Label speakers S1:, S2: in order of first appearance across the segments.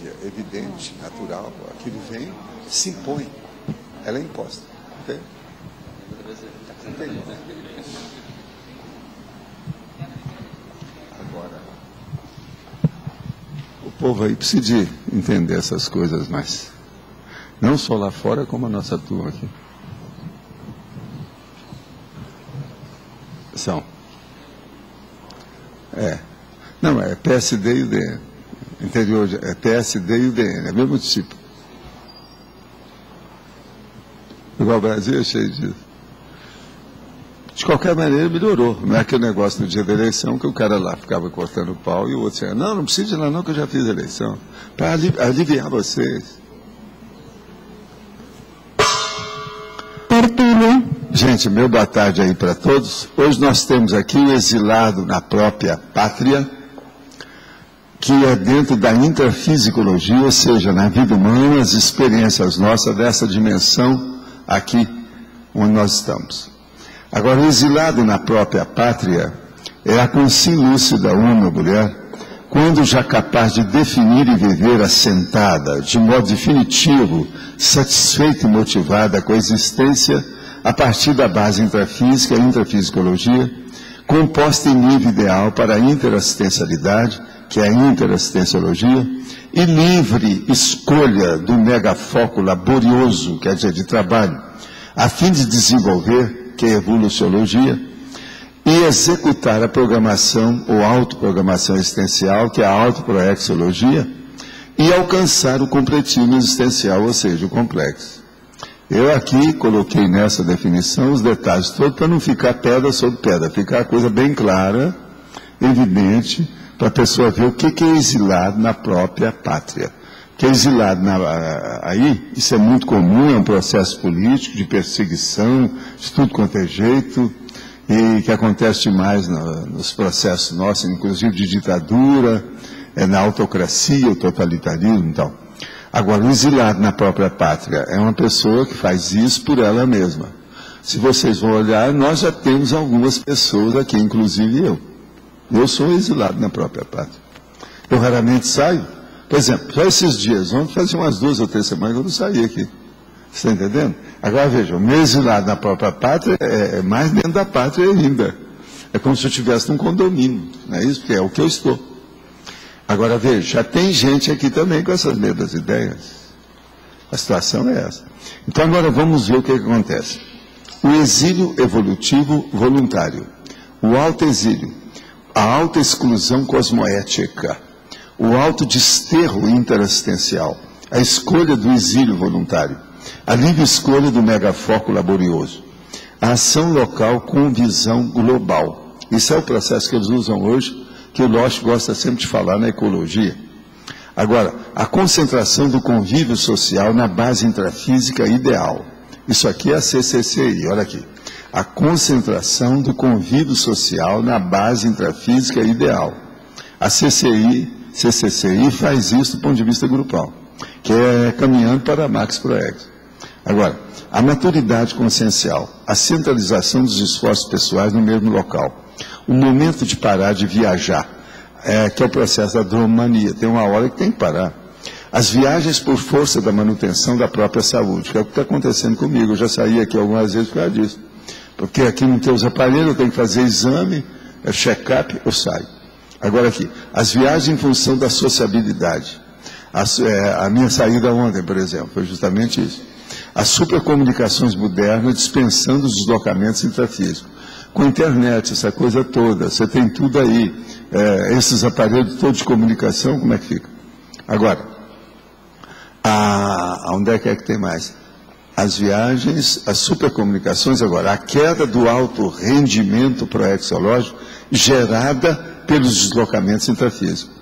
S1: que é evidente, natural, aquilo vem, se impõe, ela é imposta. Ok? Entendi. Agora, o povo aí precisa de entender essas coisas mais. Não só lá fora, como a nossa turma aqui. São. Não, é PSD e UDN. Interior é PSD e UDN, é o mesmo tipo. Igual o Brasil é cheio disso. De qualquer maneira, melhorou. Não é aquele negócio no dia da eleição que o cara lá ficava cortando o pau e o outro dizia, não precisa ir lá não, que eu já fiz a eleição. Para aliviar vocês. Gente, meu boa tarde aí para todos. Hoje nós temos aqui o exilado na própria pátria, que é dentro da intrafisicologia, ou seja, na vida humana, as experiências nossas dessa dimensão aqui onde nós estamos. Agora, o exilado na própria pátria é a consciência lúcida, uma mulher, quando já capaz de definir e viver assentada, de modo definitivo, satisfeita e motivada com a existência a partir da base intrafísica e intrafisicologia, composta em nível ideal para a interassistencialidade, que é a interassistenciologia, e livre escolha do megafoco laborioso, quer dizer, de trabalho, a fim de desenvolver, que é a evoluciologia, e executar a programação ou autoprogramação existencial, que é a autoproexologia, e alcançar o completismo existencial, ou seja, o complexo. Eu aqui coloquei nessa definição os detalhes todos para não ficar pedra sobre pedra, ficar a coisa bem clara, evidente, para a pessoa ver o que é exilado na própria pátria. Que é exilado aí, isso é muito comum, é um processo político de perseguição, de tudo quanto é jeito, e que acontece demais nos processos nossos, inclusive de ditadura, na autocracia, o totalitarismo e tal. Agora, o exilado na própria pátria é uma pessoa que faz isso por ela mesma. Se vocês vão olhar, nós já temos algumas pessoas aqui, inclusive eu. Eu sou exilado na própria pátria. Eu raramente saio. Por exemplo, só esses dias, ontem fazia umas 2 ou 3 semanas que eu não saí aqui. Você está entendendo? Agora veja, o meu exilado na própria pátria é mais dentro da pátria ainda. É como se eu estivesse num condomínio, não é isso? Porque é o que eu estou. Agora veja, já tem gente aqui também com essas mesmas ideias. A situação é essa. Então agora vamos ver o que acontece. O exílio evolutivo voluntário, o autoexílio, a autoexclusão cosmoética, o autodesterro interassistencial, a escolha do exílio voluntário, a livre escolha do megafoco laborioso, a ação local com visão global. Isso é o processo que eles usam hoje, que o Losch gosta sempre de falar na ecologia. Agora, a concentração do convívio social na base intrafísica ideal. Isso aqui é a CCCI, olha aqui. A concentração do social na base intrafísica ideal. A CCCI faz isso do ponto de vista grupal, que é caminhando para Max Proex. Agora, a maturidade consciencial, a centralização dos esforços pessoais no mesmo local, o momento de parar de viajar, que é o processo da dromania, tem uma hora que tem que parar. As viagens por força da manutenção da própria saúde, que é o que está acontecendo comigo, eu já saí aqui algumas vezes por causa disso. Porque aqui não tem os aparelhos, eu tenho que fazer exame, check-up, eu saio. Agora aqui, as viagens em função da sociabilidade. A minha saída ontem, por exemplo, foi justamente isso. As supercomunicações modernas dispensando os deslocamentos intrafísicos. Com a internet, essa coisa toda, você tem tudo aí, esses aparelhos todos de comunicação, como é que fica? Agora, onde é que tem mais? As viagens, as supercomunicações, agora, a queda do alto rendimento proexológico gerada pelos deslocamentos intrafísicos.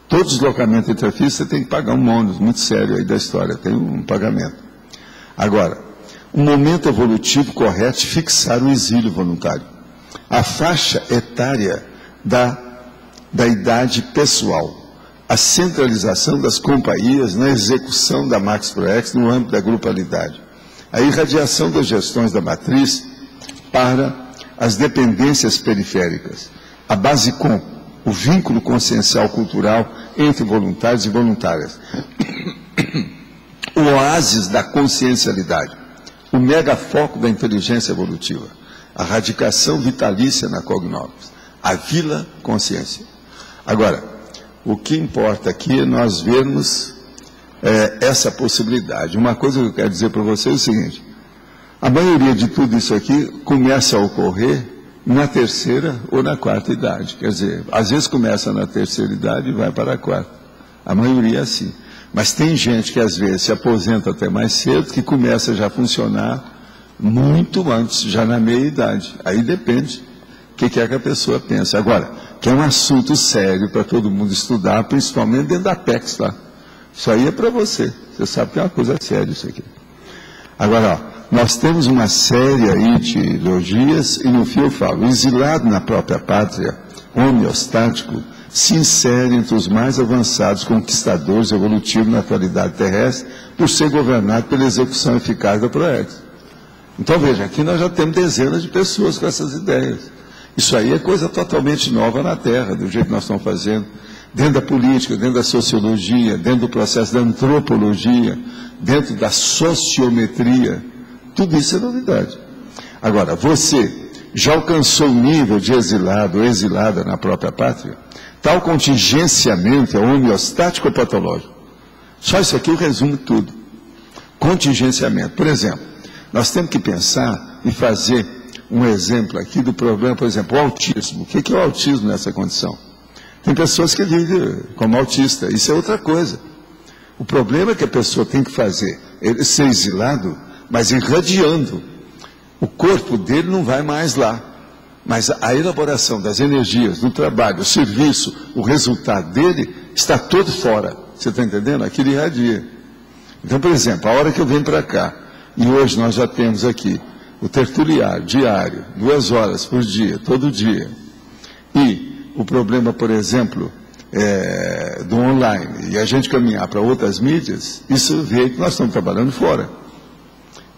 S1: Todo deslocamento intrafísico você tem que pagar um ônus muito sério aí da história, tem um pagamento. Agora, o momento evolutivo correto de fixar o exílio voluntário. A faixa etária da idade pessoal. A centralização das companhias na execução da Max Proex no âmbito da grupalidade. A irradiação das gestões da matriz para as dependências periféricas. A base com o vínculo consciencial cultural entre voluntários e voluntárias. O oásis da consciencialidade, o megafoco da inteligência evolutiva, a radicação vitalícia na cognópolis, a vila consciência. Agora, o que importa aqui é nós vermos essa possibilidade. Uma coisa que eu quero dizer para vocês é o seguinte: a maioria de tudo isso aqui começa a ocorrer na terceira ou na quarta idade. Quer dizer, às vezes começa na terceira idade e vai para a quarta. A maioria é assim. Mas tem gente que às vezes se aposenta até mais cedo, que começa já a funcionar muito antes, já na meia idade. Aí depende o que é que a pessoa pensa. Agora, que é um assunto sério para todo mundo estudar, principalmente dentro da PEX lá. Isso aí é para você. Você sabe que é uma coisa séria isso aqui. Agora, ó, nós temos uma série aí de ideologias, e no fim eu falo, o exilado na própria pátria, homeostático, se insere entre os mais avançados conquistadores evolutivos na atualidade terrestre, por ser governado pela execução eficaz da PROEX. Então, veja, aqui nós já temos dezenas de pessoas com essas ideias. Isso aí é coisa totalmente nova na Terra, do jeito que nós estamos fazendo, dentro da política, dentro da sociologia, dentro do processo da antropologia, dentro da sociometria. Tudo isso é novidade. Agora, você já alcançou o nível de exilado ou exilada na própria pátria? Tal contingenciamento é homeostático ou patológico? Só isso aqui eu resumo tudo. Contingenciamento. Por exemplo, nós temos que pensar e fazer um exemplo aqui do problema, por exemplo, o autismo. O que é o autismo nessa condição? Tem pessoas que vivem como autista, isso é outra coisa. O problema é que a pessoa tem que fazer, ele ser exilado, mas irradiando. O corpo dele não vai mais lá. Mas a elaboração das energias, do trabalho, o serviço, o resultado dele está todo fora. Você está entendendo? Aquilo irradia. Então, por exemplo, a hora que eu venho para cá, e hoje nós já temos aqui o tertuliário diário, 2 horas por dia, todo dia. E o problema, por exemplo, do online, e a gente caminhar para outras mídias, isso vê que nós estamos trabalhando fora.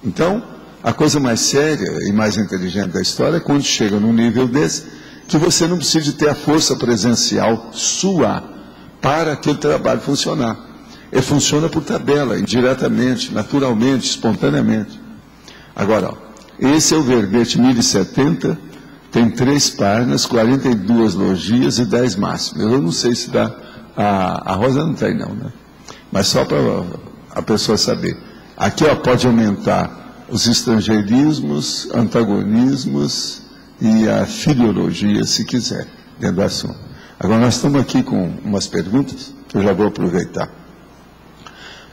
S1: Então, a coisa mais séria e mais inteligente da história é quando chega num nível desse, que você não precisa ter a força presencial sua para aquele trabalho funcionar. Ele funciona por tabela, indiretamente, naturalmente, espontaneamente. Agora, ó, esse é o verbete 1070, tem 3 páginas, 42 logias e 10 máximas. Eu não sei se dá, a Rosa não tem não, né? Mas só para a pessoa saber. Aqui, ó, pode aumentar os estrangeirismos, antagonismos e a filiologia, se quiser, dentro do assunto. Agora, nós estamos aqui com umas perguntas, que eu já vou aproveitar.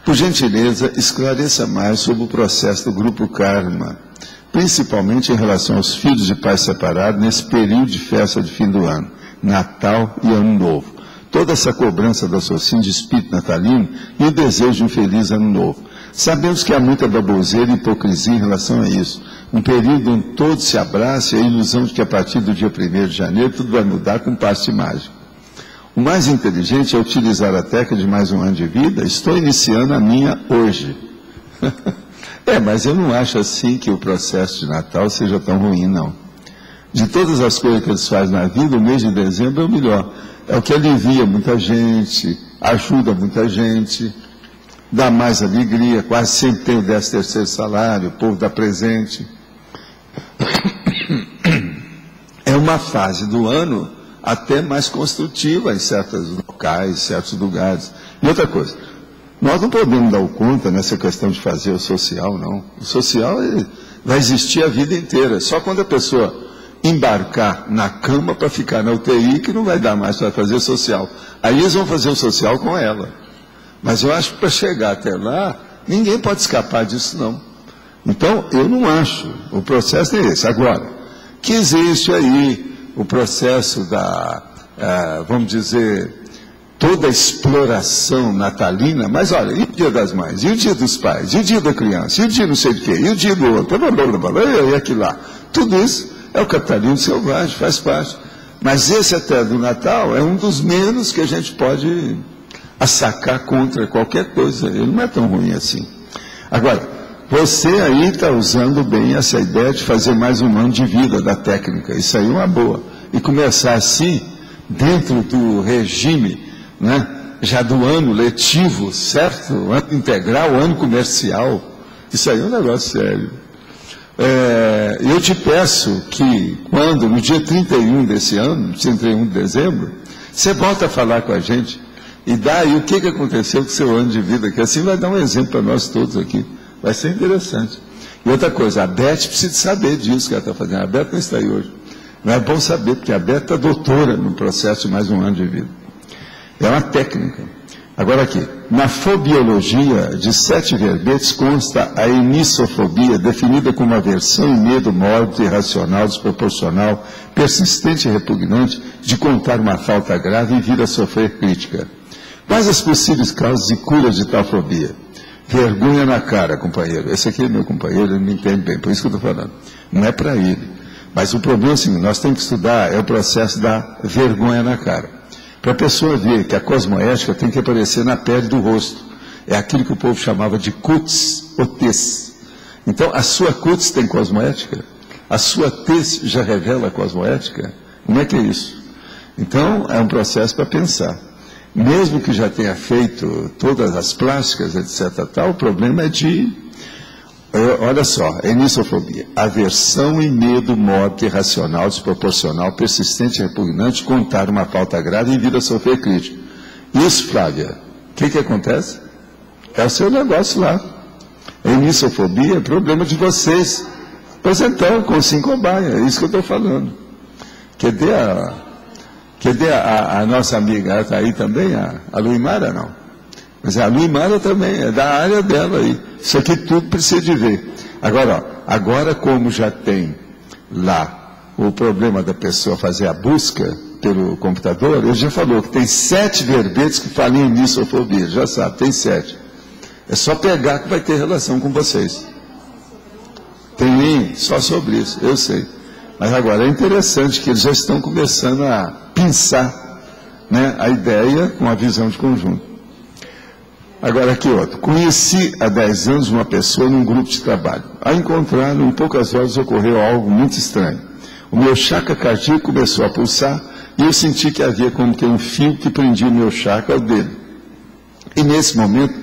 S1: Por gentileza, esclareça mais sobre o processo do grupo Karma, principalmente em relação aos filhos de pais separados nesse período de festa de fim do ano, Natal e Ano Novo. Toda essa cobrança do assassino de espírito natalino e o desejo de um feliz Ano Novo. Sabemos que há muita baboseira e hipocrisia em relação a isso. Um período onde todos se abraçam e a ilusão de que a partir do dia 1º de janeiro tudo vai mudar com um passe mágico. O mais inteligente é utilizar a técnica de mais um ano de vida. Estou iniciando a minha hoje. Mas eu não acho assim que o processo de Natal seja tão ruim, não. De todas as coisas que eles fazem na vida, o mês de dezembro é o melhor. É o que alivia muita gente, ajuda muita gente, dá mais alegria, quase sempre tem o 13º salário, o povo dá presente. É uma fase do ano até mais construtiva em certos locais, certos lugares. E outra coisa, nós não podemos dar conta nessa questão de fazer o social, não. O social vai existir a vida inteira. Só quando a pessoa embarcar na cama para ficar na UTI que não vai dar mais para fazer o social. Aí eles vão fazer o social com ela. Mas eu acho que para chegar até lá, ninguém pode escapar disso, não. Então, eu não acho. O processo é esse. Agora, que existe aí o processo da, vamos dizer, toda a exploração natalina, mas olha, e o dia das mães, e o dia dos pais, e o dia da criança, e o dia não sei de quê, e o dia do outro, e aquilo lá. Tudo isso é o capitalismo selvagem, faz parte. Mas esse até do Natal é um dos menos que a gente pode sacar contra qualquer coisa. Ele não é tão ruim assim. Agora, você aí está usando bem essa ideia de fazer mais um ano de vida da técnica. Isso aí é uma boa. E começar assim, dentro do regime, né, já do ano letivo, certo? Ano integral, ano comercial. Isso aí é um negócio sério. Eu te peço que, quando, no dia 31 desse ano, 31 de dezembro, você volta a falar com a gente e dá aí o que aconteceu com o seu ano de vida, que assim vai dar um exemplo para nós todos aqui. Vai ser interessante. E outra coisa, a Beth precisa saber disso que ela está fazendo. A Beth não está aí hoje. Não é bom saber, porque a Beth está doutora no processo de mais um ano de vida. É uma técnica. Agora aqui, na fobiologia, de 7 verbetes consta a emissofobia, definida como aversão e medo mórbido, irracional, desproporcional, persistente e repugnante de contar uma falta grave e vir a sofrer crítica. Quais as possíveis causas e curas de tal fobia? Vergonha na cara, companheiro. Esse aqui é meu companheiro, ele me entende bem, por isso que eu estou falando. Não é para ele. Mas o problema é o seguinte, nós temos que estudar, é o processo da vergonha na cara. Para a pessoa ver que a cosmoética tem que aparecer na pele do rosto. É aquilo que o povo chamava de cutis ou tez. Então, a sua cutis tem cosmoética? A sua tez já revela a cosmoética? Como é que é isso? Então, é um processo para pensar. Mesmo que já tenha feito todas as plásticas, etc., tal, o problema é de... Olha só, emissofobia, aversão e medo mórbido, irracional, desproporcional, persistente e repugnante, contar uma falta grave e vir a sofrer crítica. Isso, Flávia, o que acontece? É o seu negócio lá. A emissofobia é problema de vocês. Pois então, com 5 cobaia, é isso que eu estou falando. Cadê a nossa amiga? Ela está aí também, a Luimara, não? Mas a Luimara também, é da área dela aí. Isso aqui tudo precisa de ver. Agora como já tem lá o problema da pessoa fazer a busca pelo computador, ele já falou que tem 7 verbetes que falam em emissofobia. Já sabe, tem 7. É só pegar que vai ter relação com vocês. Tem só sobre isso, eu sei. Mas agora é interessante que eles já estão começando a pensar, né, a ideia com a visão de conjunto. Agora aqui outro. Conheci há 10 anos uma pessoa num grupo de trabalho. Ao encontrá-lo, em poucas horas ocorreu algo muito estranho. O meu chakra cardíaco começou a pulsar e eu senti que havia como que um fio que prendia o meu chakra ao dele. E nesse momento,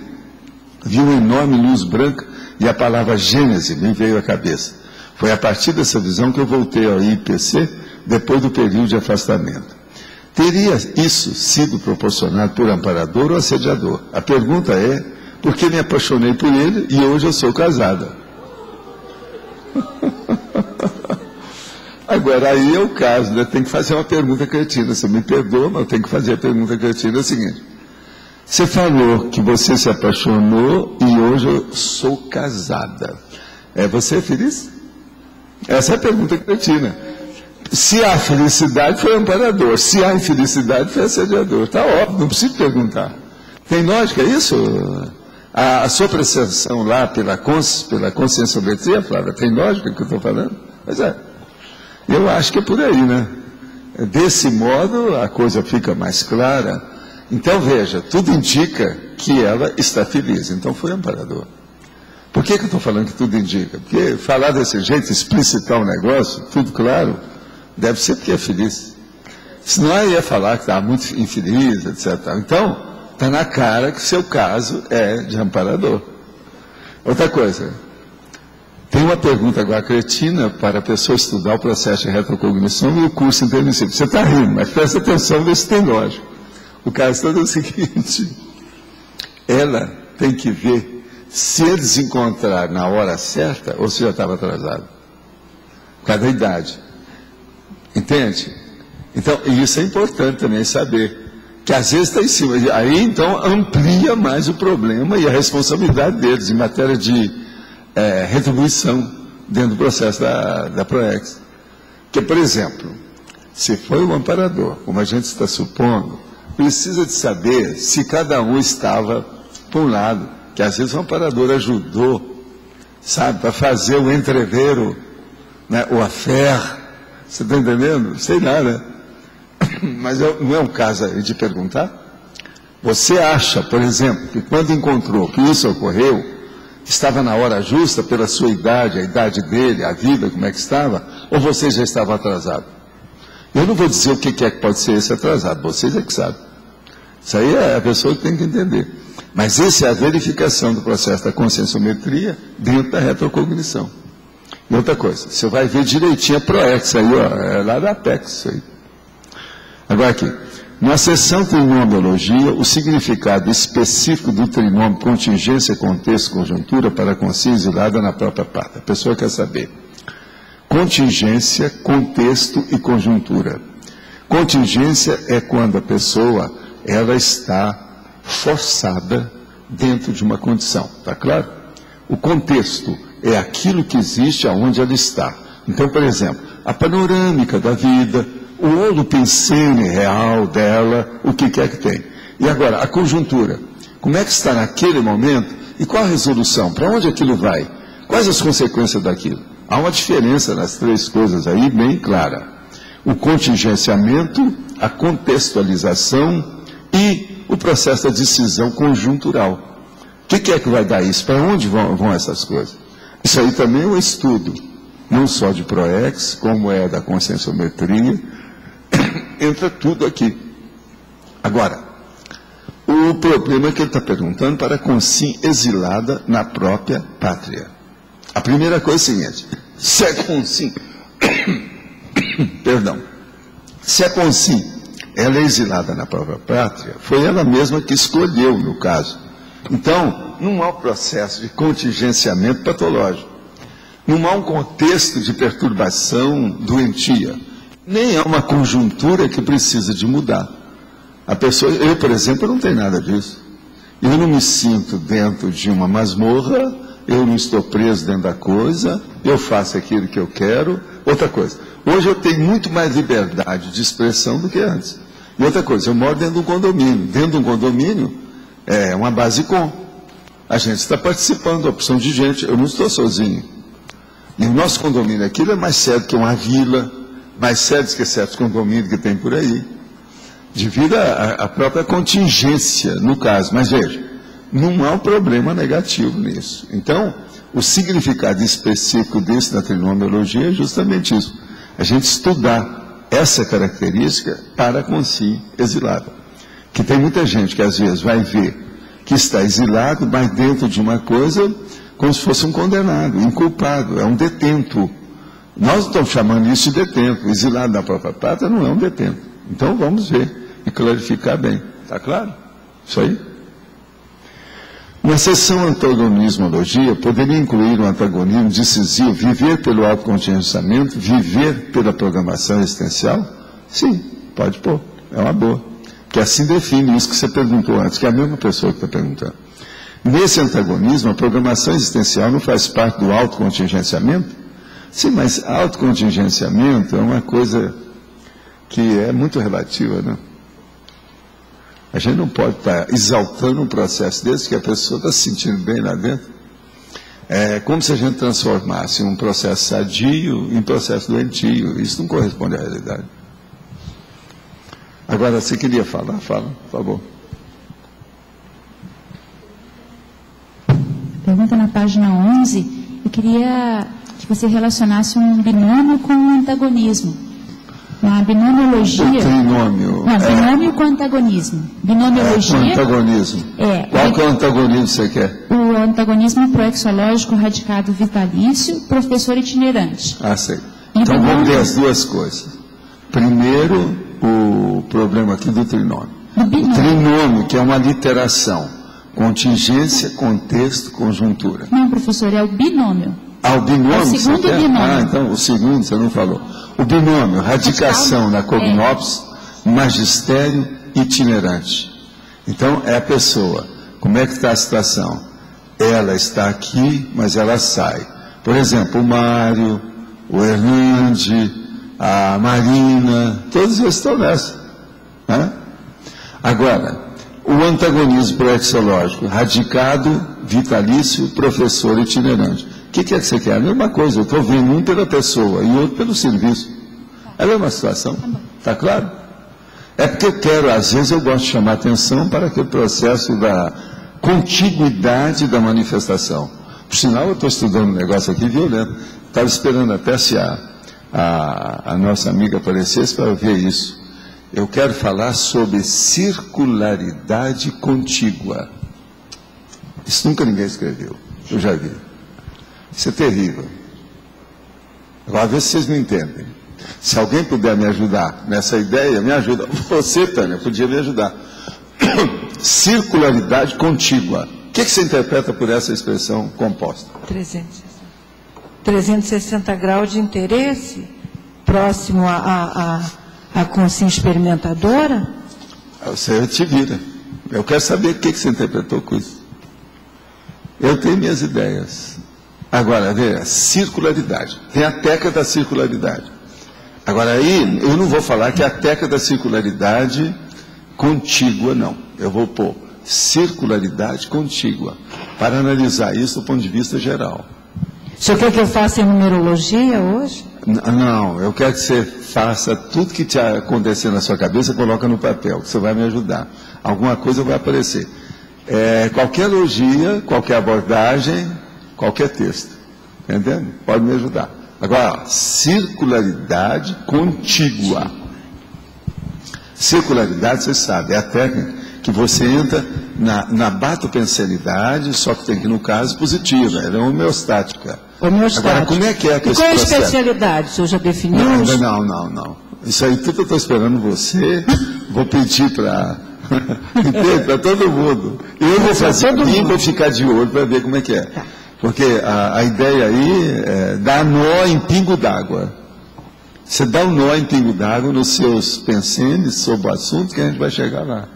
S1: vi uma enorme luz branca e a palavra Gênese me veio à cabeça. Foi a partir dessa visão que eu voltei ao IPC depois do período de afastamento. Teria isso sido proporcionado por amparador ou assediador? A pergunta é, por que me apaixonei por ele e hoje eu sou casada? Agora, aí é o caso, né? Tem que fazer uma pergunta cretina. Você me perdoa, mas eu tenho que fazer a pergunta cretina. É o seguinte, você falou que você se apaixonou e hoje eu sou casada. Você é feliz? Essa é a pergunta cretina. Se há felicidade, foi amparador. Se há infelicidade, foi assediador. Está óbvio, não precisa perguntar. Tem lógica isso? A sua percepção lá pela conscienciometria, Flávia, tem lógica que eu estou falando? Mas eu acho que é por aí, né? Desse modo, a coisa fica mais clara. Então, veja, tudo indica que ela está feliz. Então, foi amparador. Por que eu estou falando que tudo indica? Porque falar desse jeito, explicitar um negócio, tudo claro, deve ser porque é feliz. Senão eu ia falar que estava muito infeliz, etc. Então, está na cara que seu caso é de amparador. Outra coisa, tem uma pergunta agora cretina para a pessoa estudar o processo de retrocognição e o curso intermissivo. Você está rindo, mas presta atenção, vê se tem lógica. O caso está no seguinte, ela tem que ver se eles encontraram na hora certa ou se já estava atrasado. Por causa da idade. Entende? Então, isso é importante também saber, que às vezes está em cima. Aí, então, amplia mais o problema e a responsabilidade deles em matéria de retribuição dentro do processo da PROEX. Porque, por exemplo, se foi o amparador, como a gente está supondo, precisa de saber se cada um estava para um lado, que às vezes o amparador ajudou, sabe, para fazer o entreveiro, né, o affair. Você está entendendo? Sei lá, né? Mas não é um caso aí de perguntar? Você acha, por exemplo, que quando encontrou que isso ocorreu, estava na hora justa pela sua idade, a idade dele, a vida, como é que estava? Ou você já estava atrasado? Eu não vou dizer o que é que pode ser esse atrasado, vocês é que sabem. Isso aí é a pessoa que tem que entender. Mas essa é a verificação do processo da conscienciometria dentro da retrocognição. E outra coisa, você vai ver direitinho a PROEX aí, ó, é lá da Apex isso aí. Agora aqui, na seção trinomiologia, o significado específico do trinômio contingência, contexto, conjuntura para a consciência exilada na própria pátria. A pessoa quer saber contingência, contexto e conjuntura. Contingência é quando a pessoa ela está forçada dentro de uma condição, está claro? O contexto é aquilo que existe aonde ela está. Então, por exemplo, a panorâmica da vida, o holopensene real dela, o que quer que tem. E agora, a conjuntura. Como é que está naquele momento e qual a resolução? Para onde aquilo vai? Quais as consequências daquilo? Há uma diferença nas três coisas aí bem clara. O contingenciamento, a contextualização e o processo da decisão conjuntural. O que é que vai dar isso? Para onde vão essas coisas? Isso aí também é um estudo, não só de PROEX, como é da conscienciometria, entra tudo aqui. Agora, o problema é que ele está perguntando para a consciência exilada na própria pátria. A primeira coisa é a seguinte, se a consciência, perdão, se a consciência ela é exilada na própria pátria, foi ela mesma que escolheu, no caso. Então, não há um processo de contingenciamento patológico. Não há um contexto de perturbação doentia. Nem há uma conjuntura que precisa de mudar. A pessoa, eu, por exemplo, não tenho nada disso. Eu não me sinto dentro de uma masmorra, eu não estou preso dentro da coisa, eu faço aquilo que eu quero. Outra coisa, hoje eu tenho muito mais liberdade de expressão do que antes. E outra coisa, eu moro dentro de um condomínio. Dentro de um condomínio é uma base com. A gente está participando da opção de gente, eu não estou sozinho. E o nosso condomínio aqui é mais sério que uma vila, mais sério que certos condomínios que tem por aí. Devido à própria contingência, no caso. Mas veja, não há um problema negativo nisso. Então, o significado específico disso na trinomiologia é justamente isso. A gente estudar essa característica para a consciência exilada. Que tem muita gente que às vezes vai ver que está exilado, mas dentro de uma coisa como se fosse um condenado, inculpado, é um detento. Nós estamos chamando isso de detento. Exilado da própria pátria não é um detento. Então vamos ver e clarificar bem. Está claro? Isso aí? Na seção antagonismologia, poderia incluir o antagonismo decisivo, viver pelo autocontingenciamento, viver pela programação existencial? Sim, pode pôr, é uma boa. Que assim define isso que você perguntou antes, que é a mesma pessoa que está perguntando. Nesse antagonismo, a programação existencial não faz parte do autocontingenciamento? Sim, mas autocontingenciamento é uma coisa que é muito relativa, né? A gente não pode estar exaltando um processo desse que a pessoa está se sentindo bem lá dentro. É como se a gente transformasse um processo sadio em processo doentio. Isso não corresponde à realidade. Agora, você queria falar? Fala, por favor.
S2: Pergunta na página 11. Eu queria que você relacionasse um binômio com um antagonismo. Na binomiologia...
S1: O trinômio.
S2: Não, binômio com antagonismo. Binomiologia...
S1: O antagonismo. Qual que é o antagonismo que você quer?
S2: O antagonismo proexológico radicado vitalício, professor itinerante.
S1: Ah, sei. Então vamos ver as duas coisas. Primeiro, o problema aqui do trinômio. O trinômio, que é uma literação. Contingência, contexto, conjuntura.
S2: Não, professor, é o binômio.
S1: Ah, o binômio?
S2: É o segundo binômio.
S1: Ah, então o segundo você não falou. O binômio, radicação na cognops, magistério itinerante. Então, é a pessoa. Como é que está a situação? Ela está aqui, mas ela sai. Por exemplo, o Mário, o Hernande, a Marina, todos eles estão nessa. Né? Agora, o antagonismo proexológico, radicado, vitalício, professor itinerante. O que é que você quer? A mesma coisa, eu estou vendo um pela pessoa e outro pelo serviço. É a mesma situação. Está claro? É porque eu quero, às vezes eu gosto de chamar atenção para aquele processo da contiguidade da manifestação. Por sinal, eu estou estudando um negócio aqui violento. Estava esperando até se a nossa amiga aparecesse para ver isso. Eu quero falar sobre circularidade contígua. Isso nunca ninguém escreveu, eu já vi. Isso é terrível. Agora, vê se vocês me entendem. Se alguém puder me ajudar nessa ideia, me ajuda. Você, Tânia, podia me ajudar. Circularidade contígua. O que você interpreta por essa expressão composta?
S3: 360 graus de interesse, próximo à consciência experimentadora?
S1: Você te vira. Eu quero saber o que você interpretou com isso. Eu tenho minhas ideias. Agora, veja, circularidade. Tem a teca da circularidade. Agora, aí, eu não vou falar que é a teca da circularidade contígua, não. Eu vou pôr circularidade contígua, para analisar isso do ponto de vista geral.
S3: O senhor quer que eu faça em numerologia hoje?
S1: Não, eu quero que você faça tudo que te acontecer na sua cabeça, coloca no papel, que você vai me ajudar. Alguma coisa vai aparecer. Qualquer logia, qualquer abordagem, qualquer texto. Entendendo? Pode me ajudar. Agora, circularidade contígua. Circularidade, você sabe, é a técnica que você entra na batopensalidade, só que tem que, no caso, positiva, ela é homeostática. Agora, como é que é que
S3: esse processo? Qual é a especialidade? O senhor já definiu?
S1: Não. Isso aí tudo eu estou esperando você, vou pedir para todo mundo. Eu vou fazer e vou ficar de olho para ver como é que é.
S3: Tá.
S1: Porque a ideia aí é dar nó em pingo d'água. Você dá um nó em pingo d'água nos seus pensenes sobre o assunto que a gente vai chegar lá.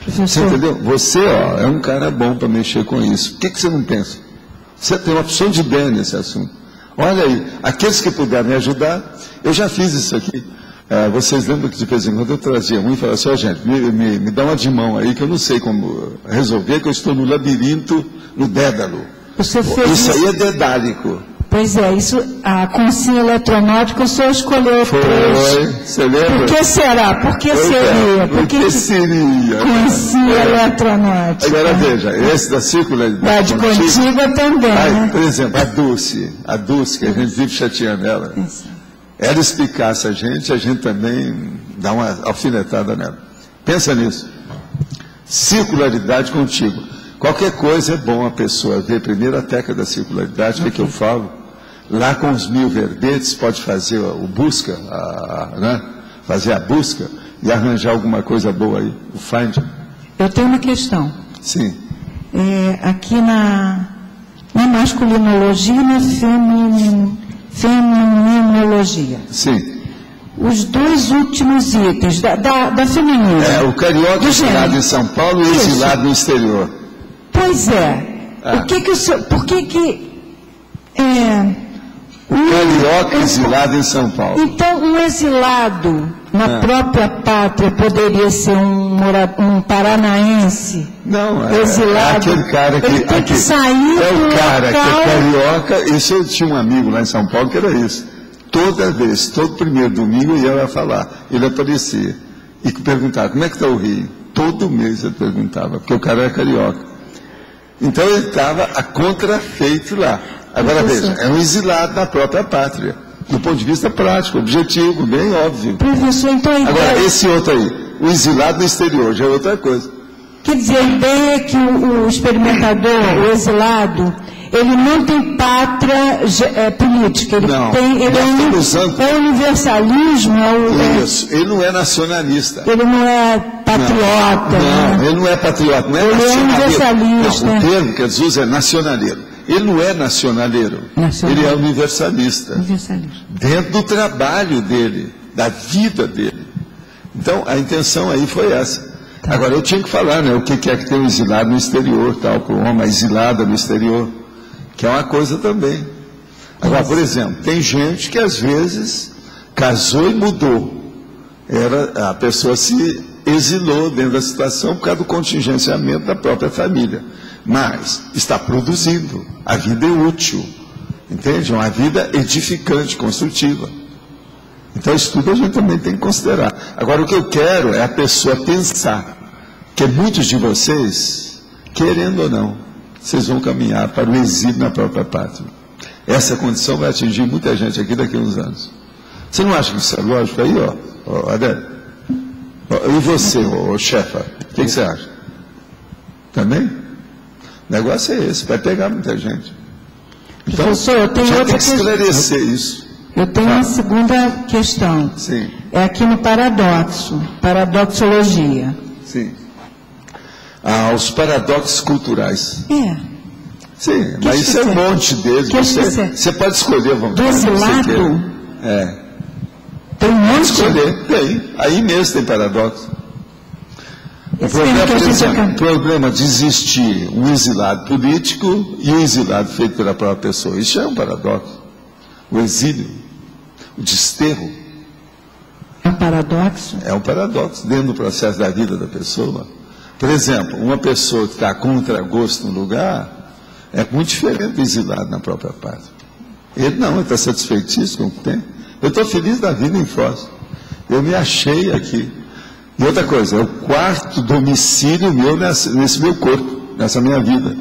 S1: Você entendeu? Você, é um cara bom para mexer com isso. Por que você não pensa? Você tem uma opção de ideia nesse assunto. Olha aí, aqueles que puderem me ajudar, eu já fiz isso aqui. Vocês lembram que de vez em quando eu trazia um e falava assim, gente, me dá uma de mão aí que eu não sei como resolver, que eu estou no labirinto, no dédalo.
S3: Você fez
S1: isso aí é dedálico.
S3: Pois é, a consciência eletronáutica o senhor escolheu três.
S1: Você lembra?
S3: Por que será? Por que seria?
S1: Por que seria?
S3: Consciência eletronáutica.
S1: Agora veja, esse da circularidade
S3: contígua também, né?
S1: Por exemplo, a Dulce, que a gente vive chateando ela. Ela explicasse a gente também dá uma alfinetada nela. Pensa nisso. Circularidade contígua. Qualquer coisa é bom a pessoa ver primeiro a teca da circularidade, o que eu falo. Lá com os 1000 verbetes pode fazer o busca, né? Fazer a busca e arranjar alguma coisa boa aí, o find.
S3: Eu tenho uma questão.
S1: Sim.
S3: Aqui na masculinologia e na feminologia.
S1: Sim.
S3: Os dois últimos itens da feminina.
S1: O carioca exilado em São Paulo e exilado no exterior.
S3: Pois é. Por que
S1: o carioca exilado em São Paulo.
S3: Então, um exilado na própria pátria poderia ser um paranaense?
S1: Não,
S3: exilado.
S1: Aquele cara que...
S3: Ele tem que sair
S1: o cara que é carioca. Isso eu tinha um amigo lá em São Paulo que era isso. Toda vez, todo primeiro domingo eu ia falar. Ele aparecia e perguntava, como é que está o Rio? Todo mês ele perguntava, porque o cara era carioca. Então ele estava a contrafeito lá. Agora veja, é um exilado na própria pátria, do ponto de vista prático, objetivo, bem óbvio.
S3: Professor, então
S1: agora, esse outro aí, o exilado no exterior, já é outra coisa.
S3: Quer dizer, a ideia é que o experimentador, o exilado, ele não tem pátria política, ele é universalismo.
S1: Isso, ele não é nacionalista.
S3: Ele não é patriota.
S1: Não, ele não é patriota, não é
S3: ele é universalista.
S1: Não, o termo que eles usam é nacionaleiro. Ele não é nacionaleiro, ele é universalista. Dentro do trabalho dele, da vida dele. Então, a intenção aí foi essa. Agora, eu tinha que falar, né, o que é que tem um exilado no exterior, tal, com uma exilada no exterior, que é uma coisa também. Agora, por exemplo, tem gente que às vezes casou e mudou. A pessoa se exilou dentro da situação por causa do contingenciamento da própria família. Mas está produzindo. A vida é útil. Entende? Uma vida edificante, construtiva. Então, isso tudo a gente também tem que considerar. Agora, o que eu quero é a pessoa pensar que muitos de vocês, querendo ou não, vocês vão caminhar para o exílio na própria pátria. Essa condição vai atingir muita gente aqui daqui a uns anos. Você não acha que isso é lógico aí, ó, Adélio? E você, chefa, o que você acha? Também? O negócio é esse, vai pegar muita gente. Então,
S3: professor, eu tenho outra
S1: tem que esclarecer isso.
S3: Eu tenho uma segunda questão.
S1: Sim.
S3: É aqui no paradoxo, paradoxologia.
S1: Sim. Os paradoxos culturais. Sim, mas isso é um monte deles. Você pode escolher, vamos dizer.
S3: Desse lado? Tem um monte?
S1: Escolher, tem. Aí mesmo tem paradoxo. O problema de existir um exilado político e um exilado feito pela própria pessoa. Isso é um paradoxo. O exílio, o desterro.
S3: É um paradoxo?
S1: É um paradoxo dentro do processo da vida da pessoa. Por exemplo, uma pessoa que está contra gosto no lugar é muito diferente do exilado na própria pátria. Ele não, ele está satisfeitíssimo com o que tem. Eu estou feliz da vida em Foz. Eu me achei aqui. E outra coisa, é o quarto domicílio meu nesse meu corpo, nessa minha vida.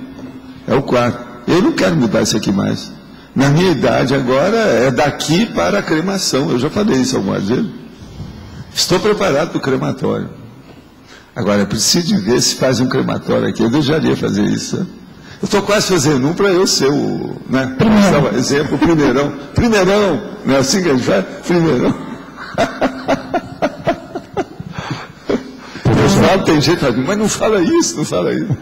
S1: É o quarto. Eu não quero mudar isso aqui mais. Na minha idade agora é daqui para a cremação. Eu já falei isso algumas vezes. Estou preparado para o crematório. Agora, eu preciso de ver se faz um crematório aqui. Eu deixaria fazer isso. Né? Eu estou quase fazendo um para eu ser o... Né? Exemplo, o primeirão. Primeirão, não é assim que a gente faz? Primeirão. Tem jeito, mas não fala isso, não fala isso.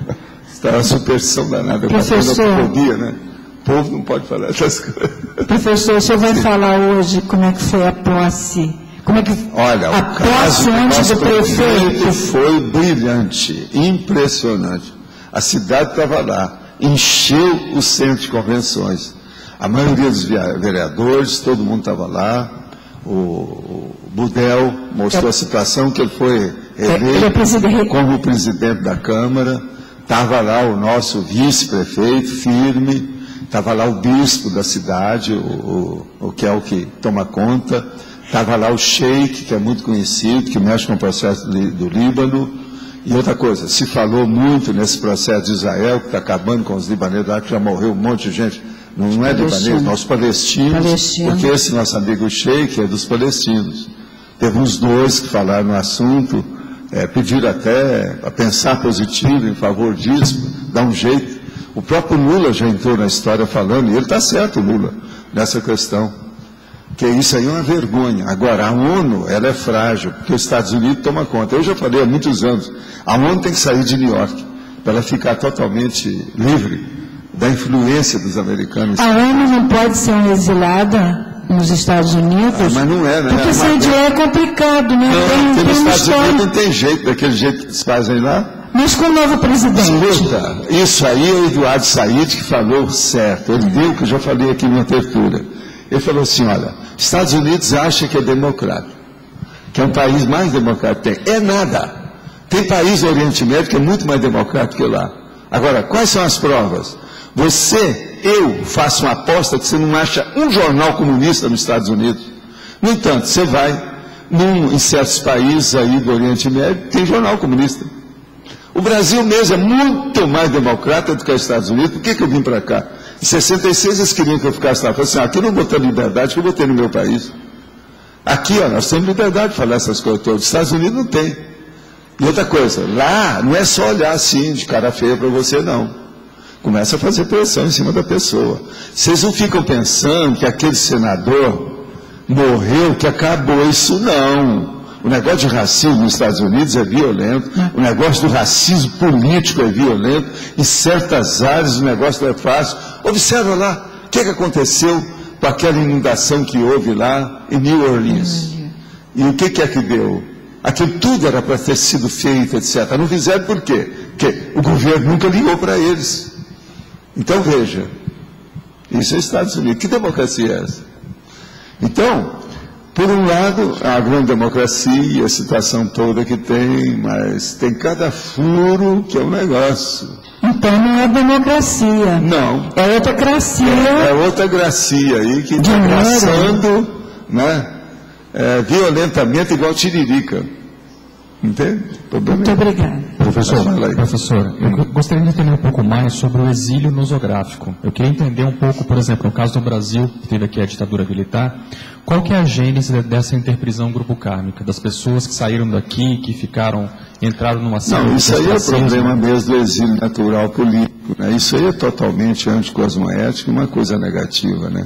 S1: Está uma superstição danada.
S3: Professor,
S1: né? O povo não pode falar essas coisas.
S3: Professor, o senhor vai falar hoje como é que foi a posse? Como é que
S1: Olha,
S3: a posse antes do prefeito
S1: foi brilhante, impressionante. A cidade estava lá, encheu o centro de convenções. A maioria dos vereadores, todo mundo estava lá. O Budel mostrou a situação que ele foi eleito como presidente da Câmara. Estava lá o nosso vice-prefeito, firme. Estava lá o bispo da cidade, o que é o que toma conta. Estava lá o Sheik, que é muito conhecido, que mexe com o processo do Líbano. E outra coisa, se falou muito nesse processo de Israel, que está acabando com os libaneses, que já morreu um monte de gente. Não é libanês, nós palestinos, porque esse nosso amigo Sheik é dos palestinos. Teve uns dois que falaram no assunto, pediram até a pensar positivo em favor disso, dar um jeito. O próprio Lula já entrou na história falando, e ele está certo, Lula, nessa questão. Que isso aí é uma vergonha. Agora, a ONU, ela é frágil, porque os Estados Unidos tomam conta. Eu já falei há muitos anos, a ONU tem que sair de New York, para ela ficar totalmente livre da influência dos americanos.
S3: A ONU não pode ser uma exilada nos Estados Unidos?
S1: Mas não é, né?
S3: Porque sair de lá é complicado, né?
S1: Não, nos Estados Unidos não tem jeito, daquele jeito que eles fazem lá.
S3: Mas com o novo presidente.
S1: Escuta, isso aí é o Eduardo Said que falou certo. Ele deu o que eu já falei aqui na abertura. Ele falou assim, olha, Estados Unidos acha que é democrático, que é um país mais democrático que tem. É nada. Tem país no Oriente Médio que é muito mais democrático que lá. Agora, quais são as provas? Eu faço uma aposta que você não acha um jornal comunista nos Estados Unidos. No entanto, você vai em certos países aí do Oriente Médio, tem jornal comunista. O Brasil mesmo é muito mais democrata do que os Estados Unidos. Por que eu vim para cá? Em 66 eles queriam que eu ficasse lá. Eu falei assim, aqui eu não vou ter liberdade, que eu vou ter no meu país. Aqui, nós temos liberdade de falar essas coisas todas. Os Estados Unidos não tem. E outra coisa, lá não é só olhar assim, de cara feia para você, não. Começa a fazer pressão em cima da pessoa. Vocês não ficam pensando que aquele senador morreu, que acabou. Isso não. O negócio de racismo nos Estados Unidos é violento. O negócio do racismo político é violento. Em certas áreas o negócio não é fácil. Observa lá o que aconteceu com aquela inundação que houve lá em New Orleans. E o que é que deu? Aquilo tudo era para ter sido feito, etc. Não fizeram por quê? Porque o governo nunca ligou para eles. Então, veja, isso é Estados Unidos. Que democracia é essa? Então, por um lado, a grande democracia, a situação toda que tem, mas tem cada furo que é um negócio.
S3: Então, não é democracia.
S1: Não.
S3: É outra gracia.
S1: É outra gracia aí que está passando, né, violentamente igual Tiririca. Entende?
S3: Muito obrigada.
S4: Professor, eu gostaria de entender um pouco mais sobre o exílio nosográfico. Eu queria entender um pouco, por exemplo, no caso do Brasil, que teve aqui a ditadura militar, Qual que é a gênese dessa interprisão grupo kármica? Das pessoas que saíram daqui, que entraram numa...
S1: Não, isso aí é o problema mesmo do exílio natural político, né? Isso aí é totalmente anticosmoético, uma coisa negativa, né?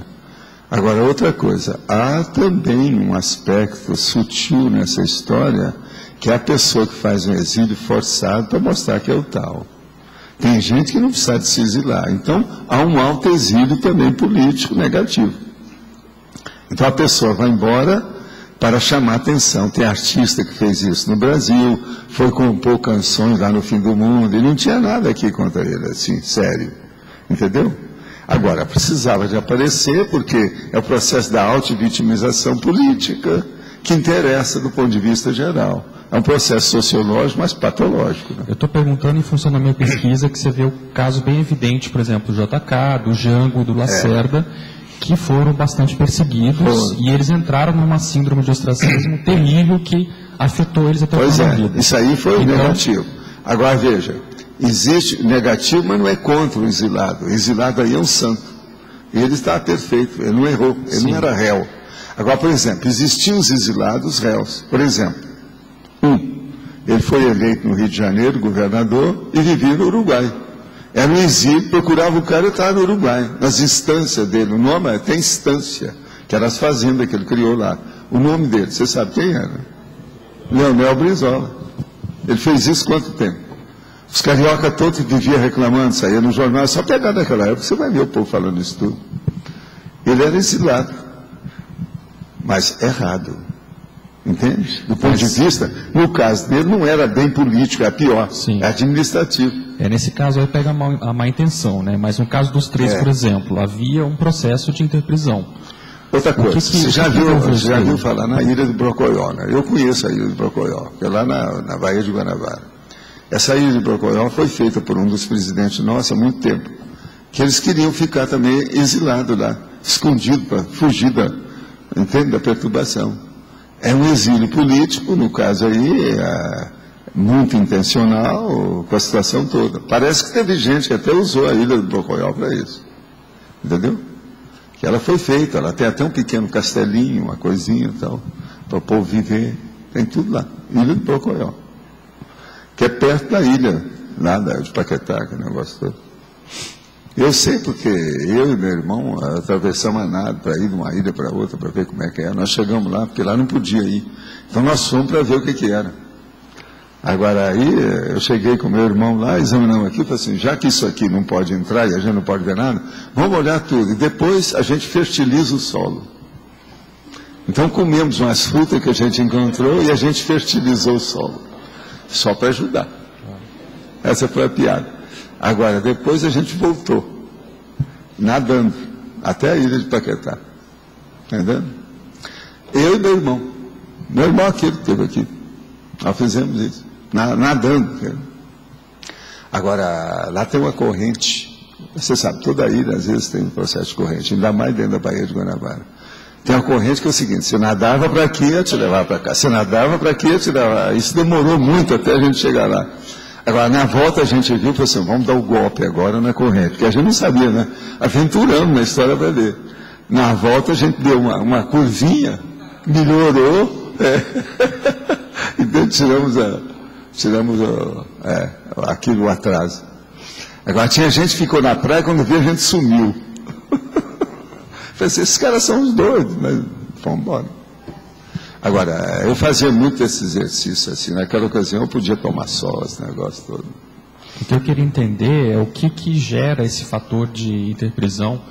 S1: Agora, outra coisa, há também um aspecto sutil nessa história, que é a pessoa que faz um exílio forçado para mostrar que é o tal. Tem gente que não precisa de se exilar. Então, há um alto exílio também político negativo. Então, a pessoa vai embora para chamar atenção. Tem artista que fez isso no Brasil, foi compor canções lá no fim do mundo, e não tinha nada aqui contra ele, assim, sério. Entendeu? Agora, precisava de aparecer, porque é o processo da auto-vitimização política que interessa do ponto de vista geral. É um processo sociológico, mas patológico. Né?
S4: Eu estou perguntando em função da minha pesquisa, que você vê o caso bem evidente, por exemplo, do JK, do Jango, do Lacerda, que foram bastante perseguidos, e eles entraram numa síndrome de ostracismo terrível que afetou eles até o final da vida.
S1: Isso aí foi negativo. Agora, veja, existe negativo, mas não é contra o exilado. O exilado aí é um santo. Ele está perfeito, ele não errou, ele não era réu. Agora, por exemplo, existiam os exilados réus. Por exemplo, ele foi eleito no Rio de Janeiro, governador, e vivia no Uruguai. Era um exílio, procurava o cara e estava no Uruguai, nas instâncias dele. O nome tem instância, que eram as fazendas que ele criou lá. O nome dele, você sabe quem era? Leonel Brizola. Ele fez isso quanto tempo? Os carioca todos viviam reclamando, saía no jornal, só pegar naquela época, você vai ver o povo falando isso tudo. Ele era exilado, mas errado. Entende? Do ponto de vista, no caso dele, não era bem político, é pior, é administrativo.
S4: Nesse caso aí pega a má intenção, né? Mas no caso dos três, por exemplo, havia um processo de interprisão.
S1: Outra coisa, você já viu falar na Ilha do Brocoió, né? Eu conheço a Ilha do Brocoió, que é lá na Baía de Guanabara. Essa Ilha do Brocoió foi feita por um dos presidentes nossos há muito tempo, que eles queriam ficar também exilados lá, escondidos para fugir da perturbação. É um exílio político, no caso aí, muito intencional, com a situação toda. Parece que teve gente que até usou a Ilha do Brocoió para isso. Entendeu? Que ela foi feita, ela tem até um pequeno castelinho, uma coisinha e tal, para o povo viver. Tem tudo lá. Ilha do Brocoió. Que é perto da ilha, lá de Paquetá, que é o negócio todo. Eu sei porque eu e meu irmão atravessamos a nada para ir de uma ilha para outra para ver como é que é. Nós chegamos lá, porque lá não podia ir. Então nós fomos para ver o que era. Agora aí, eu cheguei com meu irmão lá, examinamos aqui, falei assim, já que isso aqui não pode entrar e a gente não pode ver nada, vamos olhar tudo. E depois a gente fertiliza o solo. Então comemos umas frutas que a gente encontrou e a gente fertilizou o solo. Só para ajudar. Essa foi a piada. Agora, depois a gente voltou, nadando, até a ilha de Paquetá. Entendeu? Eu e meu irmão. Meu irmão aquele que esteve aqui. Nós fizemos isso. Nadando. Entendeu? Agora, lá tem uma corrente. Você sabe, toda a ilha às vezes tem um processo de corrente, ainda mais dentro da Baía de Guanabara. Tem uma corrente que é o seguinte, você nadava para aqui, eu te levava para cá. Você nadava para aqui, eu te levava. Isso demorou muito até a gente chegar lá. Agora, na volta a gente viu e falou assim, vamos dar o golpe agora na corrente, porque a gente não sabia, né? Aventuramos na história para ver. Na volta a gente deu uma curvinha, melhorou, então tiramos aquilo, o atraso. Agora, tinha gente que ficou na praia, quando viu a gente sumiu. Falei assim, esses caras são os doidos, mas vamos embora. Agora, eu fazia muito esse exercício, assim, naquela ocasião eu podia tomar sol, esse negócio todo.
S4: O que eu queria entender é o que gera esse fator de interprisão,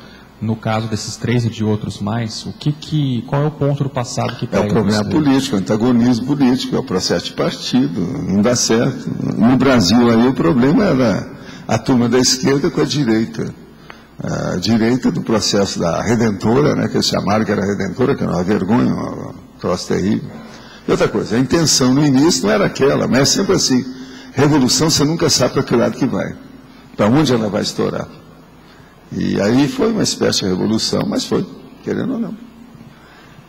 S4: no caso desses três e de outros mais, qual é o ponto do passado que pega?
S1: É o problema político, o antagonismo político, é o processo de partido, não dá certo. No Brasil aí o problema era a turma da esquerda com a direita. A direita do processo da redentora, né, que eles chamaram que era redentora, que era uma vergonha, um troço terrível. E outra coisa, a intenção no início não era aquela, mas é sempre assim, revolução você nunca sabe para que lado que vai, para onde ela vai estourar. E aí foi uma espécie de revolução, mas foi, querendo ou não.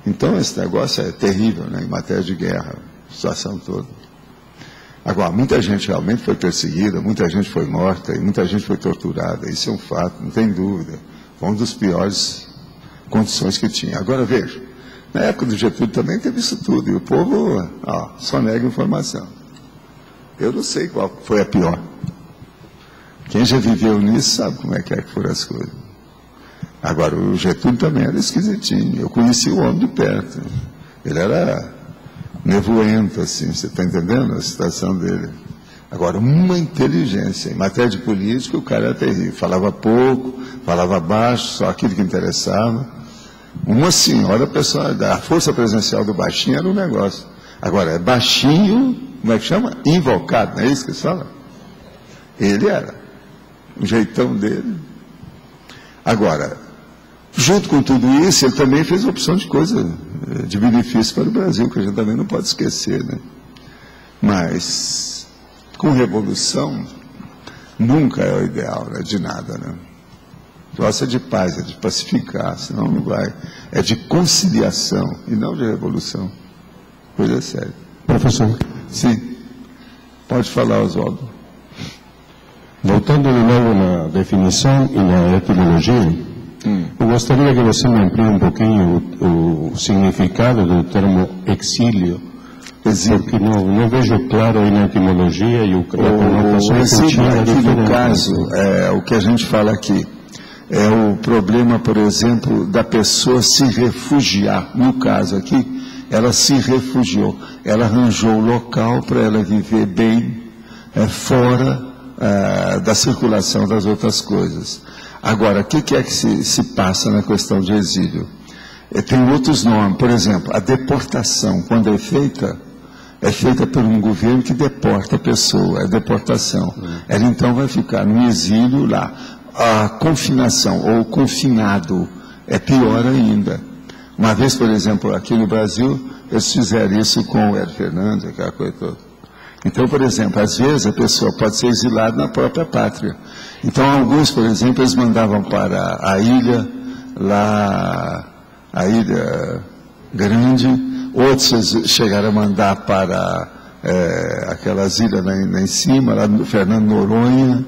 S1: Então esse negócio é terrível, né, em matéria de guerra, a situação toda. Agora, muita gente realmente foi perseguida, muita gente foi morta e muita gente foi torturada. Isso é um fato, não tem dúvida. Foi uma das piores condições que tinha. Agora, veja, Na época do Getúlio também teve isso tudo, e o povo só nega informação. Eu não sei qual foi a pior. Quem já viveu nisso sabe como é que foram as coisas. Agora, o Getúlio também era esquisitinho. Eu conheci o homem de perto. Ele era nevoento, assim, você está entendendo a situação dele? Agora, uma inteligência. Em matéria de política, o cara era terrível. Falava pouco, falava baixo, só aquilo que interessava. Uma senhora, a força presencial do baixinho era um negócio. Agora, é baixinho, como é que chama? Invocado, não é isso que se fala? Ele era. O jeitão dele. Agora, junto com tudo isso, ele também fez opção de coisa de benefício para o Brasil, que a gente também não pode esquecer, né? Mas, com revolução, nunca é o ideal, né, de nada, né? Gosta de paz, é de pacificar, senão não vai. É de conciliação e não de revolução. Coisa séria.
S5: Professor.
S1: Sim. Pode falar, Oswaldo.
S5: Voltando de novo na definição e na etimologia, eu gostaria que você me amplie um pouquinho o significado do termo exílio, porque não vejo claro aí na etimologia e a conotação
S1: exílio aqui no caso, o que a gente fala aqui, é o problema, por exemplo, da pessoa se refugiar. No caso aqui, ela se refugiou, ela arranjou o local para ela viver bem, fora da circulação das outras coisas. Agora, o que é que se passa na questão de exílio? Tem outros nomes, por exemplo, a deportação, quando é feita por um governo que deporta a pessoa, é deportação. Ela então vai ficar no exílio lá. A confinação, ou confinado, é pior ainda. Uma vez, por exemplo, aqui no Brasil, eles fizeram isso com o Hélio Fernandes, aquela coisa toda. Então, por exemplo, às vezes a pessoa pode ser exilada na própria pátria. Então, alguns, por exemplo, eles mandavam para a ilha, lá, a Ilha Grande, outros chegaram a mandar para aquelas ilhas lá em cima, lá no Fernando Noronha.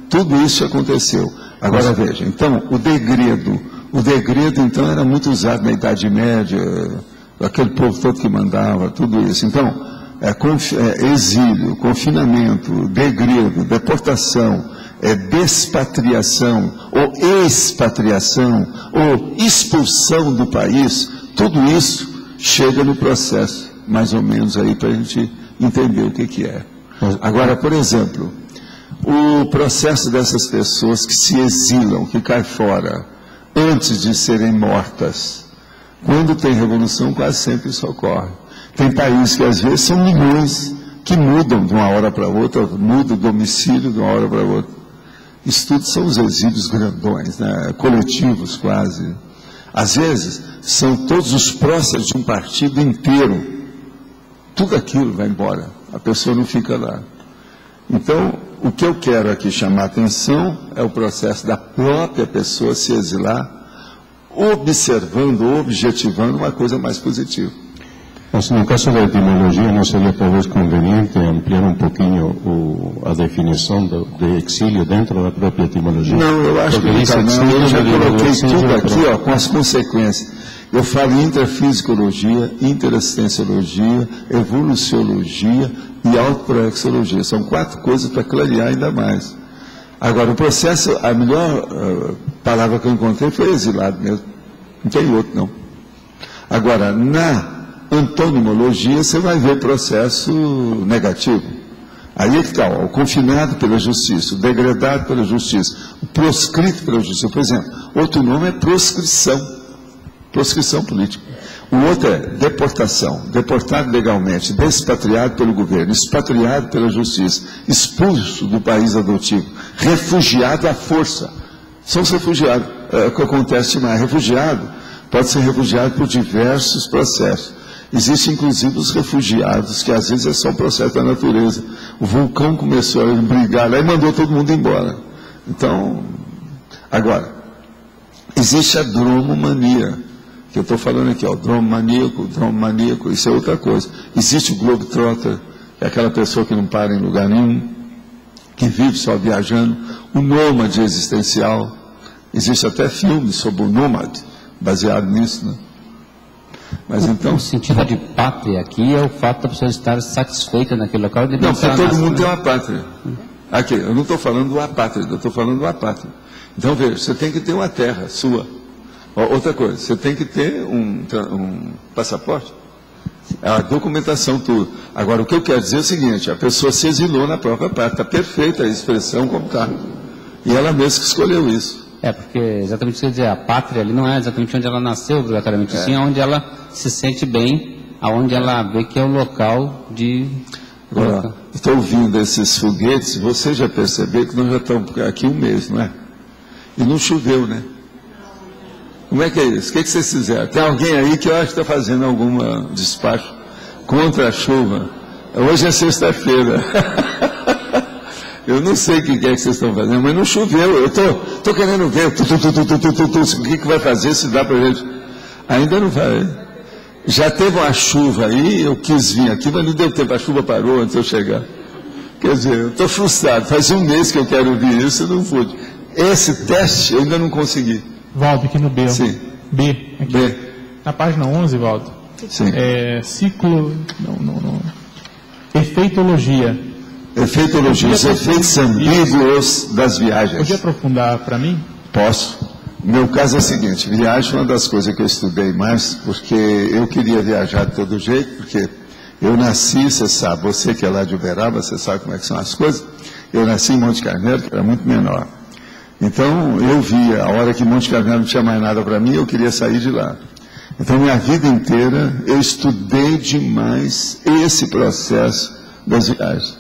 S1: Tudo isso aconteceu. Agora veja, então, o degredo então era muito usado na Idade Média, aquele povo todo que mandava, tudo isso. Então, exílio, confinamento, degredo, deportação, despatriação, ou expatriação, ou expulsão do país, tudo isso chega no processo, mais ou menos aí, para a gente entender o que é. Agora, por exemplo, o processo dessas pessoas que se exilam, que caem fora, antes de serem mortas, quando tem revolução, quase sempre isso ocorre. Tem países que às vezes são milhões, que mudam de uma hora para outra, mudam o domicílio de uma hora para outra. Isso tudo são os exílios grandões, né? Coletivos quase. Às vezes, são todos os próceres de um partido inteiro. Tudo aquilo vai embora, a pessoa não fica lá. Então, o que eu quero aqui chamar a atenção é o processo da própria pessoa se exilar, observando, objetivando uma coisa mais positiva.
S5: Mas no caso da etimologia, não seria talvez conveniente ampliar um pouquinho a definição de exílio dentro da própria etimologia?
S1: Não, eu acho que eu já coloquei tudo aqui com as consequências. Eu falo em intrafisicologia, interassistenciologia, evoluciologia e autoproexologia. São 4 coisas para clarear ainda mais. Agora, o processo, a melhor palavra que eu encontrei foi exilado mesmo. Não tem outro, não. Agora, na antonimologia, você vai ver processo negativo. Aí é que está, o confinado pela justiça, o degradado pela justiça, o proscrito pela justiça. Por exemplo, outro nome é proscrição política. O outro é deportação, deportado legalmente, despatriado pelo governo, expatriado pela justiça, expulso do país adotivo, refugiado à força. São os refugiados, o que acontece mais. Refugiado pode ser refugiado por diversos processos. Existem, inclusive, os refugiados, que às vezes é só um processo da natureza. O vulcão começou a brigar lá e mandou todo mundo embora. Então, agora, existe a dromomania, que eu estou falando aqui, dromo maníaco, isso é outra coisa. Existe o globetrotter, que é aquela pessoa que não para em lugar nenhum, que vive só viajando. O nômade existencial, existe até filme sobre o nômade, baseado nisso, né? Mas então...
S6: O sentido de pátria aqui é o fato da pessoa estar satisfeita naquele local.
S1: Não, porque todo mundo tem uma pátria. Aqui, eu não estou falando do apátrida, eu estou falando do apátrida. Então, veja, você tem que ter uma terra sua. Outra coisa, você tem que ter um passaporte. A documentação, tudo. Agora, o que eu quero dizer é o seguinte, a pessoa se exilou na própria pátria. Está perfeita a expressão como está. E ela mesma que escolheu isso.
S6: Porque exatamente isso que eu ia dizer, a pátria ali não é exatamente onde ela nasceu, obrigatoriamente, sim, é onde ela se sente bem, aonde ela vê que é o local de...
S1: Agora, estou ouvindo esses foguetes, você já percebeu que nós já estamos aqui um mês, não é? E não choveu, né? Como é que é isso? O que vocês fizeram? Tem alguém aí que eu acho que está fazendo algum despacho contra a chuva. Hoje é sexta-feira. Eu não sei o que é que vocês estão fazendo, mas não choveu. Eu estou querendo ver o que vai fazer, se dá para a gente. Ainda não vai. Já teve uma chuva aí, eu quis vir aqui, mas não deu tempo, a chuva parou antes de eu chegar. Quer dizer, eu estou frustrado. Faz um mês que eu quero ouvir isso e não pude. Esse teste eu ainda não consegui.
S7: Valdo, aqui no B.
S1: Sim.
S7: B. Aqui.
S1: B.
S7: Na página 11, Valdo.
S1: Sim.
S7: Ciclo... Não. Efeitologia.
S1: Efeitologia, os efeitos ambíguos das viagens.
S7: Podia aprofundar para mim?
S1: Posso. O meu caso é o seguinte, viagem é uma das coisas que eu estudei mais, porque eu queria viajar de todo jeito, porque eu nasci, você sabe, você que é lá de Uberaba, você sabe como é que são as coisas, eu nasci em Monte Carmelo, que era muito menor. Então, eu via, a hora que Monte Carmelo não tinha mais nada para mim, eu queria sair de lá. Então, minha vida inteira, eu estudei demais esse processo das viagens.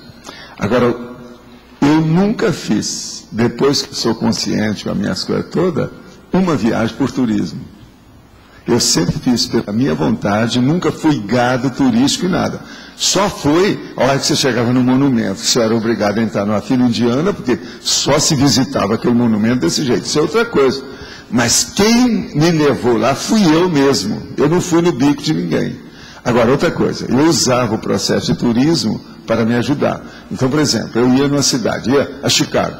S1: Agora, eu nunca fiz, depois que sou consciente com as minhas coisas todas, uma viagem por turismo. Eu sempre fiz pela minha vontade, nunca fui gado turístico e nada. Só foi a hora que você chegava no monumento, que você era obrigado a entrar numa fila indiana, porque só se visitava aquele monumento desse jeito. Isso é outra coisa. Mas quem me levou lá fui eu mesmo. Eu não fui no bico de ninguém. Agora, outra coisa, eu usava o processo de turismo para me ajudar. Então, por exemplo, eu ia numa cidade, ia a Chicago.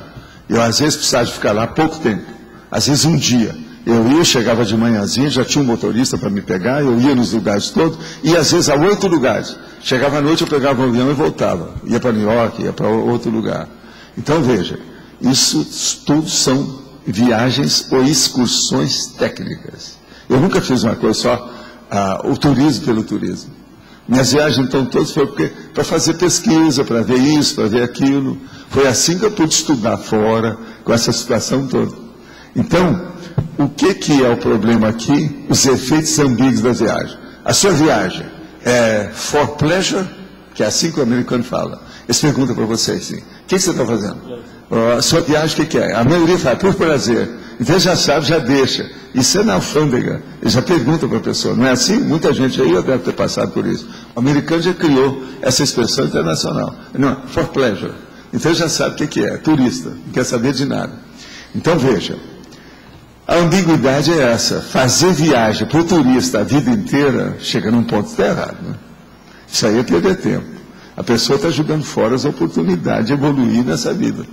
S1: Eu, às vezes, precisava de ficar lá pouco tempo. Às vezes, um dia. Eu ia, chegava de manhãzinha, já tinha um motorista para me pegar, eu ia nos lugares todos, e às vezes a 8 lugares. Chegava à noite, eu pegava o avião e voltava. Ia para New York, ia para outro lugar. Então, veja, isso tudo são viagens ou excursões técnicas. Eu nunca fiz uma coisa só, o turismo pelo turismo. Minhas viagens, então, todas foram para fazer pesquisa, para ver isso, para ver aquilo. Foi assim que eu pude estudar fora, com essa situação toda. Então, o que é o problema aqui? Os efeitos ambíguos da viagem. A sua viagem é for pleasure, que é assim que o americano fala. Eles perguntam para você assim, o que você está fazendo? A sua viagem, o que é? A maioria fala, por prazer. Então já sabe, já deixa. Isso é na alfândega. Ele já pergunta para a pessoa. Não é assim? Muita gente aí já deve ter passado por isso. O americano já criou essa expressão internacional. Não, for pleasure. Então já sabe o que é. Turista. Não quer saber de nada. Então veja. A ambiguidade é essa. Fazer viagem para o turista a vida inteira chega num ponto que está errado. Né? Isso aí é perder tempo. A pessoa está jogando fora as oportunidades de evoluir nessa vida.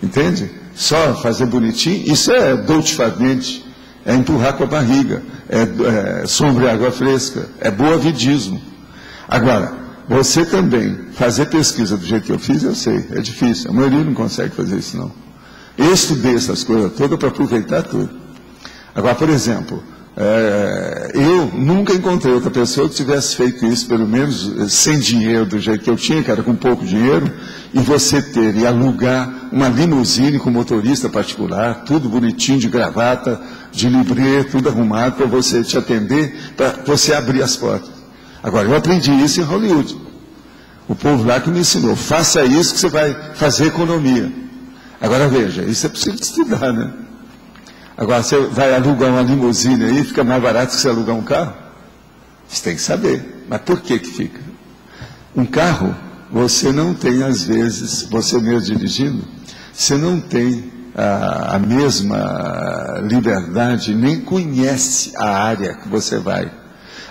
S1: Entende? Só fazer bonitinho, isso é dolce-far-niente, é empurrar com a barriga, é sombra e água fresca, é boavidismo. Agora, você também, fazer pesquisa do jeito que eu fiz, eu sei, é difícil. A maioria não consegue fazer isso, não. Eu estudei essas coisas todas para aproveitar tudo. Agora, por exemplo, eu nunca encontrei outra pessoa que tivesse feito isso, pelo menos sem dinheiro do jeito que eu tinha, que era com pouco dinheiro, e você ter e alugar uma limusine com motorista particular, tudo bonitinho, de gravata, de librê, tudo arrumado para você te atender, para você abrir as portas. Agora, eu aprendi isso em Hollywood. O povo lá que me ensinou, faça isso que você vai fazer economia. Agora veja, isso é preciso estudar, né? Agora você vai alugar uma limusine aí, fica mais barato que você alugar um carro? Você tem que saber. Mas por que fica? Um carro, você não tem, às vezes, você mesmo dirigindo, você não tem a mesma liberdade, nem conhece a área que você vai.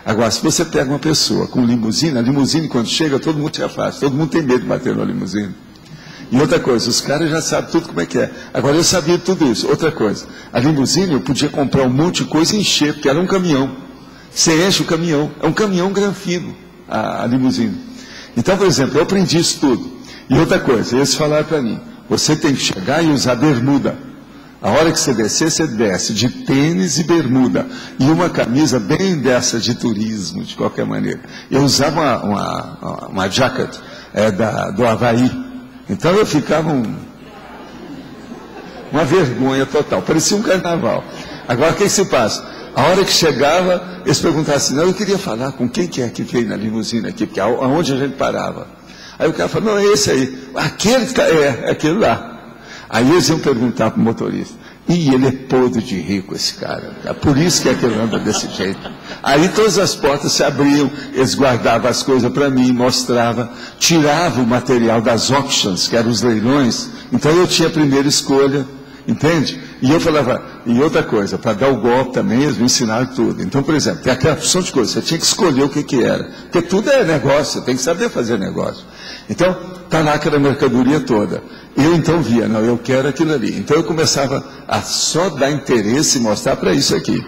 S1: Agora, se você pega uma pessoa com limusine, a limusine quando chega, todo mundo te afasta, todo mundo tem medo de bater na limusine. E outra coisa, os caras já sabem tudo como é que é. Agora, eu sabia tudo isso. Outra coisa, a limusine eu podia comprar um monte de coisa e encher, porque era um caminhão. Você enche o caminhão, é um caminhão granfino, a limusine. Então, por exemplo, eu aprendi isso tudo. E outra coisa, eles falaram para mim, você tem que chegar e usar bermuda. A hora que você descer, você desce de tênis e bermuda. E uma camisa bem dessa de turismo, de qualquer maneira. Eu usava uma jacket do Havaí. Então eu ficava uma vergonha total. Parecia um carnaval. Agora, o que se passa? A hora que chegava, eles perguntavam assim, não, eu queria falar com quem que é que veio na limusine aqui, porque aonde a gente parava. Aí o cara falou, não, é esse aí. Aquele lá. Aí eles iam perguntar para o motorista, e ele é podre de rico, esse cara. É por isso que ele anda desse jeito. Aí todas as portas se abriam, eles guardavam as coisas para mim, mostravam, tiravam o material das auctions, que eram os leilões. Então eu tinha a primeira escolha, entende? E eu falava, e outra coisa, para dar o golpe também, eles me ensinaram tudo. Então, por exemplo, tem aquela opção de coisa, você tinha que escolher o que era. Porque tudo é negócio, você tem que saber fazer negócio. Então, está lá aquela mercadoria toda. Eu então via, não, eu quero aquilo ali. Então eu começava a só dar interesse e mostrar para isso aqui,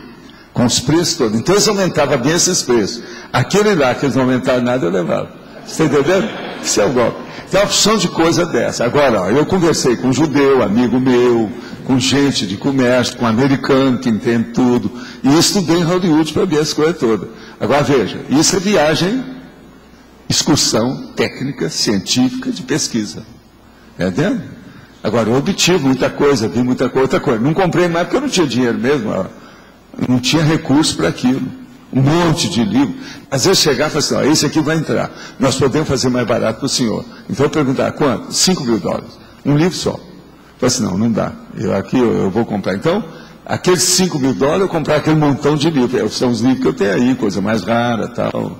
S1: com os preços todos. Então eles aumentavam bem esses preços. Aquele lá que eles não aumentaram nada, eu levava. Você está entendendo? Isso é o golpe. Tem uma opção de coisa dessa. Agora, ó, eu conversei com um judeu, amigo meu, com gente de comércio, com um americano que entende tudo. E estudei em Hollywood para ver as coisas todas. Agora veja, isso é viagem, excursão técnica, científica, de pesquisa. Entendendo? Agora, eu obtive muita coisa, vi muita coisa, outra coisa. Não comprei mais porque eu não tinha dinheiro mesmo, ó. Não tinha recurso para aquilo. Um monte de livro. Às vezes chegava e falava assim, ó, esse aqui vai entrar. Nós podemos fazer mais barato para o senhor. Então eu perguntava, quanto? $5.000. Um livro só. Eu falei assim, não dá. Eu vou comprar. Então, aqueles $5.000 eu comprava aquele montão de livros. São os livros que eu tenho aí, coisa mais rara, tal.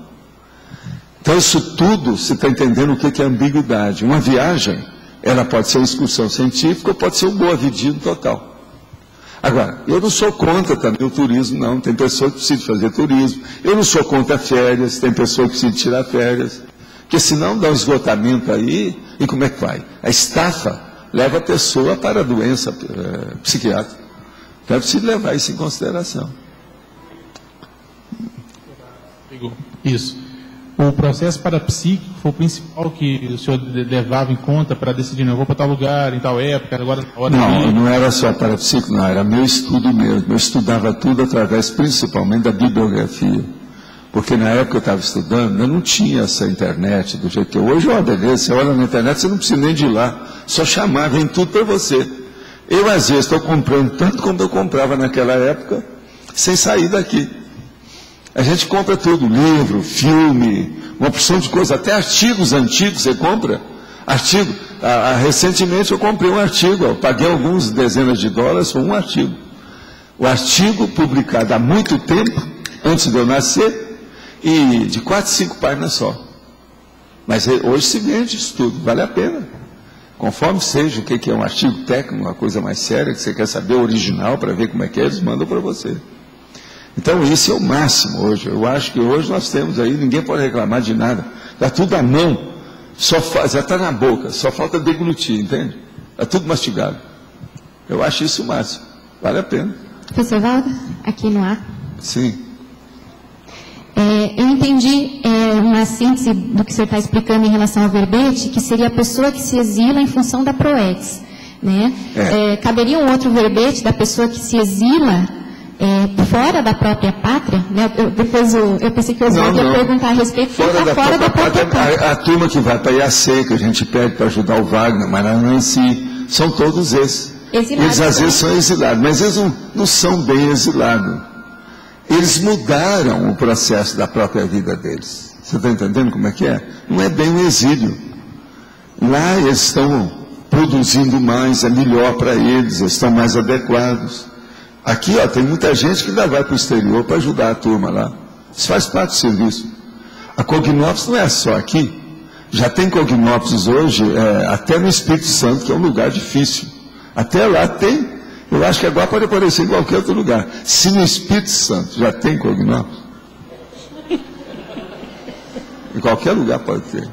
S1: Então isso tudo, você está entendendo o que é ambiguidade. Uma viagem, ela pode ser uma excursão científica ou pode ser um boavidismo total. Agora, eu não sou contra também o turismo, não. Tem pessoas que precisam fazer turismo. Eu não sou contra férias, tem pessoas que precisam tirar férias. Porque senão dá um esgotamento aí, e como é que vai? A estafa leva a pessoa para a doença psiquiátrica. Então é preciso levar isso em consideração.
S7: Isso. O processo parapsíquico foi o principal que o senhor levava em conta para decidir, não, eu vou para tal lugar, em tal época, agora na hora
S1: Não, não era só parapsíquico, não, era meu estudo mesmo. Eu estudava tudo através, principalmente, da bibliografia. Porque na época eu estava estudando, eu não tinha essa internet do jeito que eu hoje, beleza, você olha na internet, você não precisa nem de ir lá, só chamar, vem tudo para você. Eu, às vezes, estou comprando tanto como eu comprava naquela época, sem sair daqui. A gente compra tudo, livro, filme, uma opção de coisa, até artigos antigos você compra. Artigo, recentemente eu comprei um artigo, eu paguei algumas dezenas de dólares por um artigo. O artigo publicado há muito tempo, antes de eu nascer, e de 4, 5 páginas só. Mas hoje se vende isso tudo, vale a pena. Conforme seja o que é um artigo técnico, uma coisa mais séria, que você quer saber o original para ver como é que é, eles mandam para você. Então isso é o máximo hoje. Eu acho que hoje nós temos aí, ninguém pode reclamar de nada. Está tudo à mão, já está na boca, só falta deglutir, entende? Está tudo mastigado. Eu acho isso o máximo. Vale a pena.
S8: Professor Valdo, aqui no ar.
S1: Sim.
S8: Eu entendi uma síntese do que o senhor está explicando em relação ao verbete, que seria a pessoa que se exila em função da proex. Né? Caberia um outro verbete da pessoa que se exila fora da própria pátria, né? Eu pensei que o Oswaldo ia perguntar a respeito fora da própria pátria.
S1: A turma que vai para a IAC, que a gente pede para ajudar o Wagner, mas não em si, são todos esses.
S8: Exilados,
S1: eles às vezes são exilados, mas eles não são bem exilados. Eles mudaram o processo da própria vida deles. Você está entendendo como é que é? Não é bem um exílio. Lá eles estão produzindo mais, é melhor para eles, eles estão mais adequados. Aqui, ó, tem muita gente que ainda vai para o exterior para ajudar a turma lá. Isso faz parte do serviço. A Cognópolis não é só aqui. Já tem Cognópolis hoje, até no Espírito Santo, que é um lugar difícil. Até lá tem. Eu acho que agora pode aparecer em qualquer outro lugar. Se no Espírito Santo já tem Cognópolis, em qualquer lugar pode ter.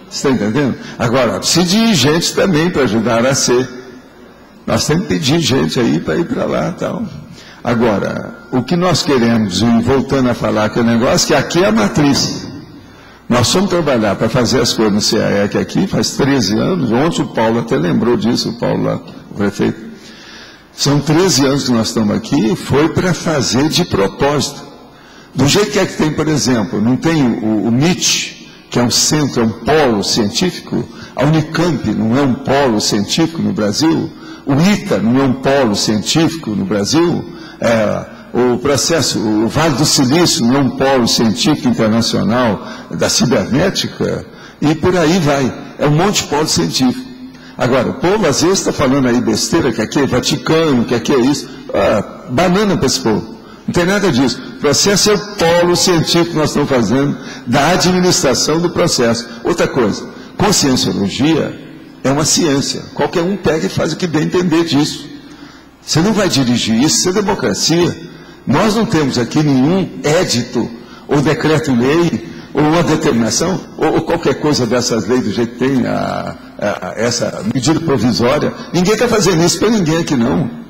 S1: Você está entendendo? Agora, precisa de gente também para ajudar a ser. Nós temos que pedir gente aí para ir para lá e tal. Agora, o que nós queremos, e voltando a falar aquele negócio, que aqui é a matriz. Nós fomos trabalhar para fazer as coisas no CAEC aqui, faz 13 anos, ontem o Paulo até lembrou disso, o Paulo lá, o prefeito. São 13 anos que nós estamos aqui, foi para fazer de propósito. Do jeito que é que tem, por exemplo, não tem o MIT, que é um centro, é um polo científico, a Unicamp não é um polo científico no Brasil, o ITA não é um polo científico no Brasil, o Vale do Silício não é um polo científico internacional da cibernética, e por aí vai, é um monte de polo científico. Agora, o povo às vezes está falando aí besteira, que aqui é Vaticano, que aqui é isso, banana para esse povo, não tem nada disso. O processo é o polo científico que nós estamos fazendo da administração do processo. Outra coisa, conscienciologia é uma ciência. Qualquer um pega e faz o que bem entender disso. Você não vai dirigir isso, isso é democracia. Nós não temos aqui nenhum édito, ou decreto-lei, ou uma determinação, ou qualquer coisa dessas leis do jeito que tem, essa medida provisória. Ninguém está fazendo isso para ninguém aqui, não.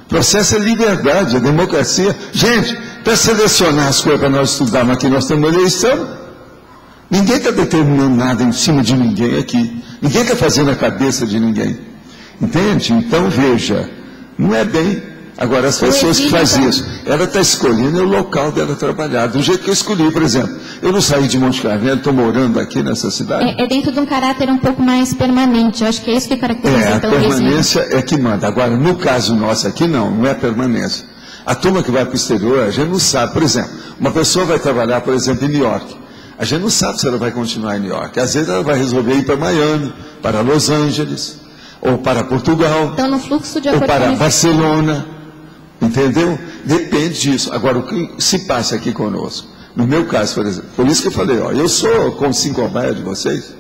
S1: O processo é liberdade, é democracia. Gente, para selecionar as coisas para nós estudarmos aqui, nós temos uma eleição. Ninguém está determinando nada em cima de ninguém aqui. Ninguém está fazendo a cabeça de ninguém. Entende? Então, veja, não é bem. Agora, as pessoas que fazem isso, ela está escolhendo o local dela trabalhar. Do jeito que eu escolhi, por exemplo. Eu não saí de Monte Carmelo, estou morando aqui nessa cidade.
S8: É dentro de um caráter um pouco mais permanente. Eu acho que é isso que caracteriza
S1: a permanência é que manda. Agora, no caso nosso aqui, não é permanência. A turma que vai para o exterior, a gente não sabe. Por exemplo, uma pessoa vai trabalhar, por exemplo, em New York. A gente não sabe se ela vai continuar em New York. Às vezes ela vai resolver ir para Miami, para Los Angeles, ou para Portugal,
S8: então, no fluxo de
S1: ou para Barcelona. Entendeu? Depende disso. Agora, o que se passa aqui conosco? No meu caso, por exemplo, por isso que eu falei, eu sou como 5 de vocês.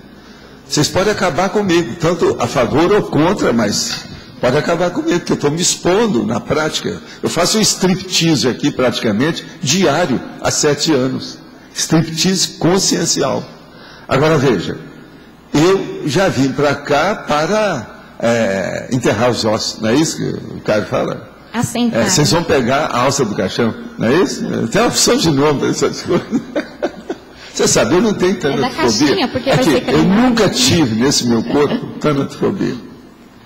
S1: Vocês podem acabar comigo, tanto a favor ou contra, mas pode acabar comigo, porque eu estou me expondo na prática. Eu faço um striptease aqui praticamente diário há 7 anos. Striptease consciencial. Agora veja, eu já vim para cá para enterrar os ossos, não é isso que o cara fala? Vocês vão pegar a alça do caixão, não é isso? Tem uma opção de nome para essas coisas. Você sabe, eu não tenho tanatofobia. Eu nunca tive nesse meu corpo tanatofobia.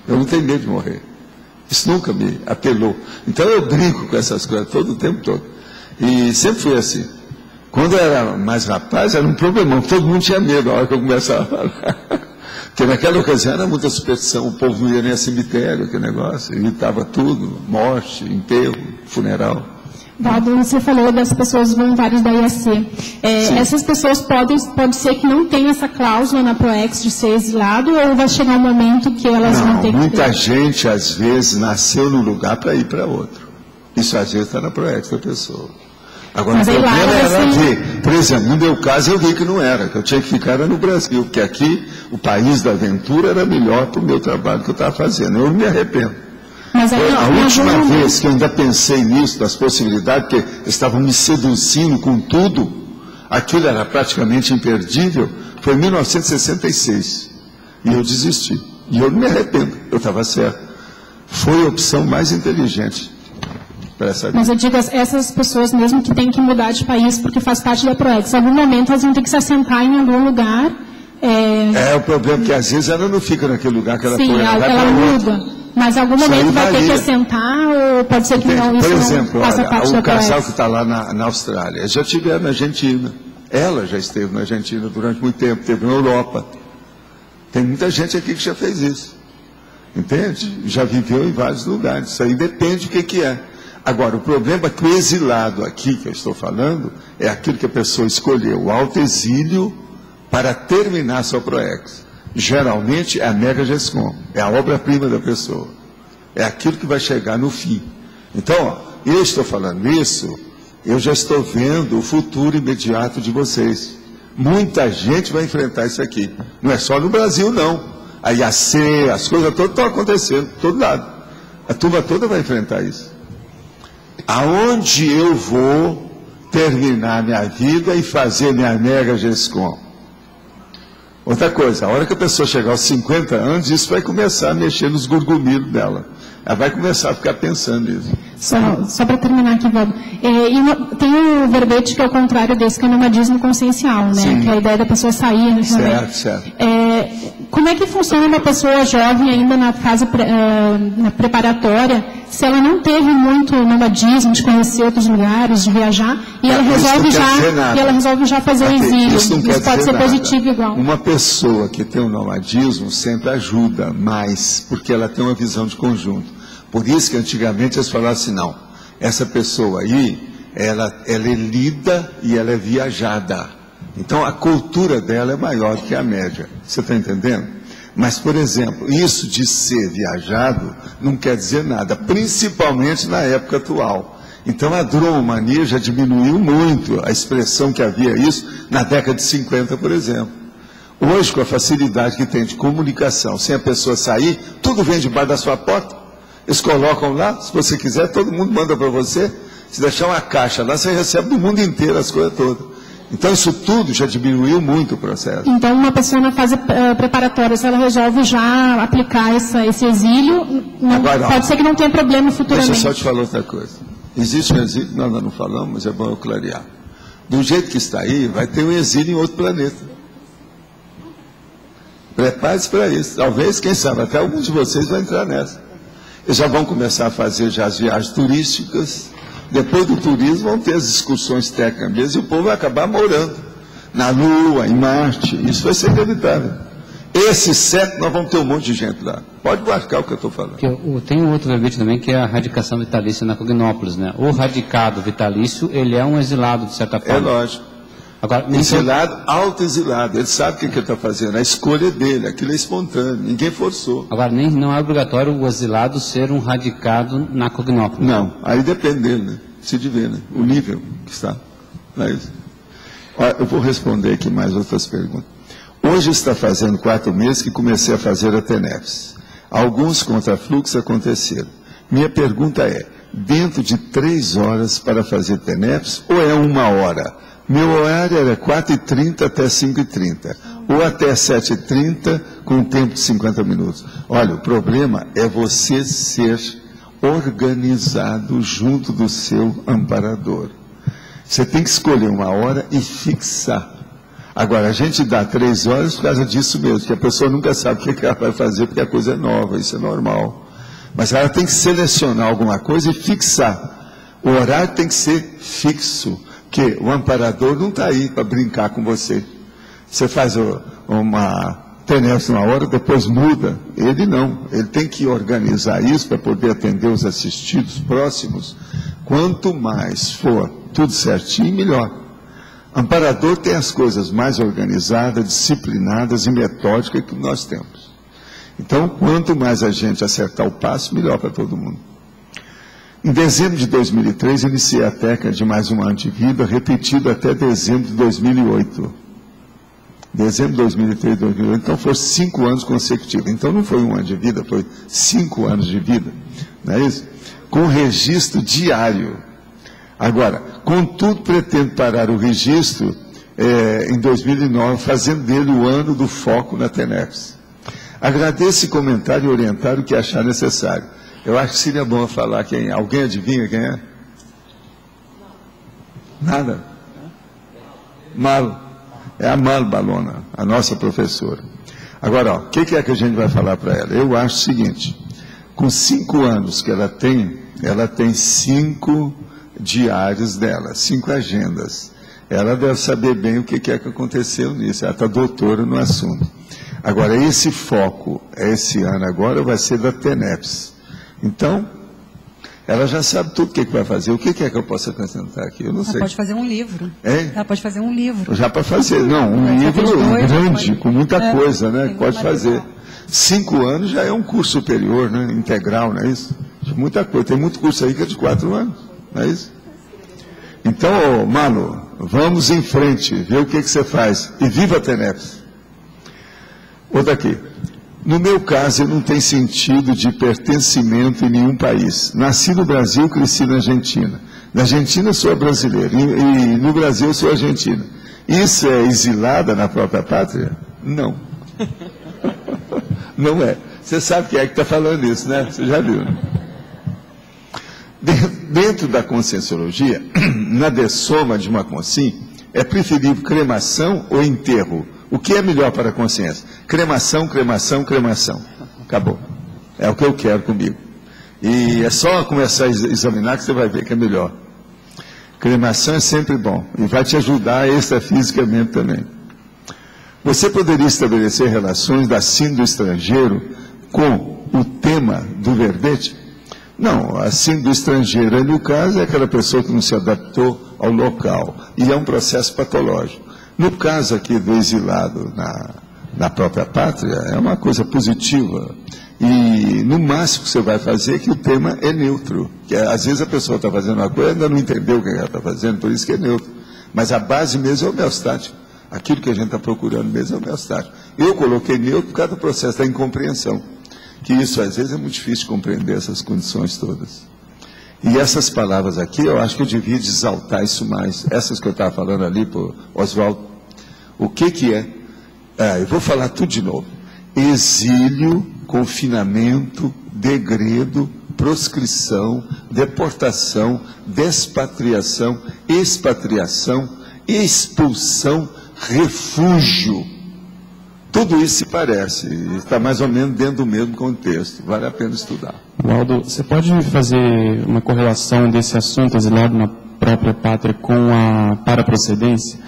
S1: Eu não tenho medo de morrer. Isso nunca me apelou. Então eu brinco com essas coisas todo o tempo todo. E sempre fui assim. Quando eu era mais rapaz, era um problemão. Todo mundo tinha medo na hora que eu começava a falar. Porque naquela ocasião era muita superstição, o povo não ia nem a cemitério, aquele negócio, evitava tudo, morte, enterro, funeral.
S9: Valdo, você falou das pessoas voluntárias da IAC. Essas pessoas pode ser que não tenham essa cláusula na PROEX de ser exilado, ou vai chegar um momento que elas vão ter que ter?
S1: Muita gente, às vezes, nasceu num lugar para ir para outro. Isso, às vezes, está na PROEX da pessoa. Agora, mas o problema era ver. Por exemplo, no meu caso, eu vi que não era, que eu tinha que ficar no Brasil, porque aqui, o país da aventura era melhor para o meu trabalho que eu estava fazendo. Eu não me arrependo. Mas aí, a última vez que eu ainda pensei nisso, das possibilidades, porque estavam me seduzindo com tudo, aquilo era praticamente imperdível, foi em 1966. E eu desisti. E eu não me arrependo, eu estava certo. Foi a opção mais inteligente.
S9: Mas eu digo, essas pessoas mesmo que têm que mudar de país porque faz parte da PROEX, em algum momento elas vão ter que se assentar em algum lugar.
S1: O problema é que às vezes ela não fica naquele lugar que ela foi. Sim,
S9: ela muda. Mas em algum momento vai ter que assentar, ou pode ser que não, isso por exemplo, não faça parte da PROEX.
S1: O casal que está lá na Austrália, já estiveram na Argentina. Ela já esteve na Argentina durante muito tempo, esteve na Europa. Tem muita gente aqui que já fez isso. Entende? Já viveu em vários lugares. Isso aí depende do que é. Agora, o problema é que o exilado aqui, que eu estou falando, é aquilo que a pessoa escolheu, o autoexílio para terminar sua PROEX. Geralmente é a Mega Gescom, é a obra-prima da pessoa. É aquilo que vai chegar no fim. Então, eu estou falando isso, eu já estou vendo o futuro imediato de vocês. Muita gente vai enfrentar isso aqui. Não é só no Brasil, não. A IAC, as coisas todas estão acontecendo, de todo lado. A turma toda vai enfrentar isso. Aonde eu vou terminar minha vida e fazer minha Mega Gescom? Outra coisa, a hora que a pessoa chegar aos 50 anos, isso vai começar a mexer nos gurgumilos dela. ela vai começar a ficar pensando nisso.
S9: Só para terminar aqui, Valdo. Tem o verbete que é o contrário desse, que é o nomadismo consciencial, né? Sim. Que é a ideia da pessoa sair.
S1: Certo.
S9: Como é que funciona uma pessoa jovem ainda na fase na preparatória, se ela não teve muito nomadismo, de conhecer outros lugares, de viajar, e ela resolve já fazer o exílio? Isso pode ser positivo igual.
S1: Uma pessoa que tem um nomadismo sempre ajuda mais, porque ela tem uma visão de conjunto. Por isso que antigamente eles falavam assim, não, essa pessoa aí, ela é lida e ela é viajada. Então a cultura dela é maior que a média. Você está entendendo? Mas, por exemplo, isso de ser viajado não quer dizer nada, principalmente na época atual. Então a dromomania já diminuiu muito a expressão que havia isso na década de 50, por exemplo. Hoje, com a facilidade que tem de comunicação, sem a pessoa sair, tudo vem debaixo da sua porta. Eles colocam lá, se você quiser, todo mundo manda para você. Se deixar uma caixa lá, você recebe do mundo inteiro as coisas todas. Então, isso tudo já diminuiu muito o processo.
S9: Então, uma pessoa na fase preparatória, se ela resolve já aplicar esse exílio, agora, pode ser que não tenha problema futuramente.
S1: Deixa eu só te falar outra coisa. Existe um exílio, nós não falamos, mas é bom eu clarear. Do jeito que está aí, vai ter um exílio em outro planeta. Prepare-se para isso. Talvez, quem sabe, até alguns de vocês vão entrar nessa. Eles já vão começar a fazer já as viagens turísticas. Depois do turismo vão ter as excursões técnicas mesmo, e o povo vai acabar morando na Lua, em Marte. Isso vai ser inevitável. Esse século nós vamos ter um monte de gente lá. Pode marcar o que eu estou falando.
S6: Tem um outro verbete também, que é a radicação vitalícia na Cognópolis, né? O radicado vitalício, ele é um exilado, de certa forma.
S1: É lógico. Agora, exilado, autoexilado. Ele sabe o que ele está fazendo. A escolha dele, aquilo é espontâneo. Ninguém forçou.
S6: Agora, não é obrigatório o exilado ser um radicado na Cognópolis.
S1: Não, aí depende dele, né? Se de ver, né? O nível que está. Não é isso? Olha, eu vou responder aqui mais outras perguntas. Hoje está fazendo 4 meses que comecei a fazer a TENEPS. Alguns contrafluxos aconteceram. Minha pergunta é, dentro de 3 horas para fazer TENEPS ou é 1 hora? Meu horário era 4h30 até 5h30, ou até 7h30 com tempo de 50 minutos. Olha, o problema é você ser organizado junto do seu amparador. Você tem que escolher 1 hora e fixar. Agora, a gente dá 3 horas por causa disso mesmo, que a pessoa nunca sabe o que ela vai fazer, porque a coisa é nova, isso é normal. Mas ela tem que selecionar alguma coisa e fixar. O horário tem que ser fixo. Que o amparador não está aí para brincar com você. Você faz uma TENEPS 1 hora, depois muda. Ele não. Ele tem que organizar isso para poder atender os assistidos próximos. Quanto mais for tudo certinho, melhor. Amparador tem as coisas mais organizadas, disciplinadas e metódicas que nós temos. Então, quanto mais a gente acertar o passo, melhor para todo mundo. Em dezembro de 2003, iniciei a técnica de mais 1 ano de vida, repetido até dezembro de 2008. Dezembro de 2003, 2008, então foram 5 anos consecutivos. Então não foi 1 ano de vida, foi 5 anos de vida, não é isso? Com registro diário. Agora, contudo, pretendo parar o registro em 2009, fazendo dele o ano do foco na TENEPS. Agradeço esse comentário e orientar o que achar necessário. Eu acho que seria bom falar quem é. Alguém adivinha quem é? Nada? Malo. É a Malo Balona, a nossa professora. Agora, o que é que a gente vai falar para ela? Eu acho o seguinte, com 5 anos que ela tem 5 diários dela, 5 agendas. Ela deve saber bem o que é que aconteceu nisso. Ela está doutora no assunto. Agora, esse foco, esse ano agora, vai ser da TENEPS. Então, ela já sabe tudo o que vai fazer. O que é que eu posso acrescentar aqui? Eu não sei.
S10: Ela pode fazer um livro.
S1: É?
S10: Ela pode fazer um livro.
S1: Já para fazer. Não, um livro grande, com muita coisa, né? Pode fazer. 5 anos já é um curso superior, né? Integral, não é isso? Muita coisa. Tem muito curso aí que é de 4 anos, não é isso? Então, Mano, vamos em frente, ver o que você faz. E viva a TENEPS. Outra aqui. No meu caso, eu não tenho sentido de pertencimento em nenhum país. Nasci no Brasil, cresci na Argentina. Na Argentina, sou brasileiro. E no Brasil, eu sou argentino. Isso é exilada na própria pátria? Não. Não é. Você sabe quem é que está falando isso, né? Você já viu, né? Dentro da conscienciologia, na dessoma de uma consciência, é preferível cremação ou enterro? O que é melhor para a consciência? Cremação, cremação, cremação. Acabou. É o que eu quero comigo. E é só começar a examinar que você vai ver que é melhor. Cremação é sempre bom e vai te ajudar extrafisicamente também. Você poderia estabelecer relações da síndrome do estrangeiro com o tema do verbete? Não, a síndrome do estrangeiro, no caso, é aquela pessoa que não se adaptou ao local, e é um processo patológico. No caso aqui do exilado na própria pátria, é uma coisa positiva, e no máximo que você vai fazer é que o tema é neutro, que às vezes a pessoa está fazendo uma coisa e ainda não entendeu o que ela está fazendo, por isso que é neutro, mas a base mesmo é homeostática, aquilo que a gente está procurando mesmo é homeostático. Eu coloquei neutro por causa do processo da incompreensão, que isso às vezes é muito difícil de compreender essas condições todas. E essas palavras aqui, eu acho que eu devia exaltar isso mais. Essas que eu estava falando ali, por Oswaldo. O que é? Eu vou falar tudo de novo. Exílio, confinamento, degredo, proscrição, deportação, despatriação, expatriação, expulsão, refúgio. Tudo isso se parece, está mais ou menos dentro do mesmo contexto, vale a pena estudar.
S4: Waldo, você pode fazer uma correlação desse assunto exilado na própria pátria com a paraprocedência?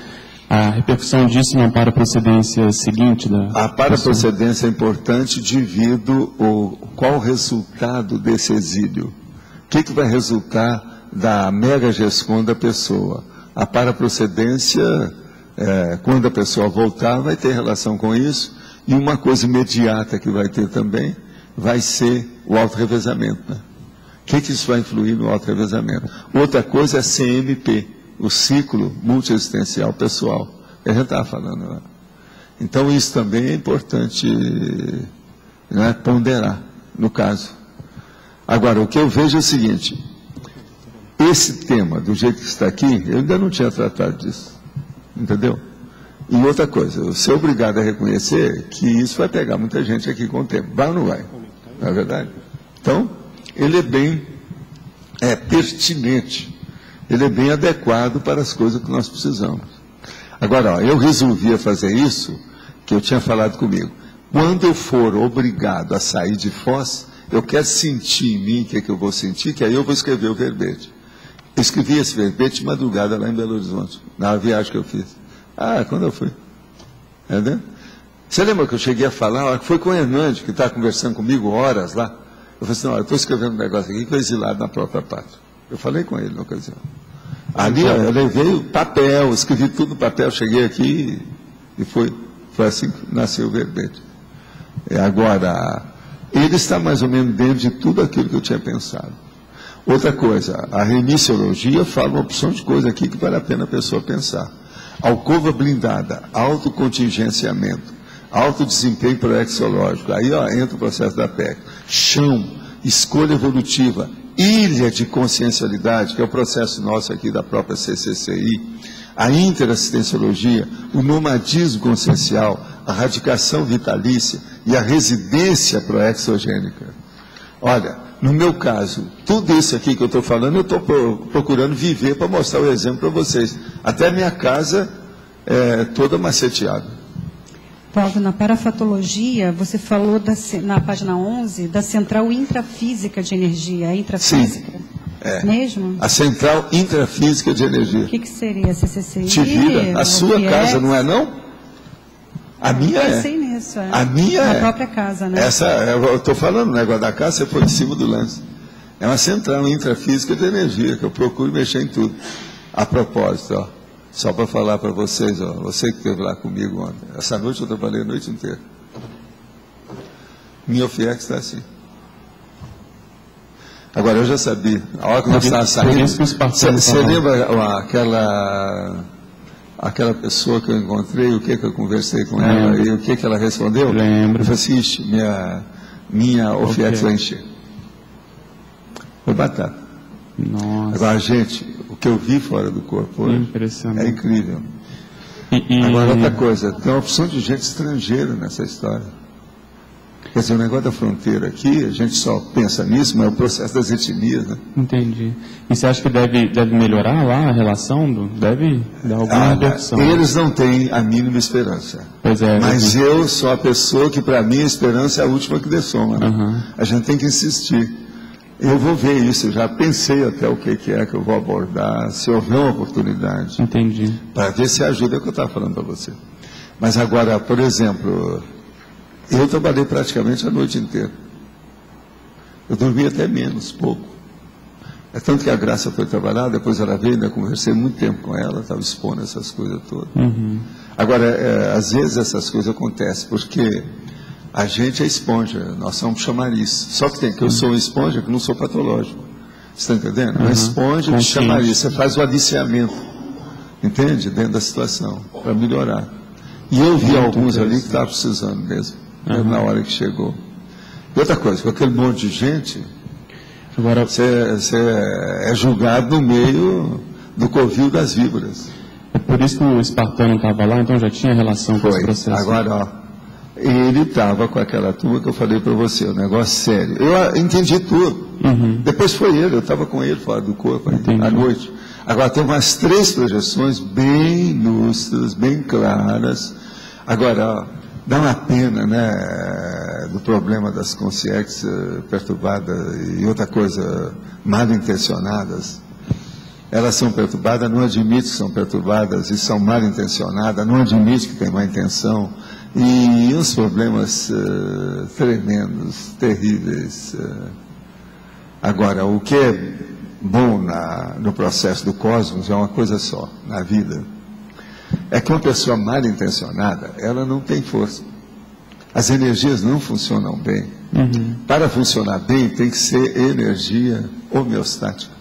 S4: A repercussão disso na paraprocedência seguinte?
S1: A paraprocedência é importante devido qual o resultado desse exílio. O que vai resultar da mega gescon da pessoa? A paraprocedência... quando a pessoa voltar, vai ter relação com isso, e uma coisa imediata que vai ter também, vai ser o autorrevezamento. Né? O que isso vai influir no autorrevezamento? Outra coisa é CMP, o ciclo multiexistencial pessoal, que a gente estava falando lá. Então isso também é importante, né, ponderar, no caso. Agora, o que eu vejo é o seguinte, esse tema, do jeito que está aqui, eu ainda não tinha tratado disso. Entendeu? E outra coisa, eu sou obrigado a reconhecer que isso vai pegar muita gente aqui com o tempo. Vai ou não vai? Não é verdade? Então, ele é bem pertinente, ele é bem adequado para as coisas que nós precisamos. Agora, eu resolvi fazer isso, que eu tinha falado comigo. Quando eu for obrigado a sair de Foz, eu quero sentir em mim o que é que eu vou sentir, que aí eu vou escrever o verbete. Eu escrevi esse verbete de madrugada lá em Belo Horizonte, na viagem que eu fiz. Quando eu fui. Entendeu? Você lembra que eu cheguei a falar, foi com o Hernandes, que estava conversando comigo horas lá. Eu falei assim, eu estou escrevendo um negócio aqui que é exilado na própria pátria. Eu falei com ele na ocasião. Ali eu levei o papel, escrevi tudo no papel, cheguei aqui e foi assim que nasceu o verbete. Agora, ele está mais ou menos dentro de tudo aquilo que eu tinha pensado. Outra coisa, a remissiologia fala uma opção de coisa aqui que vale a pena a pessoa pensar. Alcova blindada, autocontingenciamento, alto desempenho proexológico, aí entra o processo da PEC. Chão, escolha evolutiva, ilha de consciencialidade, que é o processo nosso aqui da própria CCCI, a interassistenciologia, o nomadismo consciencial, a radicação vitalícia e a residência proexogênica. Olha, no meu caso, tudo isso aqui que eu estou falando, eu estou procurando viver para mostrar o exemplo para vocês. Até a minha casa é toda maceteada.
S10: Waldo, na parafatologia, você falou na página 11 da central intrafísica de energia. É intrafísica?
S1: Sim,
S10: mesmo?
S1: A central intrafísica de energia.
S10: O que seria a CCCI?
S1: Te vira, a sua casa, não é não? A minha
S10: eu pensei nisso,
S1: A minha
S10: na própria casa, né?
S1: Eu estou falando, o negócio da casa, você foi em cima do lance. É uma central intrafísica de energia, que eu procuro mexer em tudo. A propósito, só para falar para vocês, você que esteve lá comigo ontem, essa noite eu trabalhei a noite inteira. Minha OFIEX está assim. Agora, eu já sabia, a hora que nós estávamos saindo, você lembra aquela pessoa que eu encontrei, o que eu conversei com ela e o que ela respondeu?
S4: Lembro.
S1: Eu falei assim, minha OFIEX vai encher. Foi batata.
S4: Nossa.
S1: Agora, gente, o que eu vi fora do corpo hoje é incrível. Agora, outra coisa, tem uma opção de gente estrangeira nessa história. Quer dizer, o negócio da fronteira aqui, a gente só pensa nisso, mas é o processo das etnias, né?
S4: Entendi. E você acha que deve melhorar lá a relação? Deve dar alguma redução?
S1: Eles não têm a mínima esperança.
S4: Pois é.
S1: Mas eu sou a pessoa que, para mim, a esperança é a última que dessoma. Né? A gente tem que insistir. Eu vou ver isso, eu já pensei até o que é que eu vou abordar, se houver uma oportunidade.
S4: Entendi.
S1: Para ver se ajuda, é o que eu estava falando para você. Mas agora, por exemplo, eu trabalhei praticamente a noite inteira. Eu dormi até menos, pouco. É tanto que a Graça foi trabalhar, depois ela veio, ainda conversei muito tempo com ela, estava expondo essas coisas todas. Agora, às vezes essas coisas acontecem, porque a gente é esponja, nós somos chamariz. Só que eu sou uma esponja que não sou patológico. Você está entendendo? Uma esponja de chamariz, você faz o aliciamento, entende? Dentro da situação, para melhorar. E eu vi alguns ali que estavam precisando mesmo, na hora que chegou. E outra coisa, com aquele monte de gente, agora você é julgado no meio do covil das víboras.
S4: É por isso que o espartano estava lá, então já tinha relação com esse processo.
S1: Agora, ó, ele estava com aquela turma que eu falei para você, um negócio sério. Eu entendi tudo. Depois foi ele, eu estava com ele fora do corpo, à noite. Agora, tem umas 3 projeções bem lúcidas, bem claras. Agora, dá uma pena, né, do problema das consciências perturbadas e outra coisa, mal intencionadas. Elas são perturbadas, não admite que são perturbadas e são mal intencionadas, não admite que tem má intenção. E uns problemas tremendos, terríveis. Agora, o que é bom no processo do cosmos é uma coisa só, na vida. É que uma pessoa mal intencionada, ela não tem força. As energias não funcionam bem. Para funcionar bem, tem que ser energia homeostática.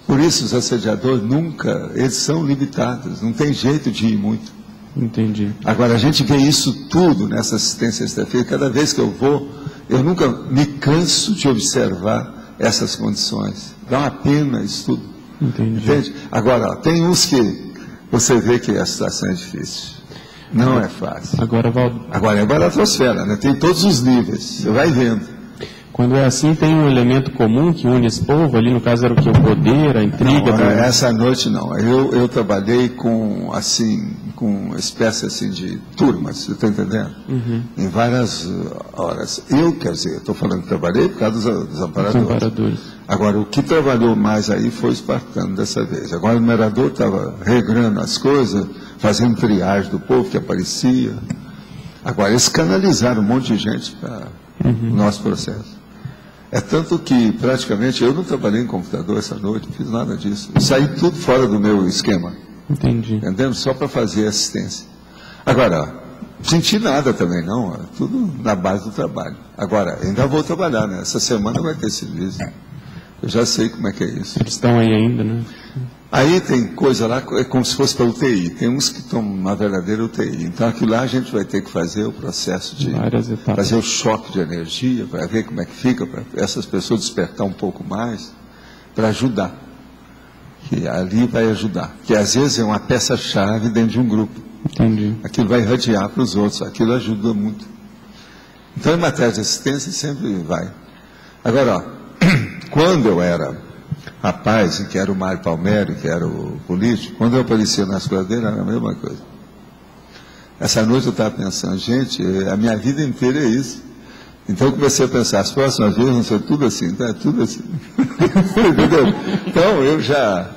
S1: Por isso, os assediadores nunca, eles são limitados, não tem jeito de ir muito.
S4: Entendi.
S1: Agora, a gente vê isso tudo nessa assistência extra-feira. Cada vez que eu vou, eu nunca me canso de observar essas condições. Dá uma pena isso tudo.
S4: Entendi.
S1: Entende? Agora, tem uns que você vê que a situação é difícil. Não é fácil. Agora é baratosfera, né? Tem todos os níveis. Você vai vendo.
S4: Quando é assim, tem um elemento comum que une esse povo, ali no caso era o que? O poder, a intriga?
S1: Não, essa noite não. Eu trabalhei com uma espécie assim de turmas, você está entendendo? Em várias horas. Quer dizer, estou falando que trabalhei por causa dos amparadores. Agora, o que trabalhou mais aí foi o espartano dessa vez. Agora o numerador estava regrando as coisas, fazendo triagem do povo que aparecia. Agora, eles canalizaram um monte de gente para o nosso processo. É tanto que, praticamente, eu não trabalhei em computador essa noite, não fiz nada disso. Eu saí tudo fora do meu esquema.
S4: Entendi.
S1: Entendeu? Só para fazer assistência. Agora, senti nada também, não. Tudo na base do trabalho. Agora, ainda vou trabalhar, né? Essa semana vai ter serviço. Eu já sei como é que é isso.
S4: Eles estão aí ainda, né?
S1: Aí tem coisa lá, é como se fosse para UTI. Tem uns que estão na verdadeira UTI. Então, aquilo lá a gente vai ter que fazer o processo de fazer o choque de energia, para ver como é que fica, para essas pessoas despertar um pouco mais, para ajudar. Que ali vai ajudar. Que às vezes é uma peça-chave dentro de um grupo.
S4: Entendi.
S1: Aquilo vai irradiar para os outros. Aquilo ajuda muito. Então, em matéria de assistência, sempre vai. Agora, ó, quando eu era rapaz, que era o Mário Palmério, que era o político, quando eu aparecia na escola dele, era a mesma coisa. Essa noite eu estava pensando, gente, a minha vida inteira é isso. Então eu comecei a pensar, as próximas vezes não ser tudo assim, tá? Tudo assim. Entendeu? Então eu já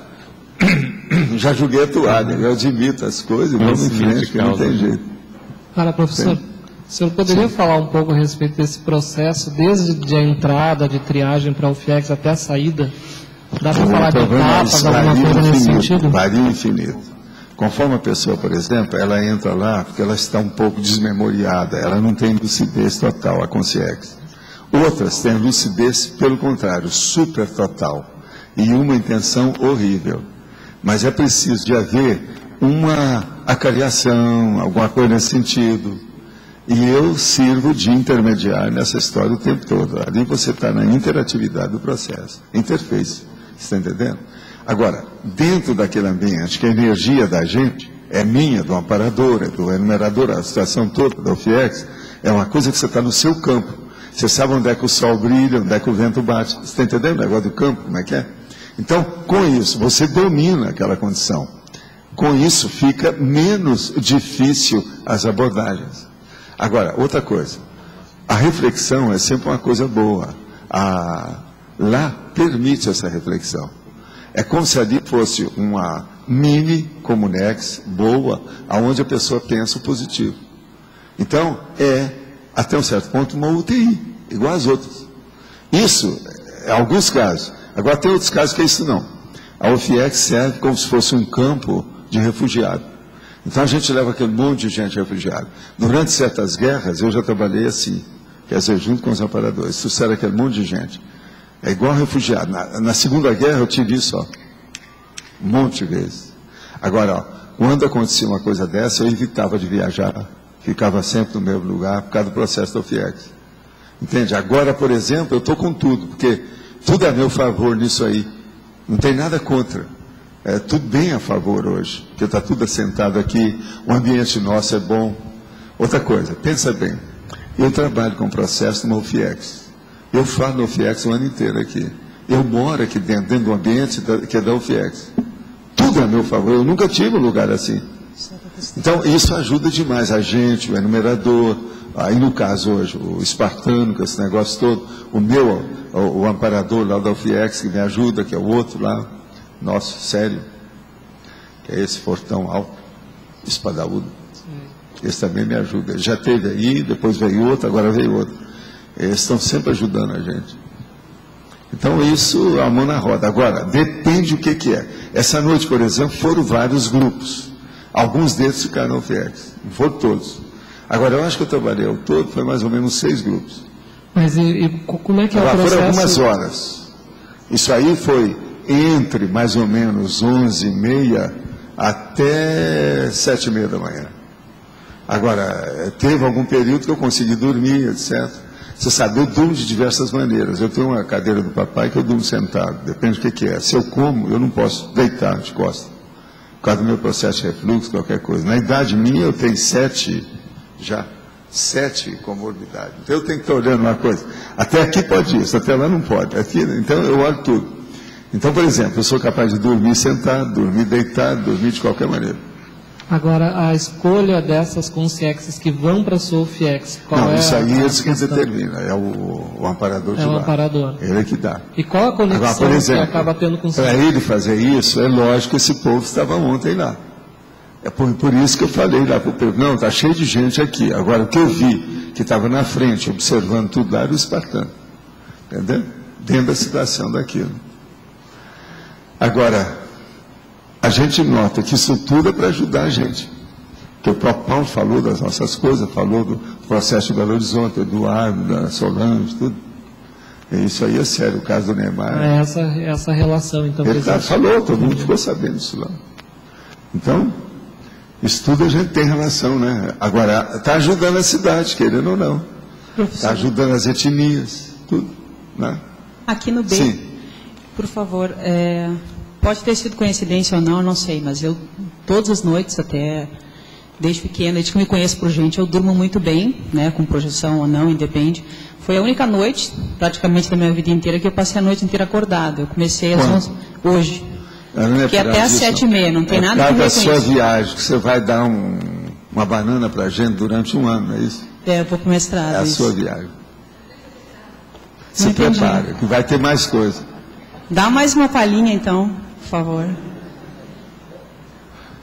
S1: joguei a toalha, eu admito as coisas, vamos em frente, que não tem jeito.
S11: Cara, professor, o senhor poderia falar um pouco a respeito desse processo, desde a entrada de triagem para o FIEX até a saída? Dá para falar de etapas, alguma coisa nesse sentido?
S1: Varia infinito. Conforme a pessoa, por exemplo, ela entra lá porque ela está um pouco desmemoriada, ela não tem lucidez total, a consciência. Outras têm lucidez, pelo contrário, super total, e uma intenção horrível. Mas é preciso de haver uma acariação, alguma coisa nesse sentido. E eu sirvo de intermediário nessa história o tempo todo. Ali você está na interatividade do processo, interface. Você está entendendo? Agora, dentro daquele ambiente, que a energia da gente é minha, do amparador, é do enumerador, a situação toda, do FIEX, É uma coisa que você está no seu campo. Você sabe onde é que o sol brilha, onde é que o vento bate. Você está entendendo o negócio do campo, como é que é? Então, com isso, você domina aquela condição. Com isso, fica menos difícil as abordagens. Agora, outra coisa. A reflexão é sempre uma coisa boa. Lá permite essa reflexão. É como se ali fosse uma mini Comunex boa, aonde a pessoa pensa o positivo. Então, até um certo ponto, uma UTI, igual às outras. Isso, em alguns casos. Agora, tem outros casos que é isso não. A UFIEX serve como se fosse um campo de refugiado. Então, a gente leva aquele monte de gente refugiada. Durante certas guerras, eu já trabalhei assim, quer dizer, junto com os amparadores. Trouxeram aquele monte de gente. É igual refugiado. Na Segunda Guerra, eu tive isso, ó, um monte de vezes. Agora, ó, quando acontecia uma coisa dessa, eu evitava de viajar. Ficava sempre no mesmo lugar por causa do processo da UFIEX. Entende? Agora, por exemplo, eu estou com tudo, porque tudo é a meu favor nisso aí. Não tem nada contra. É tudo bem a favor hoje, porque está tudo assentado aqui, o ambiente nosso é bom. Outra coisa, pensa bem, eu trabalho com processo numa UFIEX. Eu falo na UFIEX o ano inteiro aqui. Eu moro aqui dentro do ambiente que é da UFIEX. Tudo é a meu favor, eu nunca tive um lugar assim. Então, isso ajuda demais a gente, o enumerador, aí no caso hoje, o espartano, com esse negócio todo, o amparador lá da UFIEX, que me ajuda, que é o outro lá, nosso, sério, que é esse fortão alto, espadaúdo. Esse também me ajuda. Já teve aí, depois veio outro, agora veio outro. Eles estão sempre ajudando a gente. Então, isso é a mão na roda. Agora, depende o que é. Essa noite, por exemplo, foram vários grupos. Alguns deles ficaram na UFIEX, não foram todos. Agora, eu acho que eu trabalhei ao todo, foi mais ou menos 6 grupos.
S11: Mas como é que é o processo?
S1: Foram algumas horas. Isso aí foi entre mais ou menos 11h30 até 7h30 da manhã. Agora, teve algum período que eu consegui dormir, etc. Você sabe, eu durmo de diversas maneiras. Eu tenho uma cadeira do papai que eu durmo sentado, depende do que é. Se eu como, eu não posso deitar de costas. Por causa do meu processo de refluxo, qualquer coisa. Na idade minha, eu tenho 7 comorbidades. Então, eu tenho que estar olhando uma coisa. Até aqui pode isso, até lá não pode. Aqui, então, eu olho tudo. Então, por exemplo, eu sou capaz de dormir sentado, dormir deitado, dormir de qualquer maneira.
S11: Agora, a escolha dessas consciências que vão para a sua UFIEX, qual é?
S1: Isso aí eles que determina, é o amparador de lá.
S11: É o amparador.
S1: Ele é que dá.
S11: E qual a conexão
S1: agora, por exemplo,
S11: que acaba tendo com o
S1: para ele fazer isso, é lógico que esse povo estava ontem lá. É por isso que eu falei lá para o povo, não, está cheio de gente aqui. Agora, o que eu vi, que estava na frente, observando tudo lá, era o espartano. Entendeu? Dentro da situação daquilo. Agora, a gente nota que isso tudo é para ajudar a gente. Que o próprio Paulo falou das nossas coisas, falou do processo de Belo Horizonte, do Eduardo, da Solange, tudo. E isso aí é sério, o caso do Neymar.
S11: É essa relação, então.
S1: Ele falou, todo mundo ficou sabendo disso lá. Então, isso tudo a gente tem relação, né? Agora, está ajudando a cidade, querendo ou não. Está ajudando as etnias, tudo, né?
S10: Aqui no B, sim. Por favor, pode ter sido coincidência ou não, eu não sei, mas eu, todas as noites, até desde pequena, desde que me conheço por gente, eu durmo muito bem, né, com projeção ou não, independe. Foi a única noite, praticamente da minha vida inteira, que eu passei a noite inteira acordada. Eu comecei às 11, hoje, que é até às 7h30, não tem nada a ver com isso. É a sua
S1: viagem, que você vai dar uma banana para a gente durante um ano, é isso?
S10: Eu vou para o mestrado.
S1: É a sua viagem. Se prepara, que vai ter mais coisa.
S10: Dá mais uma palhinha, então, por favor.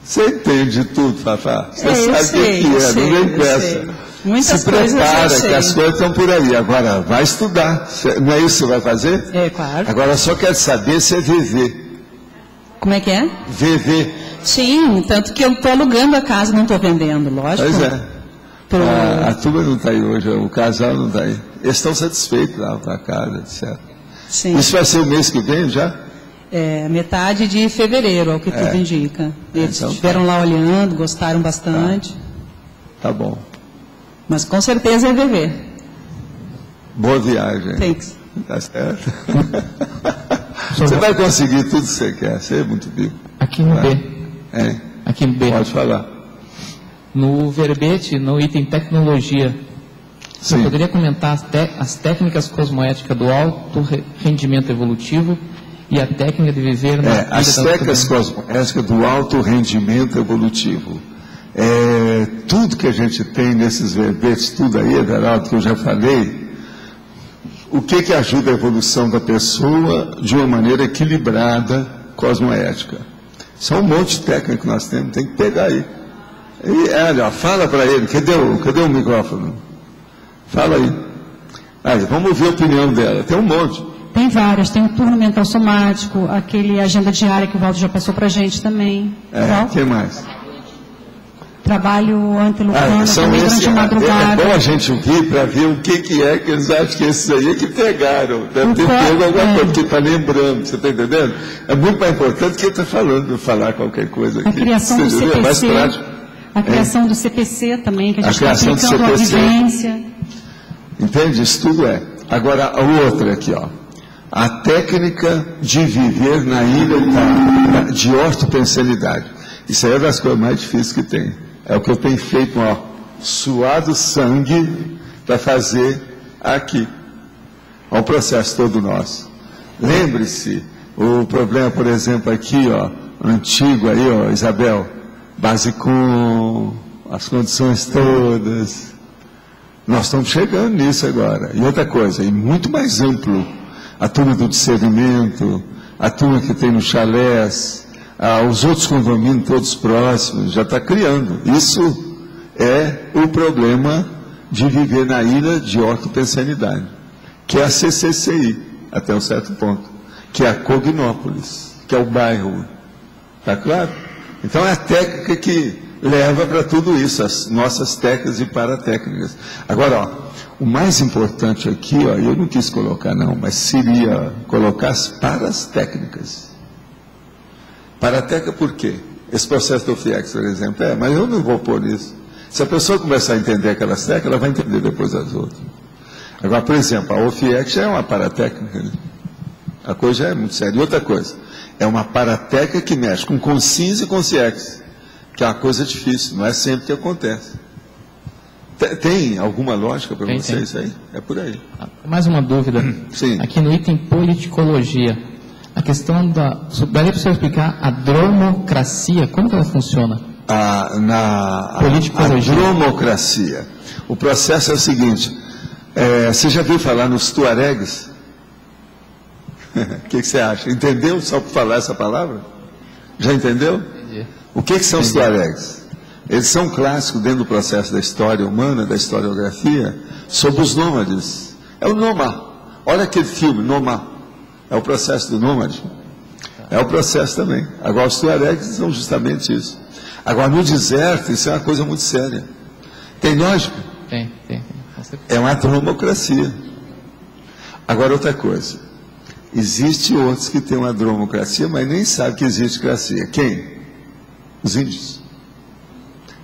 S1: Você entende tudo, Fafá. Você sabe o que é, não vem com essa.
S10: Muitas
S1: se prepara, que as coisas estão por aí. Agora, vai estudar. Não é isso que você vai fazer?
S10: É, claro.
S1: Agora, só quero saber se é VV.
S10: Como é que é?
S1: VV.
S10: Sim, tanto que eu estou alugando a casa, não estou vendendo, lógico.
S1: Pois é. A turma não está aí hoje, o casal não está aí. Eles estão satisfeitos lá para casa, etc.
S10: Sim.
S1: Isso vai ser o mês que vem já?
S10: É, metade de fevereiro, ao que tudo indica. Eles então, estiveram lá olhando, gostaram bastante.
S1: Tá bom.
S10: Mas com certeza é VV.
S1: Boa viagem.
S10: Thanks.
S1: Tá certo. Você vai conseguir tudo que você quer, você é muito vivo.
S4: Aqui no B.
S1: Aqui no B. Pode falar.
S4: No verbete, no item tecnologia, Você poderia comentar as técnicas cosmoéticas do alto rendimento evolutivo e a técnica de viver na vida
S1: as técnicas cosmoéticas do alto rendimento evolutivo. Tudo que a gente tem nesses verbetes, tudo aí, Everaldo, que eu já falei, o que ajuda a evolução da pessoa de uma maneira equilibrada, cosmoética. São um monte de técnica que nós temos, tem que pegar aí. E, olha, fala para ele, cadê o microfone? Fala aí. Aí, vamos ouvir a opinião dela, tem um monte.
S9: Tem várias, tem o turno mental somático, aquele agenda diária que o Valdo já passou para a gente também.
S1: O que mais?
S9: Trabalho antelufano também durante a madrugada.
S1: É bom a gente ouvir para ver o que é que eles acham que esses aí é que pegaram. Deve ter pego alguma coisa, porque está lembrando, você está entendendo? É muito mais importante que ele está falando, falar qualquer coisa aqui.
S9: A criação do CPC, a criação do CPC também, que a gente está aplicando a vivência.
S1: Entende? Isso tudo é. Agora, a outra aqui, ó. A técnica de viver na ilha de ortopensanidade. Isso aí é das coisas mais difíceis que tem. É o que eu tenho feito, ó, suado sangue para fazer aqui. É um processo todo nosso. Lembre-se, o problema, por exemplo, aqui, ó, antigo aí, ó, Isabel, base com as condições todas. Nós estamos chegando nisso agora. E outra coisa, e muito mais amplo, a turma do discernimento, a turma que tem no chalés, os outros condomínios todos próximos, já está criando. Isso é o problema de viver na ilha de ortopensanidade, que é a CCCI, até um certo ponto, que é a Cognópolis, que é o bairro. Está claro? Então é a técnica que leva para tudo isso, as nossas técnicas e paratécnicas. Agora, ó, o mais importante aqui, ó, eu não quis colocar não, mas seria colocar as paratécnicas. Parateca por quê? Esse processo do FIEX, por exemplo, mas eu não vou pôr isso. Se a pessoa começar a entender aquelas técnicas, ela vai entender depois as outras. Agora, por exemplo, a OFIEX já é uma paratécnica, né? A coisa já é muito séria. E outra coisa, é uma paratécnica que mexe com CONCIS e CONCIEX, que é uma coisa difícil, não é sempre que acontece. Tem alguma lógica para vocês aí? É por aí.
S4: Mais uma dúvida.
S1: Sim.
S4: Aqui no item politicologia, a questão da... Daria para você explicar a dromocracia, como que ela funciona?
S1: A
S4: politicologia.
S1: A dromocracia. O processo é o seguinte, você já viu falar nos tuaregs? O que você acha? Entendeu só por falar essa palavra? Já entendeu?
S4: Entendi.
S1: O que são os tuaregs? Eles são clássicos dentro do processo da história humana, da historiografia, sobre os nômades. É o Nômade. Olha aquele filme, Nômade. É o processo do nômade. É o processo também. Agora, os tuaregs são justamente isso. Agora, no deserto, isso é uma coisa muito séria. Tem lógica?
S4: Tem.
S1: É uma dromocracia. Agora, outra coisa. Existem outros que têm uma dromocracia, mas nem sabem que existe cracia. Quem? Os índios.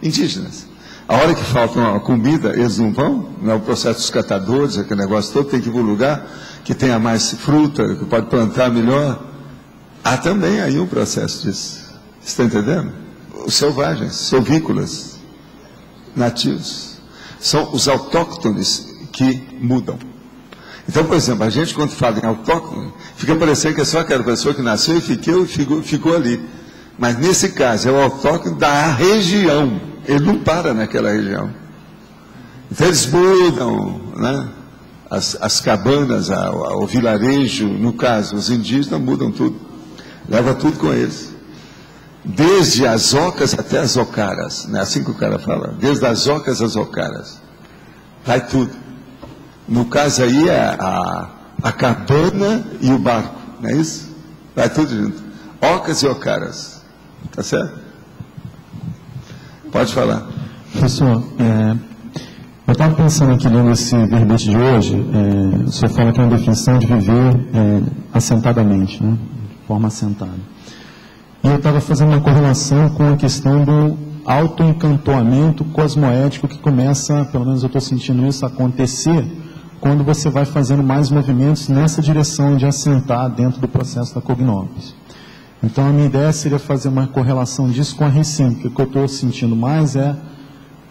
S1: Indígenas. A hora que falta uma comida, eles não vão. Não é o processo dos catadores, aquele negócio todo, tem que ir para um lugar que tenha mais fruta, que pode plantar melhor. Há também aí um processo disso. Você está entendendo? Os selvagens, silvícolas, nativos. São os autóctones que mudam. Então, por exemplo, a gente quando fala em autóctone, fica parecendo que é só aquela pessoa que nasceu e ficou ali. Mas nesse caso é o autóctone da região. Ele não para naquela região. Então eles mudam, né? As cabanas, o vilarejo, no caso, os indígenas mudam tudo. Leva tudo com eles. Desde as ocas até as ocaras, não é assim que o cara fala? Desde as ocas às ocaras. Vai tudo. No caso aí é a cabana e o barco, não é isso? Vai tudo junto. Ocas e ocaras. Tá certo? Pode falar.
S12: Professor, eu estava pensando aqui, lendo esse verbete de hoje, o senhor fala que é uma definição de viver assentadamente, né? De forma assentada. E eu estava fazendo uma correlação com a questão do autoencantoamento cosmoético que começa, pelo menos eu estou sentindo isso, a acontecer quando você vai fazendo mais movimentos nessa direção de assentar dentro do processo da Cognópolis. Então a minha ideia seria fazer uma correlação disso com a recíproca. O que eu estou sentindo mais é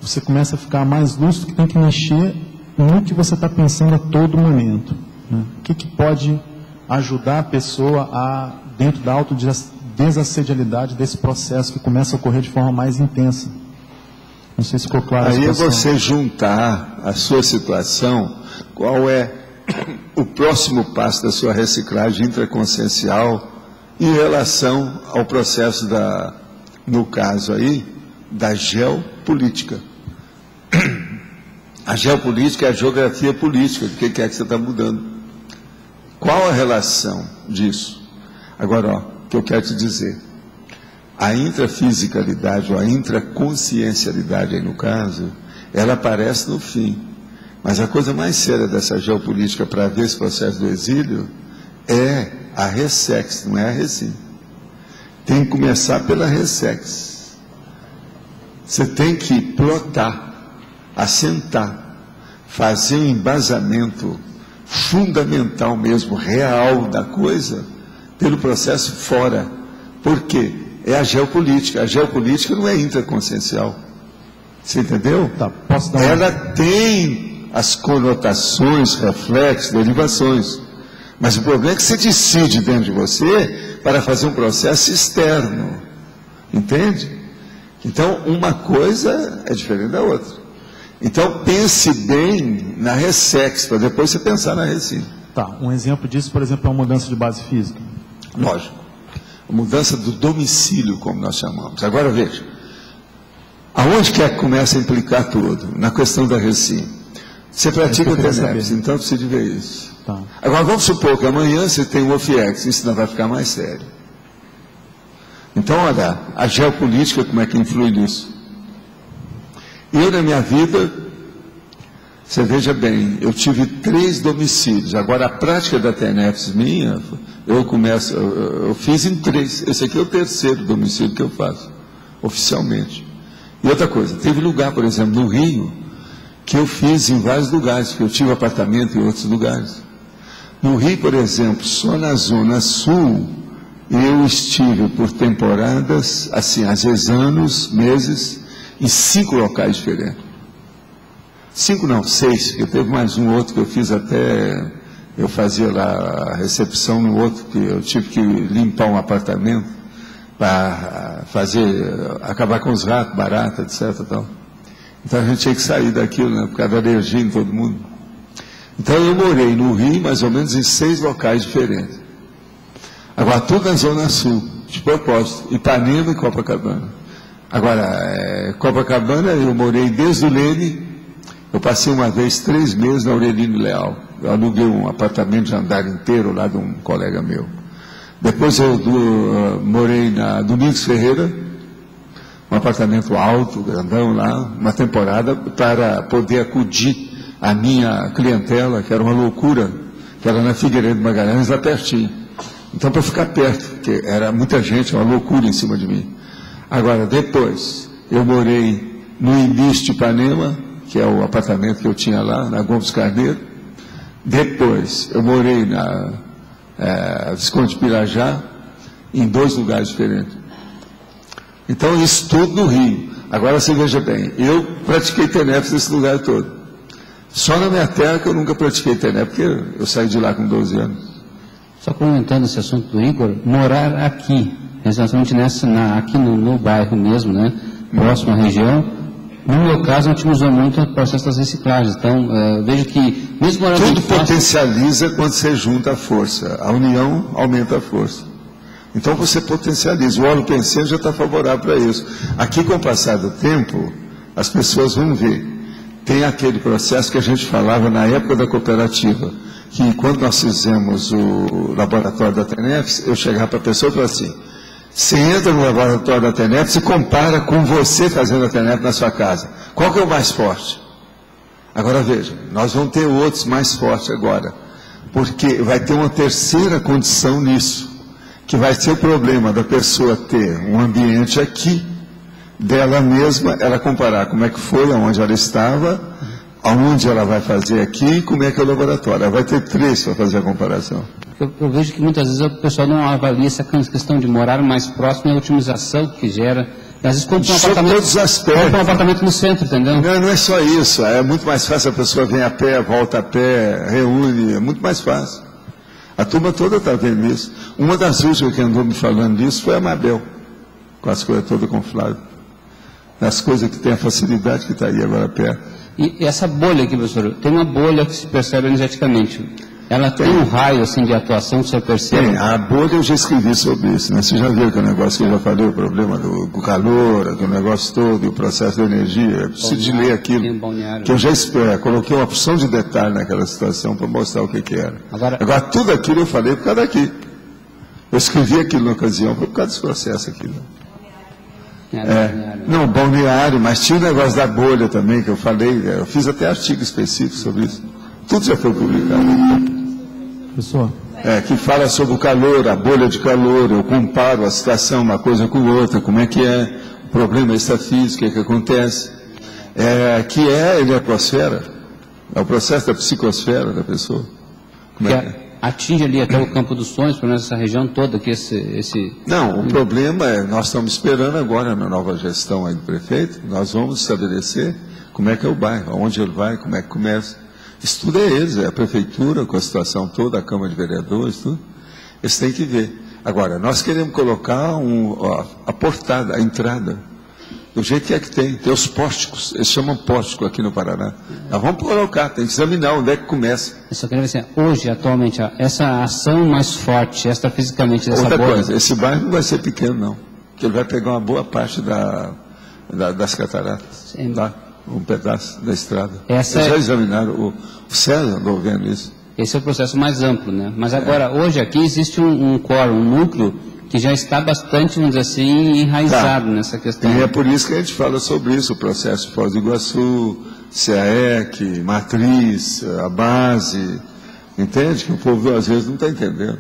S12: você começa a ficar mais lúcido que tem que mexer no que você está pensando a todo momento. Né? O que pode ajudar a pessoa a, dentro da autodesassedialidade desse processo que começa a ocorrer de forma mais intensa? Não sei se ficou claro.
S1: Aí é você juntar a sua situação, qual é o próximo passo da sua reciclagem intraconsciencial em relação ao processo no caso aí, da geopolítica. A geopolítica é a geografia política, do que é que você está mudando. Qual a relação disso? Agora, o que eu quero te dizer, a intrafisicalidade ou a intraconsciencialidade aí no caso, ela aparece no fim. Mas a coisa mais séria dessa geopolítica para ver esse processo do exílio é a ressex, não é a recim. Tem que começar pela ressex. Você tem que plotar, assentar, fazer um embasamento fundamental mesmo, real da coisa, pelo processo fora. Por quê? É a geopolítica. A geopolítica não é intraconsciencial. Você entendeu?
S12: Tá, posso dar
S1: Ela tem as conotações, reflexos, derivações. Mas o problema é que você decide dentro de você para fazer um processo externo. Entende? Então, uma coisa é diferente da outra. Então, pense bem na ressex, para depois você pensar na recim.
S12: Tá, um exemplo disso, por exemplo, é uma mudança de base física.
S1: Lógico. A mudança do domicílio, como nós chamamos. Agora, veja. Aonde que é que começa a implicar tudo? Na questão da recim. Você pratica o TENEPS, então precisa de ver isso.
S12: Tá.
S1: Agora, vamos supor que amanhã você tem o OFIEX, isso não vai ficar mais sério. Então, olha, a geopolítica, como é que influi nisso? Eu, na minha vida, você veja bem, eu tive 3 domicílios. Agora, a prática da TENEPS minha, eu fiz em 3. Esse aqui é o 3º domicílio que eu faço, oficialmente. E outra coisa, teve lugar, por exemplo, no Rio, que eu fiz em vários lugares, porque eu tive apartamento em outros lugares. No Rio, por exemplo, só na Zona Sul, eu estive por temporadas, assim, às vezes anos, meses, em 5 locais diferentes. 5 não, 6, porque teve mais um outro que eu fiz até, eu fazia lá a recepção no outro, que eu tive que limpar um apartamento para acabar com os ratos, barata, etc. Tal. Então a gente tinha que sair daquilo, né, por causa da alergia em todo mundo. Então eu morei no Rio, mais ou menos em 6 locais diferentes. Agora, tudo na Zona Sul, de propósito, Ipanema e Copacabana. Agora, Copacabana, eu morei desde o Leme, eu passei uma vez 3 meses na Aurelino Leal. Eu aluguei um apartamento de andar inteiro lá de um colega meu. Depois eu morei na Domingos Ferreira, um apartamento alto, grandão lá, uma temporada, para poder acudir a minha clientela, que era uma loucura, que era na Figueiredo Magalhães, lá pertinho. Então, para ficar perto, porque era muita gente, uma loucura em cima de mim. Agora, depois, eu morei no Início de Ipanema, que é o apartamento que eu tinha lá, na Gomes Carneiro. Depois, eu morei na Visconde Pirajá, em 2 lugares diferentes. Então, isso tudo no Rio. Agora, você veja bem, eu pratiquei TENEPS nesse lugar todo. Só na minha terra que eu nunca pratiquei TENEPS, porque eu saí de lá com 12 anos.
S6: Só comentando esse assunto do Igor, morar aqui, exatamente aqui no bairro mesmo, né, próximo à região, no meu caso, a gente usou muito o processo das reciclagens. Então, vejo que, mesmo morando
S1: tudo potencializa quando você junta a força. A união aumenta a força. Então, você potencializa. O óleo pensante já está favorável para isso. Aqui, com o passar do tempo, as pessoas vão ver. Tem aquele processo que a gente falava na época da cooperativa, que quando nós fizemos o laboratório da TENEPS, eu chegava para a pessoa e falava assim, você entra no laboratório da TENEPS e compara com você fazendo a TENEPS na sua casa. Qual que é o mais forte? Agora veja, nós vamos ter outros mais fortes agora, porque vai ter uma terceira condição nisso, que vai ser o problema da pessoa ter um ambiente aqui, dela mesma, ela comparar como é que foi, aonde ela estava, aonde ela vai fazer aqui, como é que é o laboratório. Ela vai ter 3 para fazer a comparação.
S6: Eu vejo que muitas vezes o pessoal não avalia essa questão de morar mais próximo e a otimização que gera Às vezes compra um apartamento no centro, entendeu?
S1: Não é só isso. É muito mais fácil, a pessoa vem a pé, volta a pé, reúne, é muito mais fácil. A turma toda está vendo isso. Uma das últimas que andou me falando disso foi a Mabel, com as coisas todas confladas. As coisas que tem a facilidade que está aí agora perto.
S6: E essa bolha aqui, professor, tem uma bolha que se percebe energeticamente. Ela tem um raio assim, de atuação que você percebe?
S1: Tem, a bolha eu já escrevi sobre isso, né? Você já viu aquele negócio que eu já falei, o problema do calor, aquele negócio todo, o processo da energia. Eu preciso de ler aquilo, que eu já coloquei uma opção de detalhe naquela situação para mostrar o que era. Agora, tudo aquilo eu falei por causa daqui. Eu escrevi aquilo na ocasião, foi por causa desse processo aqui. Não, balneário, mas tinha o negócio da bolha também, que eu falei, eu fiz até artigo específico sobre isso. Tudo já foi publicado.
S12: Professor?
S1: Que fala sobre o calor, a bolha de calor, eu comparo a situação, uma coisa com outra, como é que é, o problema extrafísico, o que acontece. Que é a eletrosfera, é o processo da psicosfera da pessoa. Como é que é?
S6: Atinge ali até o campo dos sonhos, pelo menos essa região toda, que
S1: Não, o problema é, nós estamos esperando agora na nova gestão aí do prefeito, nós vamos estabelecer como é que é o bairro, aonde ele vai, como é que começa. Isso tudo é eles, é a prefeitura, com a situação toda, a Câmara de Vereadores, tudo. Eles têm que ver. Agora, nós queremos colocar a portada, a entrada, do jeito que é que tem os pórticos, eles chamam pórtico aqui no Paraná. Nós vamos colocar, tem que examinar onde é que começa.
S6: Eu só queria ver assim, hoje, atualmente, essa ação mais forte, extrafisicamente dessa
S1: outra
S6: bolha...
S1: coisa, esse bairro não vai ser pequeno, não, porque ele vai pegar uma boa parte das cataratas, tá? Um pedaço da estrada. Eles já examinaram, o César andou vendo isso.
S6: Esse é o processo mais amplo, né? Mas agora, hoje aqui existe um core, um núcleo, que já está bastante, vamos dizer assim, enraizado nessa questão.
S1: E é por isso que a gente fala sobre isso, o processo de Foz do Iguaçu, CAEC, Matriz, a base, entende? Que o povo às vezes não está entendendo.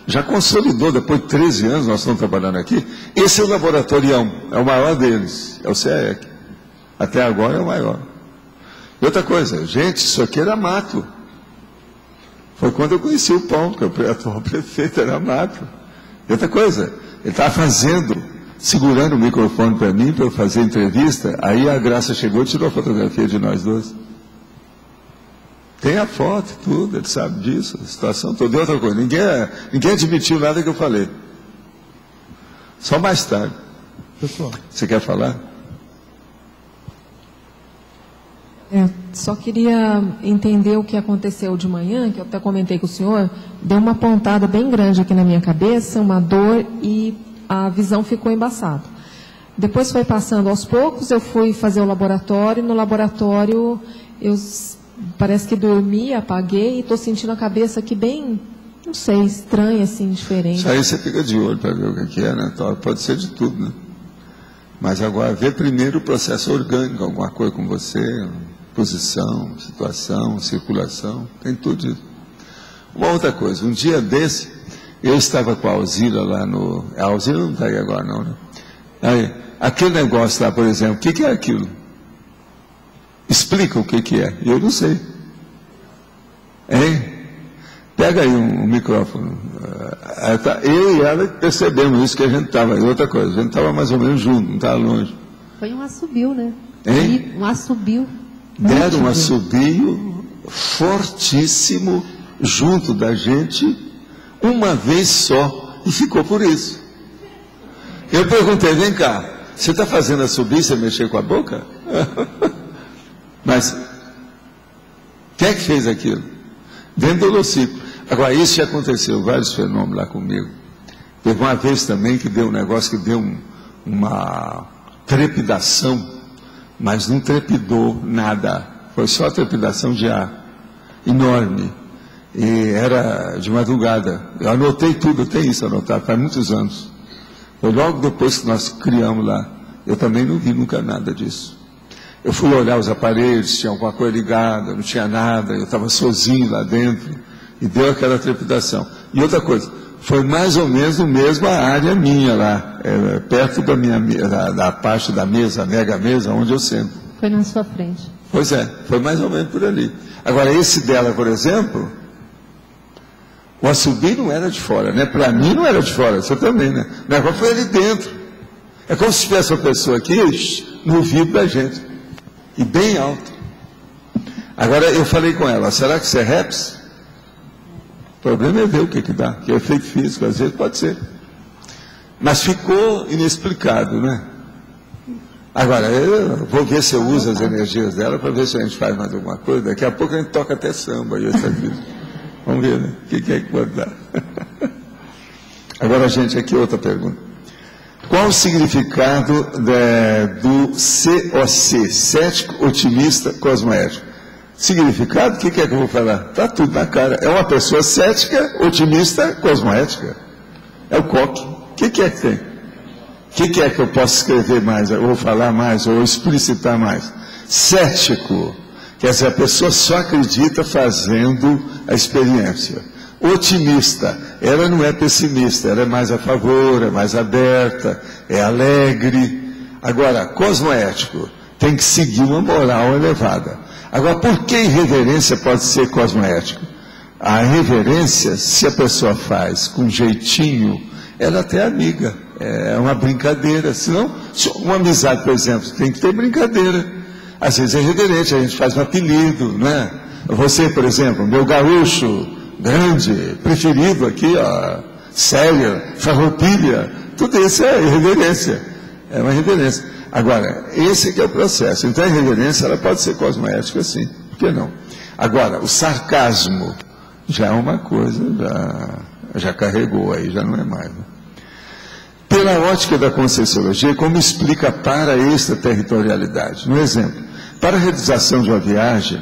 S1: Já consolidou, depois de 13 anos nós estamos trabalhando aqui, esse é o laboratorião, é o maior deles, é o CAEC. Até agora é o maior. E outra coisa, gente, isso aqui era mato. Foi quando eu conheci o Paulo, que o atual prefeito era mato. E outra coisa, ele estava segurando o microfone para mim, para eu fazer entrevista, aí a Graça chegou e tirou a fotografia de nós dois. Tem a foto, tudo, ele sabe disso, a situação toda. E outra coisa, ninguém admitiu nada que eu falei. Só mais tarde.
S12: Pessoal.
S1: Você quer falar?
S13: Só queria entender o que aconteceu de manhã, que eu até comentei com o senhor, deu uma pontada bem grande aqui na minha cabeça, uma dor e a visão ficou embaçada. Depois foi passando aos poucos, eu fui fazer o laboratório, no laboratório eu parece que dormi, apaguei e estou sentindo a cabeça aqui bem, não sei, estranha, assim, diferente.
S1: Isso aí você fica de olho para ver o que é, né? Pode ser de tudo, né? Mas agora, vê primeiro o processo orgânico, alguma coisa com você, posição, situação, circulação, tem tudo isso. Uma outra coisa, um dia desse, eu estava com a Alzira lá no... A Alzira não está aí agora não, né? Aí, aquele negócio lá, por exemplo, o que é aquilo? Explica o que é. Eu não sei. Hein? Pega aí um micrófono. Eu e ela percebemos isso que a gente estava. Outra coisa, a gente estava mais ou menos junto, não estava longe.
S14: Foi um assobio, né?
S1: Hein?
S14: Um assobio.
S1: Deram um assobio fortíssimo junto da gente, uma vez só, e ficou por isso. Eu perguntei, vem cá, você está fazendo assobio e você mexer com a boca? Mas, quem é que fez aquilo? Dentro do holociclo. Agora, isso já aconteceu, vários fenômenos lá comigo. Teve uma vez também que deu um negócio que deu uma trepidação, mas não trepidou nada. Foi só a trepidação de ar, enorme. E era de madrugada. Eu anotei tudo, eu tenho isso anotado, faz muitos anos. Foi logo depois que nós criamos lá. Eu também não vi nunca nada disso. Eu fui olhar os aparelhos, tinha alguma coisa ligada, não tinha nada, eu estava sozinho lá dentro, e deu aquela trepidação. E outra coisa, foi mais ou menos no mesmo área minha lá, perto da parte da mesa, a mega mesa, onde eu sento.
S14: Foi na sua frente.
S1: Pois é, foi mais ou menos por ali. Agora, esse dela, por exemplo, o assobio não era de fora, né? Para mim não era de fora, você também, né? O negócio foi ali dentro. É como se tivesse uma pessoa aqui no ouvido da gente, e bem alto. Agora, eu falei com ela, será que isso é herpes? O problema é ver o que dá, que é efeito físico, às vezes pode ser. Mas ficou inexplicado, né? Agora, eu vou ver se eu uso as energias dela para ver se a gente faz mais alguma coisa. Daqui a pouco a gente toca até samba e essa vida. Vamos ver, né? O que é que pode dar? Agora, gente, aqui outra pergunta. Qual o significado do COC, cético, otimista, cosmoético? Significado, o que é que eu vou falar? Está tudo na cara. É uma pessoa cética, otimista, cosmoética. É o COC. O que é que tem? O que é que eu posso escrever mais, ou falar mais, ou explicitar mais? Cético, quer dizer, a pessoa só acredita fazendo a experiência. Otimista, ela não é pessimista, ela é mais a favor, é mais aberta, é alegre. Agora, cosmoético, tem que seguir uma moral elevada. Agora, por que irreverência pode ser cosmoético? A reverência, se a pessoa faz com jeitinho, ela até é amiga, é uma brincadeira. Senão, uma amizade, por exemplo, tem que ter brincadeira. Às vezes é reverente, a gente faz um apelido, não é? Você, por exemplo, meu gaúcho grande, preferido aqui, ó, Célia, Farroupilha, tudo isso é irreverência, é uma reverência. Agora, esse que é o processo. Então, a irreverência, ela pode ser cosmoética, sim, por que não? Agora, o sarcasmo já é uma coisa, já carregou aí, já não é mais, né? Pela ótica da Conscienciologia, como explica para a extraterritorialidade? Um exemplo, para a realização de uma viagem,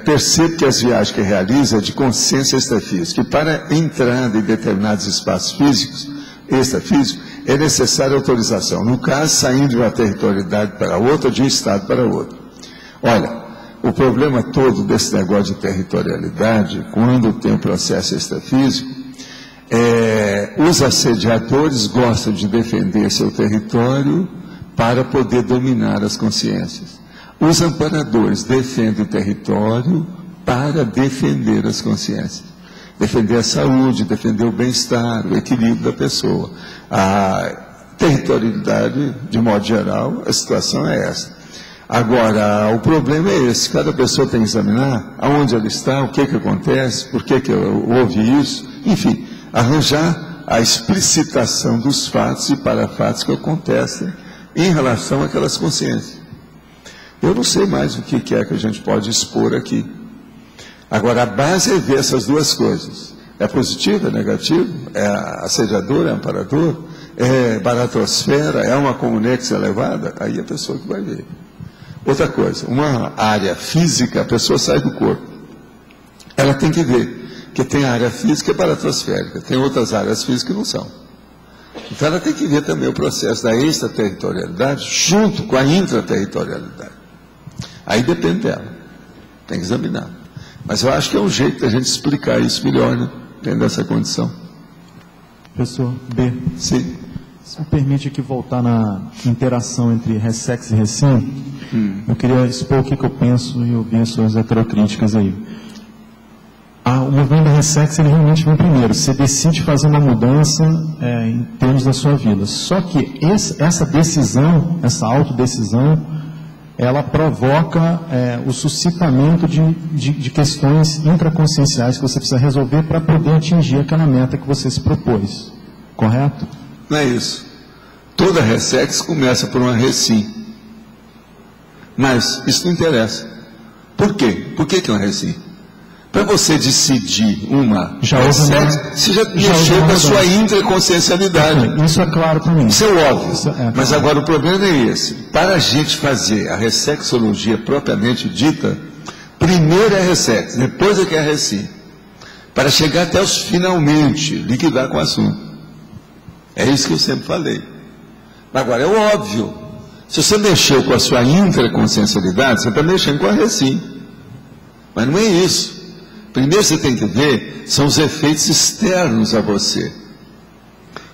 S1: percebo que as viagens que realiza é de consciência extrafísica, e para entrada em determinados espaços físicos, extrafísicos, é necessária autorização. No caso, saindo de uma territorialidade para outra, de um estado para outro. Olha, o problema todo desse negócio de territorialidade, quando tem um processo extrafísico, os assediadores gostam de defender seu território para poder dominar as consciências. Os amparadores defendem o território para defender as consciências. Defender a saúde, defender o bem-estar, o equilíbrio da pessoa. A territorialidade, de modo geral, a situação é essa. Agora, o problema é esse, cada pessoa tem que examinar aonde ela está, o que acontece, por que houve isso, enfim, arranjar a explicitação dos fatos e parafatos que acontecem em relação àquelas consciências. Eu não sei mais o que é que a gente pode expor aqui. Agora, a base é ver essas duas coisas. É positivo, é negativo? É assediador, é amparador? É baratrosfera? É uma comunex elevada? Aí a pessoa que vai ver. Outra coisa, uma área física, a pessoa sai do corpo. Ela tem que ver que tem a área física baratrosférica, tem outras áreas físicas que não são. Então ela tem que ver também o processo da extraterritorialidade junto com a intraterritorialidade. Aí depende dela. Tem que examinar. Mas eu acho que é um jeito da gente explicar isso melhor, né? Dentro dessa condição.
S12: Professor B.
S1: Sim.
S12: Se me permite aqui voltar na interação entre Ressex e Recém, eu queria expor o que eu penso e ouvir as suas heterocríticas aí. O movimento da Ressex, ele realmente vem primeiro. Você decide fazer uma mudança em termos da sua vida. Só que essa decisão, essa autodecisão, ela provoca o suscitamento de questões intraconscienciais que você precisa resolver para poder atingir aquela meta que você se propôs. Correto?
S1: Não é isso. Toda Ressex começa por uma Recim. Mas isso não interessa. Por quê? Por que é uma Recim? Para você decidir uma Ressex, você já mexeu com a sua intraconsciencialidade.
S12: Isso é claro para mim.
S1: Isso é óbvio. Mas agora o problema é esse. Para a gente fazer a Ressexologia propriamente dita, primeiro é a Ressex, depois é que é a Recim. Para chegar até os finalmente, liquidar com o assunto. É isso que eu sempre falei. Agora, é óbvio. Se você mexeu com a sua intraconsciencialidade, você está mexendo com a Recim. Mas não é isso. Primeiro você tem que ver, são os efeitos externos a você.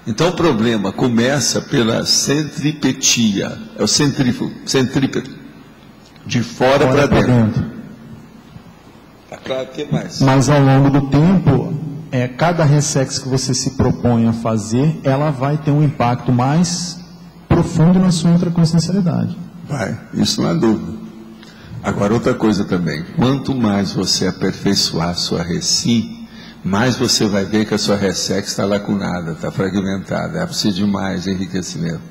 S1: Então o problema começa pela centripetia, é o centrípeto, de fora para dentro. Tá claro, o que mais?
S12: Mas ao longo do tempo, cada Ressex que você se propõe a fazer, ela vai ter um impacto mais profundo na sua intraconsciencialidade.
S1: Vai, isso não há dúvida. Agora, outra coisa também, quanto mais você aperfeiçoar a sua reci, mais você vai ver que a sua ressex está lacunada, está fragmentada, precisa de mais enriquecimento.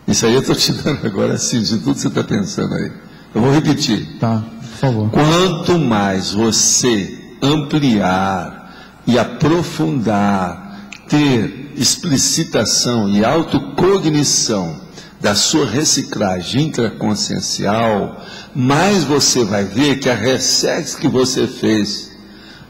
S1: Isso aí eu estou te dando agora assim, de tudo que você está pensando aí. Eu vou repetir.
S12: Tá, por favor.
S1: Quanto mais você ampliar e aprofundar, ter explicitação e autocognição da sua reciclagem intraconsciencial, mais você vai ver que a ressex que você fez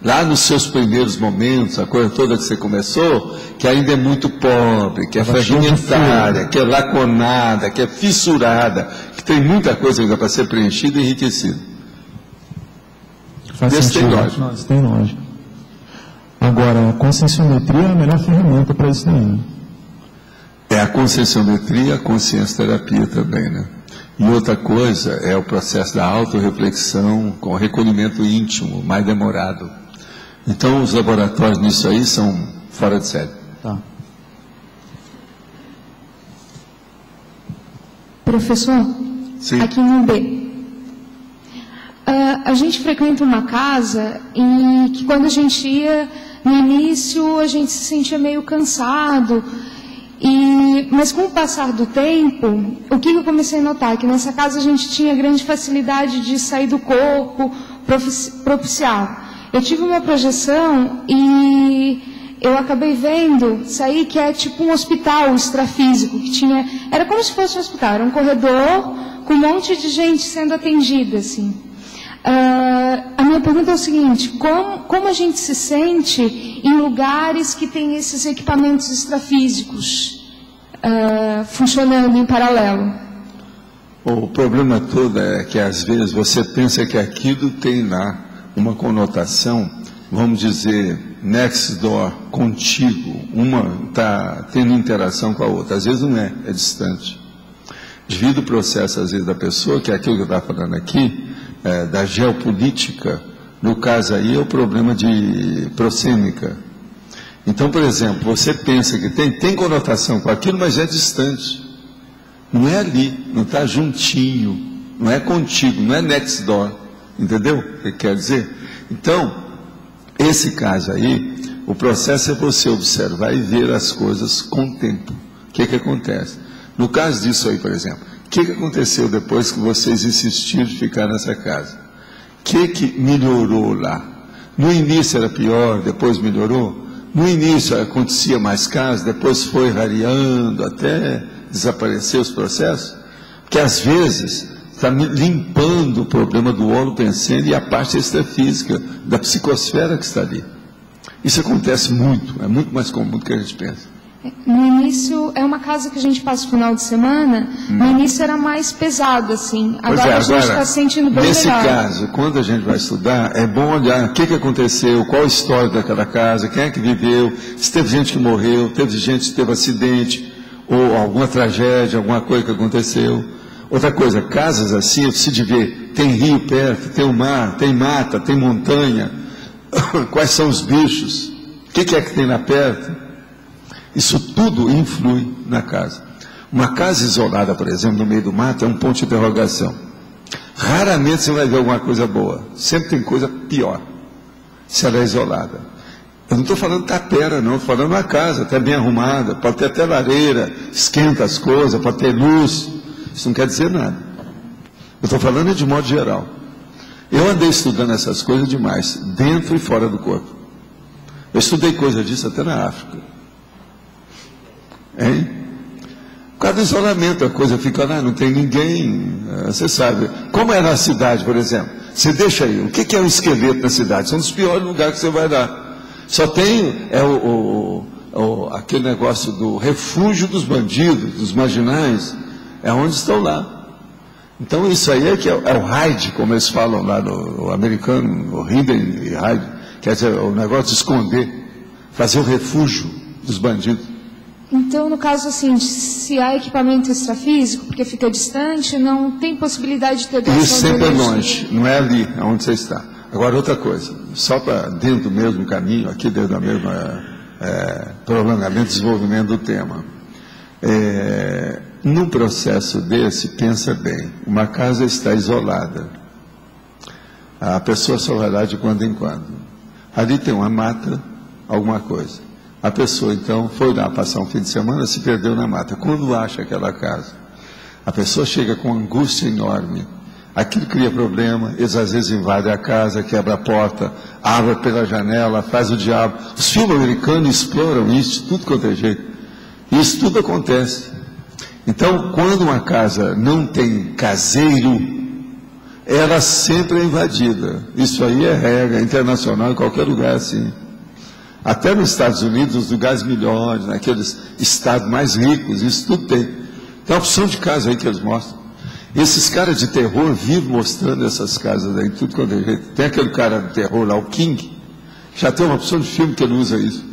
S1: lá nos seus primeiros momentos, a coisa toda que você começou, que ainda é muito pobre, que é fragmentária, que é laconada, que é fissurada, que tem muita coisa ainda para ser preenchida e enriquecida.
S12: Faz sentido. Não, isso tem lógica. Agora, a conscienciometria é a melhor ferramenta para isso daí.
S1: É a conscienciometria, a consciência-terapia também, né? E outra coisa é o processo da autorreflexão com o recolhimento íntimo, mais demorado. Então, os laboratórios nisso aí são fora de série.
S12: Tá.
S2: Professor,
S1: sim,
S2: aqui no B. A gente frequenta uma casa e que quando a gente ia, no início, a gente se sentia meio cansado. Mas com o passar do tempo, o que eu comecei a notar? Que nessa casa a gente tinha grande facilidade de sair do corpo propicial. Eu tive uma projeção e eu acabei vendo sair que é tipo um hospital extrafísico, que tinha, era como se fosse um hospital, era um corredor com um monte de gente sendo atendida, assim. A minha pergunta é o seguinte, como a gente se sente em lugares que tem esses equipamentos extrafísicos funcionando em paralelo?
S1: O problema todo é que às vezes você pensa que aquilo tem lá uma conotação, vamos dizer, next door, contigo, uma está tendo interação com a outra, às vezes não é, é distante. Devido ao processo, às vezes, da pessoa, que é aquilo que eu estava falando aqui, da geopolítica, no caso aí é o problema de proxêmica. Então, por exemplo, você pensa que tem conotação com aquilo, mas é distante. Não é ali, não está juntinho, não é contigo, não é next door. Entendeu o que quer dizer? Então, esse caso aí, o processo é você observar e ver as coisas com o tempo. O que acontece? No caso disso aí, por exemplo, o que aconteceu depois que vocês insistiram de ficar nessa casa? O que melhorou lá? No início era pior, depois melhorou? No início acontecia mais casos, depois foi rareando até desaparecer os processos? Porque às vezes está limpando o problema do holopensene e a parte extrafísica da psicosfera que está ali. Isso acontece muito, é muito mais comum do que a gente pensa.
S2: No início, é uma casa que a gente passa o final de semana, no início era mais pesado, assim. Agora a gente está sentindo bem
S1: nesse
S2: melhor.
S1: Nesse caso, quando a gente vai estudar, é bom olhar o que aconteceu, qual a história daquela casa, quem é que viveu, se teve gente que morreu, teve gente que teve acidente, ou alguma tragédia, alguma coisa que aconteceu. Outra coisa, casas assim, eu preciso de ver, tem rio perto, tem o mar, tem mata, tem montanha, quais são os bichos, o que é que tem lá perto? Isso tudo influi na casa. Uma casa isolada, por exemplo, no meio do mato, é um ponto de interrogação. Raramente você vai ver alguma coisa boa. Sempre tem coisa pior, se ela é isolada. Eu não estou falando tapera, não. Estou falando uma casa, até bem arrumada, pode ter até lareira, esquenta as coisas, pode ter luz. Isso não quer dizer nada. Eu estou falando de modo geral. Eu andei estudando essas coisas demais, dentro e fora do corpo. Eu estudei coisa disso até na África. Hein? Por causa do isolamento, a coisa fica lá, não tem ninguém, você sabe. Como é na cidade, por exemplo? Você deixa aí, o que é um esqueleto na cidade? São dos piores lugares que você vai dar. Só tem aquele negócio do refúgio dos bandidos, dos marginais, é onde estão lá. Então isso aí é que é o hide, como eles falam lá no americano, o hidden e hide, quer dizer, o negócio de esconder, fazer o refúgio dos bandidos.
S2: Então, no caso assim, se há equipamento extrafísico, porque fica distante, não tem possibilidade de ter doação.
S1: Isso sempre é longe, não é ali onde você está. Agora, outra coisa, só para dentro do mesmo caminho, aqui dentro do mesmo prolongamento e desenvolvimento do tema. Num processo desse, pensa bem, uma casa está isolada. A pessoa só vai lá de quando em quando. Ali tem uma mata, alguma coisa. A pessoa, então, foi lá passar um fim de semana, se perdeu na mata. Quando acha aquela casa, a pessoa chega com angústia enorme. Aquilo cria problema, eles às vezes invadem a casa, quebra a porta, abre pela janela, faz o diabo. Os filmes americanos exploram isso, tudo quanto é jeito. Isso tudo acontece. Então, quando uma casa não tem caseiro, ela sempre é invadida. Isso aí é regra internacional em qualquer lugar assim. Até nos Estados Unidos, nos lugares melhores, naqueles estados mais ricos, isso tudo tem. Tem uma opção de casa aí que eles mostram. Esses caras de terror vivem mostrando essas casas aí, tudo quanto é jeito. Tem aquele cara de terror lá, o King, já tem uma opção de filme que ele usa isso.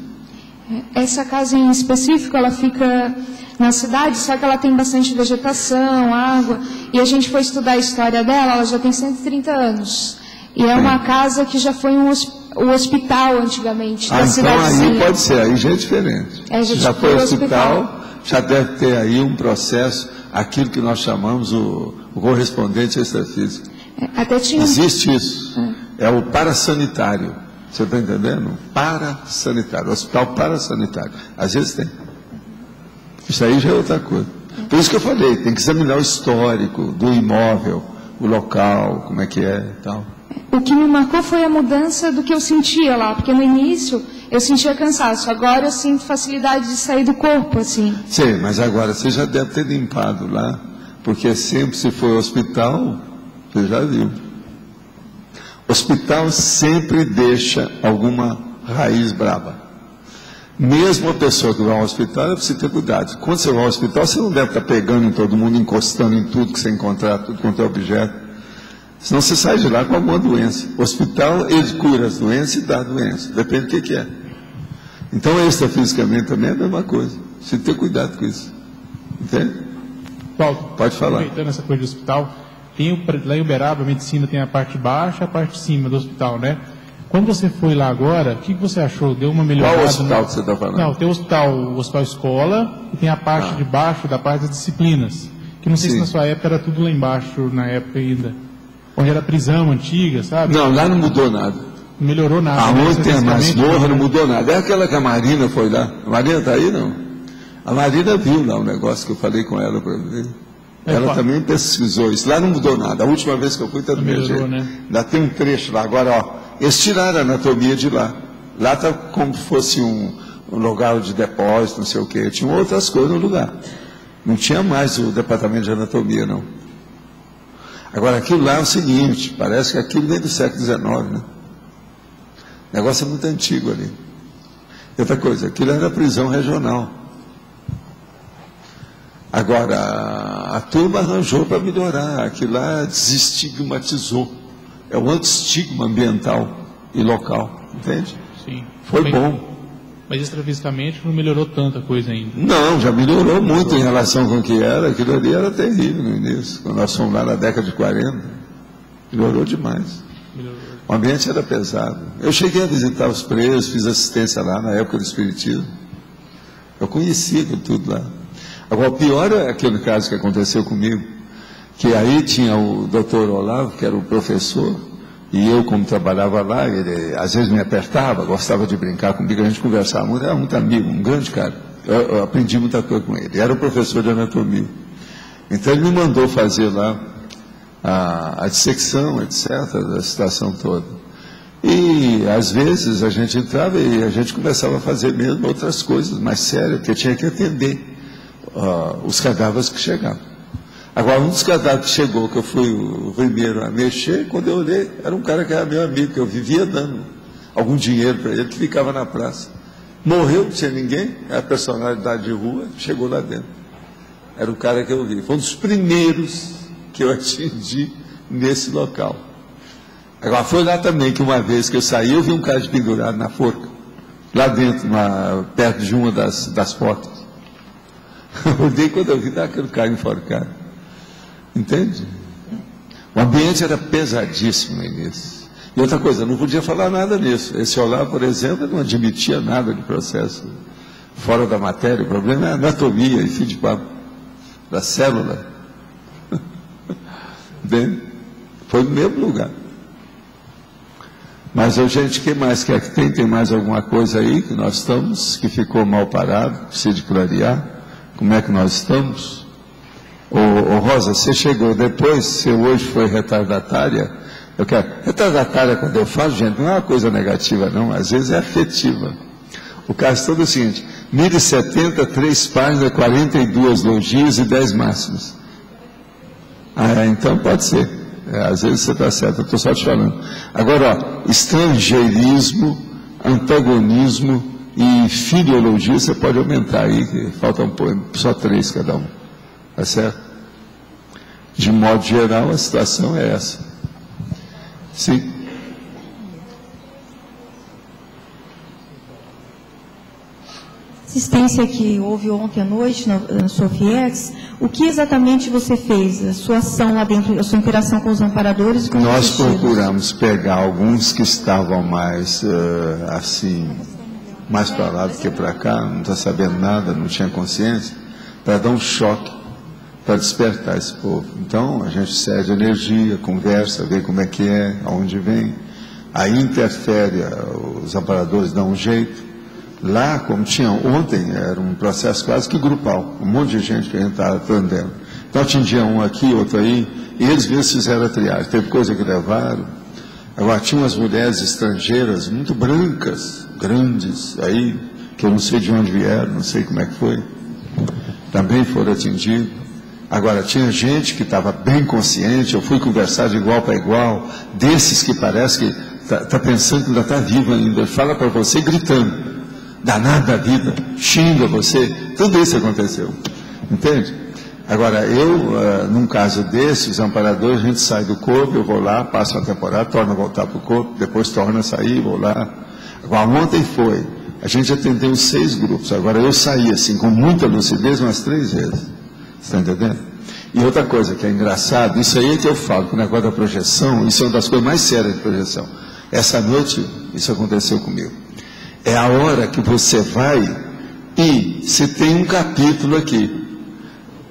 S2: Essa casa em específico, ela fica na cidade, só que ela tem bastante vegetação, água, e a gente foi estudar a história dela, ela já tem 130 anos. E é uma casa que já foi o hospital antigamente, da cidadezinha.
S1: Então aí pode ser, aí já é diferente. Já foi hospital, já deve ter aí um processo, aquilo que nós chamamos o correspondente extrafísico.
S2: Até tinha...
S1: Existe isso, é o parasanitário, você está entendendo? Parasanitário, hospital parasanitário, às vezes tem. Isso aí já é outra coisa. Por isso que eu falei, tem que examinar o histórico do imóvel, o local, como é que é e tal.
S2: O que me marcou foi a mudança do que eu sentia lá, porque no início eu sentia cansaço, agora eu sinto facilidade de sair do corpo, assim.
S1: Sim, mas agora você já deve ter limpado lá, porque sempre se for hospital, você já viu. Hospital sempre deixa alguma raiz brava. Mesmo a pessoa que vai ao hospital, ela precisa ter cuidado. Quando você vai ao hospital, você não deve estar pegando em todo mundo, encostando em tudo que você encontrar, tudo quanto é objeto. Senão você sai de lá com alguma doença. O hospital, ele cura as doenças e dá a doença. Depende do que é. Então, extrafisicamente também é a mesma coisa. Você tem que ter cuidado com isso. Entende?
S7: Paulo,
S1: pode falar.
S7: Aproveitando essa coisa do hospital, lá em Uberaba, a medicina tem a parte baixa e a parte de cima do hospital, né? Quando você foi lá agora, o que você achou? Deu uma melhorada?
S1: Qual hospital que você está falando?
S7: Não, tem o hospital escola e tem a parte de baixo da parte das disciplinas. Que não sei se na sua época era tudo lá embaixo, na época ainda. Onde era prisão antiga, sabe?
S1: Não, lá não mudou nada.
S7: Não melhorou nada.
S1: Aonde tem a masmorra não mudou nada. É aquela que a Marina foi lá. A Marina está aí, não? A Marina viu lá um negócio que eu falei com ela para ver. Ela também pesquisou isso. Lá não mudou nada. A última vez que eu fui, está do mesmo jeito. Né? Lá tem um trecho lá. Agora, ó, eles tiraram a anatomia de lá. Lá está como se fosse um lugar de depósito, não sei o quê. Tinha outras coisas no lugar. Não tinha mais o departamento de anatomia, não. Agora, aquilo lá é o seguinte, parece que aquilo vem do século XIX, né? O negócio é muito antigo ali. E outra coisa, aquilo era prisão regional. Agora, a turma arranjou para melhorar, aquilo lá desestigmatizou. É um anti-estigma ambiental e local, entende?
S7: Sim.
S1: Foi bom.
S7: Mas extrafisicamente não melhorou tanta coisa ainda.
S1: Não, já melhorou muito em relação com o que era. Aquilo ali era terrível no início. Quando nós fomos lá na década de 40, melhorou demais. O ambiente era pesado. Eu cheguei a visitar os presos, fiz assistência lá na época do Espiritismo. Eu conheci tudo lá. Agora, o pior é aquele caso que aconteceu comigo, que aí tinha o doutor Olavo, que era o professor, e eu, como trabalhava lá, ele às vezes me apertava, gostava de brincar comigo, a gente conversava muito, era muito amigo, um grande cara. Eu aprendi muita coisa com ele. Era o professor de anatomia. Então ele me mandou fazer lá a dissecção, etc., da situação toda. E às vezes a gente entrava e a gente começava a fazer mesmo outras coisas mais sérias, porque tinha que atender os cadáveres que chegavam. Agora, um dos cadáveres que chegou, que eu fui o primeiro a mexer, quando eu olhei, era um cara que era meu amigo, que eu vivia dando algum dinheiro para ele, que ficava na praça. Morreu, não tinha ninguém, era personalidade de rua, chegou lá dentro. Era o cara que eu vi. Foi um dos primeiros que eu atingi nesse local. Agora, foi lá também que uma vez que eu saí, eu vi um cara de pendurado na forca, lá dentro, perto de uma das portas. Eu olhei quando eu vi aquele cara enforcado. Entende? O ambiente era pesadíssimo no início. E outra coisa, eu não podia falar nada nisso. Esse Olavo, por exemplo, não admitia nada de processo fora da matéria, o problema é a anatomia e fio de papo da célula. Bem, foi no mesmo lugar. Mas, gente, o que mais quer que tem? Tem mais alguma coisa aí que nós estamos, que ficou mal parado, precisa de clarear? Como é que nós estamos? Ô Rosa, você chegou depois, você hoje foi retardatária. Eu quero. Retardatária, quando eu falo, gente, não é uma coisa negativa, não, às vezes é afetiva. O caso todo é o seguinte: 1070, 3 páginas, 42 logias e 10 máximas. Então pode ser. Às vezes você está certo, eu estou só te falando. Agora, ó, estrangeirismo, antagonismo e filiologia, você pode aumentar aí, que faltam só 3 cada um. Tá certo? De modo geral, a situação é essa. Sim.
S15: Assistência que houve ontem à noite na sua FIEX, o que exatamente você fez? A sua ação lá dentro, a sua interação com os amparadores? Com
S1: nós
S15: os
S1: procuramos pegar alguns que estavam mais, mais para lá do que para cá, não está sabendo nada, não tinha consciência, para dar um choque, para despertar esse povo. Então, a gente cede energia, conversa, vê como é que é, aonde vem, aí interfere, os amparadores dão um jeito. Lá, como tinha ontem, era um processo quase que grupal, um monte de gente que a gente estava atendendo. Então, atingia um aqui, outro aí, e eles mesmos fizeram a triagem. Teve coisa que levaram. Agora, tinha umas mulheres estrangeiras muito brancas, grandes, aí, que eu não sei de onde vieram, não sei como é que foi. Também foram atingidos. Agora, tinha gente que estava bem consciente, eu fui conversar de igual para igual, desses que parece que está pensando que ainda está vivo ainda. Ele fala para você gritando. Danado da vida, xinga você, tudo isso aconteceu, entende? Agora, num caso desse, os amparadores, a gente sai do corpo, eu vou lá, passo uma temporada, torno a voltar para o corpo, depois torno a sair, vou lá. Agora, ontem foi, a gente atendeu os 6 grupos, agora eu saí assim, com muita lucidez, umas 3 vezes, você está entendendo? E outra coisa que é engraçado, isso aí é que eu falo, com o negócio da projeção, isso é uma das coisas mais sérias de projeção. Essa noite, isso aconteceu comigo. É a hora que você vai e você tem um capítulo aqui.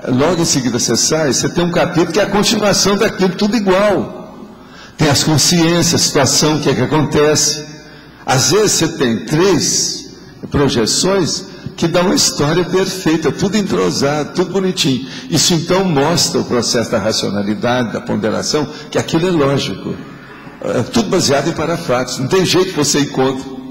S1: Logo em seguida você sai, você tem um capítulo que é a continuação daquilo, tudo igual. Tem as consciências, a situação, o que é que acontece. Às vezes você tem 3 projeções que dão uma história perfeita, tudo entrosado, tudo bonitinho. Isso então mostra o processo da racionalidade, da ponderação, que aquilo é lógico. É tudo baseado em parafatos, não tem jeito que você encontre.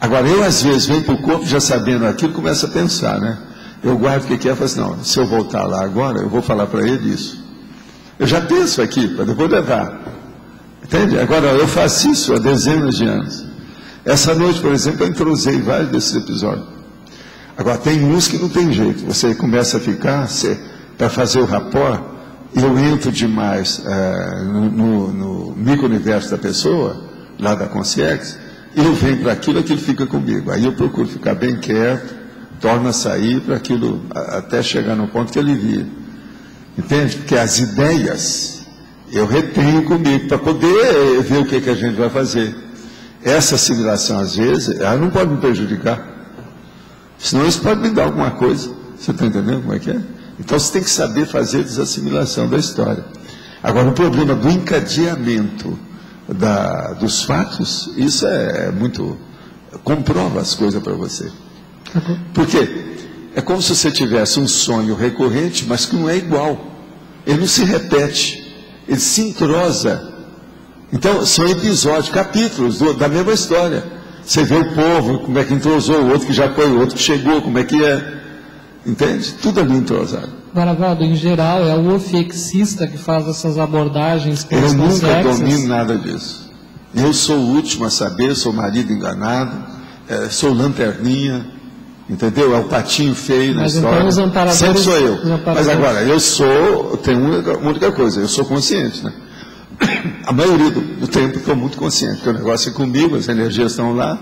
S1: Agora, eu às vezes venho para o corpo já sabendo aquilo, começo a pensar, né? Eu guardo o que é e falo assim, não, se eu voltar lá agora, eu vou falar para ele isso. Eu já penso aqui, para depois levar. Entende? Agora, eu faço isso há dezenas de anos. Essa noite, por exemplo, eu entrosei vários desses episódios. Agora, tem uns que não tem jeito. Você começa a ficar, para fazer o rapport, eu entro demais no micro-universo da pessoa, lá da consciência, eu venho para aquilo fica comigo. Aí eu procuro ficar bem quieto, torno a sair para aquilo, até chegar no ponto que alivia. Entende? Porque as ideias eu retenho comigo para poder ver o que a gente vai fazer. Essa assimilação, às vezes, ela não pode me prejudicar. Senão isso pode me dar alguma coisa. Você está entendendo como é que é? Então você tem que saber fazer desassimilação da história. Agora, o problema do encadeamento dos fatos, isso é muito... comprova as coisas para você. Por quê? É como se você tivesse um sonho recorrente, mas que não é igual. Ele não se repete, ele se entrosa. Então, são episódios, capítulos da mesma história. Você vê o povo, como é que entrosou, o outro que já foi, o outro que chegou, como é que é. Entende? Tudo ali entrosado.
S11: Agora, Valdo, em geral, é o ofiexista que faz essas abordagens que
S1: eu nunca domino nada disso. Eu sou o último a saber, sou o marido enganado, sou lanterninha, entendeu? É o patinho feio na história. Então, os amparadores, sempre sou eu. Mas agora, tenho uma única coisa, eu sou consciente, né? A maioria do tempo estou muito consciente, porque o negócio é comigo, as energias estão lá.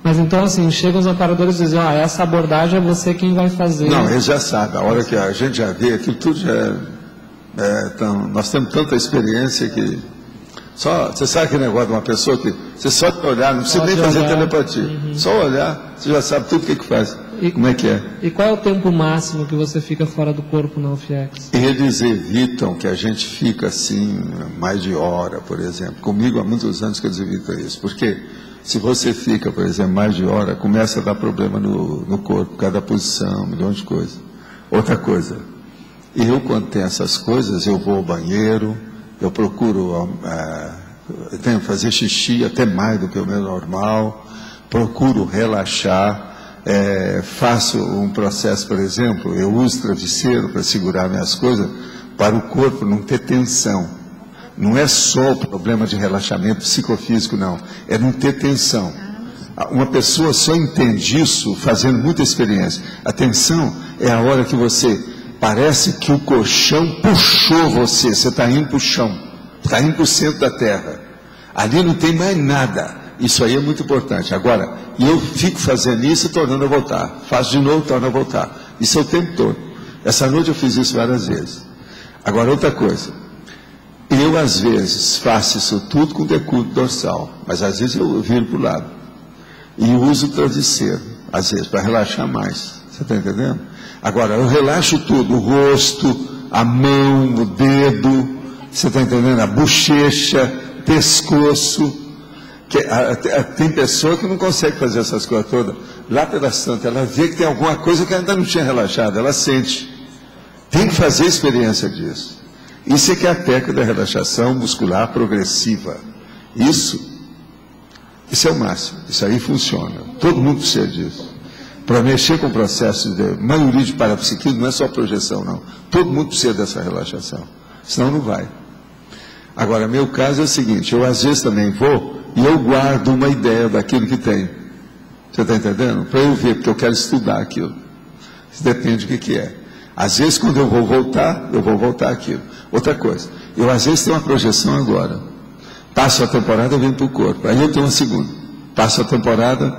S11: Mas então, assim, chegam os amparadores e dizem, essa abordagem é você quem vai fazer.
S1: Não, eles já sabem. A hora que a gente já vê, aquilo tudo já nós temos tanta experiência que Você sabe aquele negócio de uma pessoa que você só olhar, não precisa nem fazer telepatia. Só olhar, você já sabe tudo o que faz. Como é que é?
S11: E qual é o tempo máximo que você fica fora do corpo na UFIEX?
S1: Eles evitam que a gente fique assim, mais de hora, por exemplo. Comigo há muitos anos que eles evitam isso. Porque se você fica, por exemplo, mais de hora, começa a dar problema no corpo, cada posição, milhões de coisas. Outra coisa, eu quando tenho essas coisas, eu vou ao banheiro, eu procuro tenho que fazer xixi até mais do que o meu normal, procuro relaxar, faço um processo, por exemplo, eu uso travesseiro para segurar minhas coisas, para o corpo não ter tensão. Não é só o problema de relaxamento psicofísico, não, é não ter tensão. Uma pessoa só entende isso fazendo muita experiência. A tensão é a hora que parece que o colchão puxou você está indo para o chão, está indo para o centro da terra. Ali não tem mais nada. Isso aí é muito importante. Agora, eu fico fazendo isso e tornando a voltar. Faço de novo, torno a voltar. Isso é o tempo todo. Essa noite eu fiz isso várias vezes. Agora, outra coisa. Eu, às vezes, faço isso tudo com decúbito dorsal. Mas, às vezes, eu viro para o lado. E uso o travesseiro, às vezes, para relaxar mais. Você está entendendo? Agora, eu relaxo tudo. O rosto, a mão, o dedo. Você está entendendo? A bochecha, pescoço. Tem pessoa que não consegue fazer essas coisas todas. Lá pelas tantas, ela vê que tem alguma coisa que ainda não tinha relaxado, ela sente. Tem que fazer experiência disso. Isso é que é a técnica da relaxação muscular progressiva. Isso é o máximo. Isso aí funciona. Todo mundo precisa disso. Para mexer com o processo de maioria de parapsiquismo, não é só projeção, não. Todo mundo precisa dessa relaxação. Senão não vai. Agora, meu caso é o seguinte, eu às vezes também vou e eu guardo uma ideia daquilo que tem. Você está entendendo? Para eu ver, porque eu quero estudar aquilo. Isso depende do que é. Às vezes, quando eu vou voltar aquilo. Outra coisa, eu às vezes tenho uma projeção agora. Passo a temporada, eu venho para o corpo. Aí eu tenho uma segunda. Passo a temporada,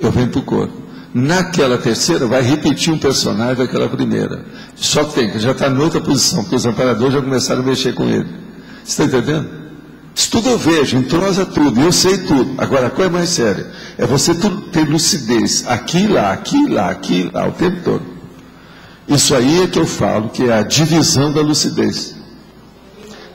S1: eu venho para o corpo. Naquela terceira, vai repetir um personagem daquela primeira. Só que já está em outra posição, porque os amparadores já começaram a mexer com ele. Você está entendendo? Isso tudo eu vejo, entrosa tudo, eu sei tudo. Agora, a coisa mais séria é você ter lucidez aqui e lá, aqui e lá, aqui e lá, o tempo todo. Isso aí é que eu falo, que é a divisão da lucidez.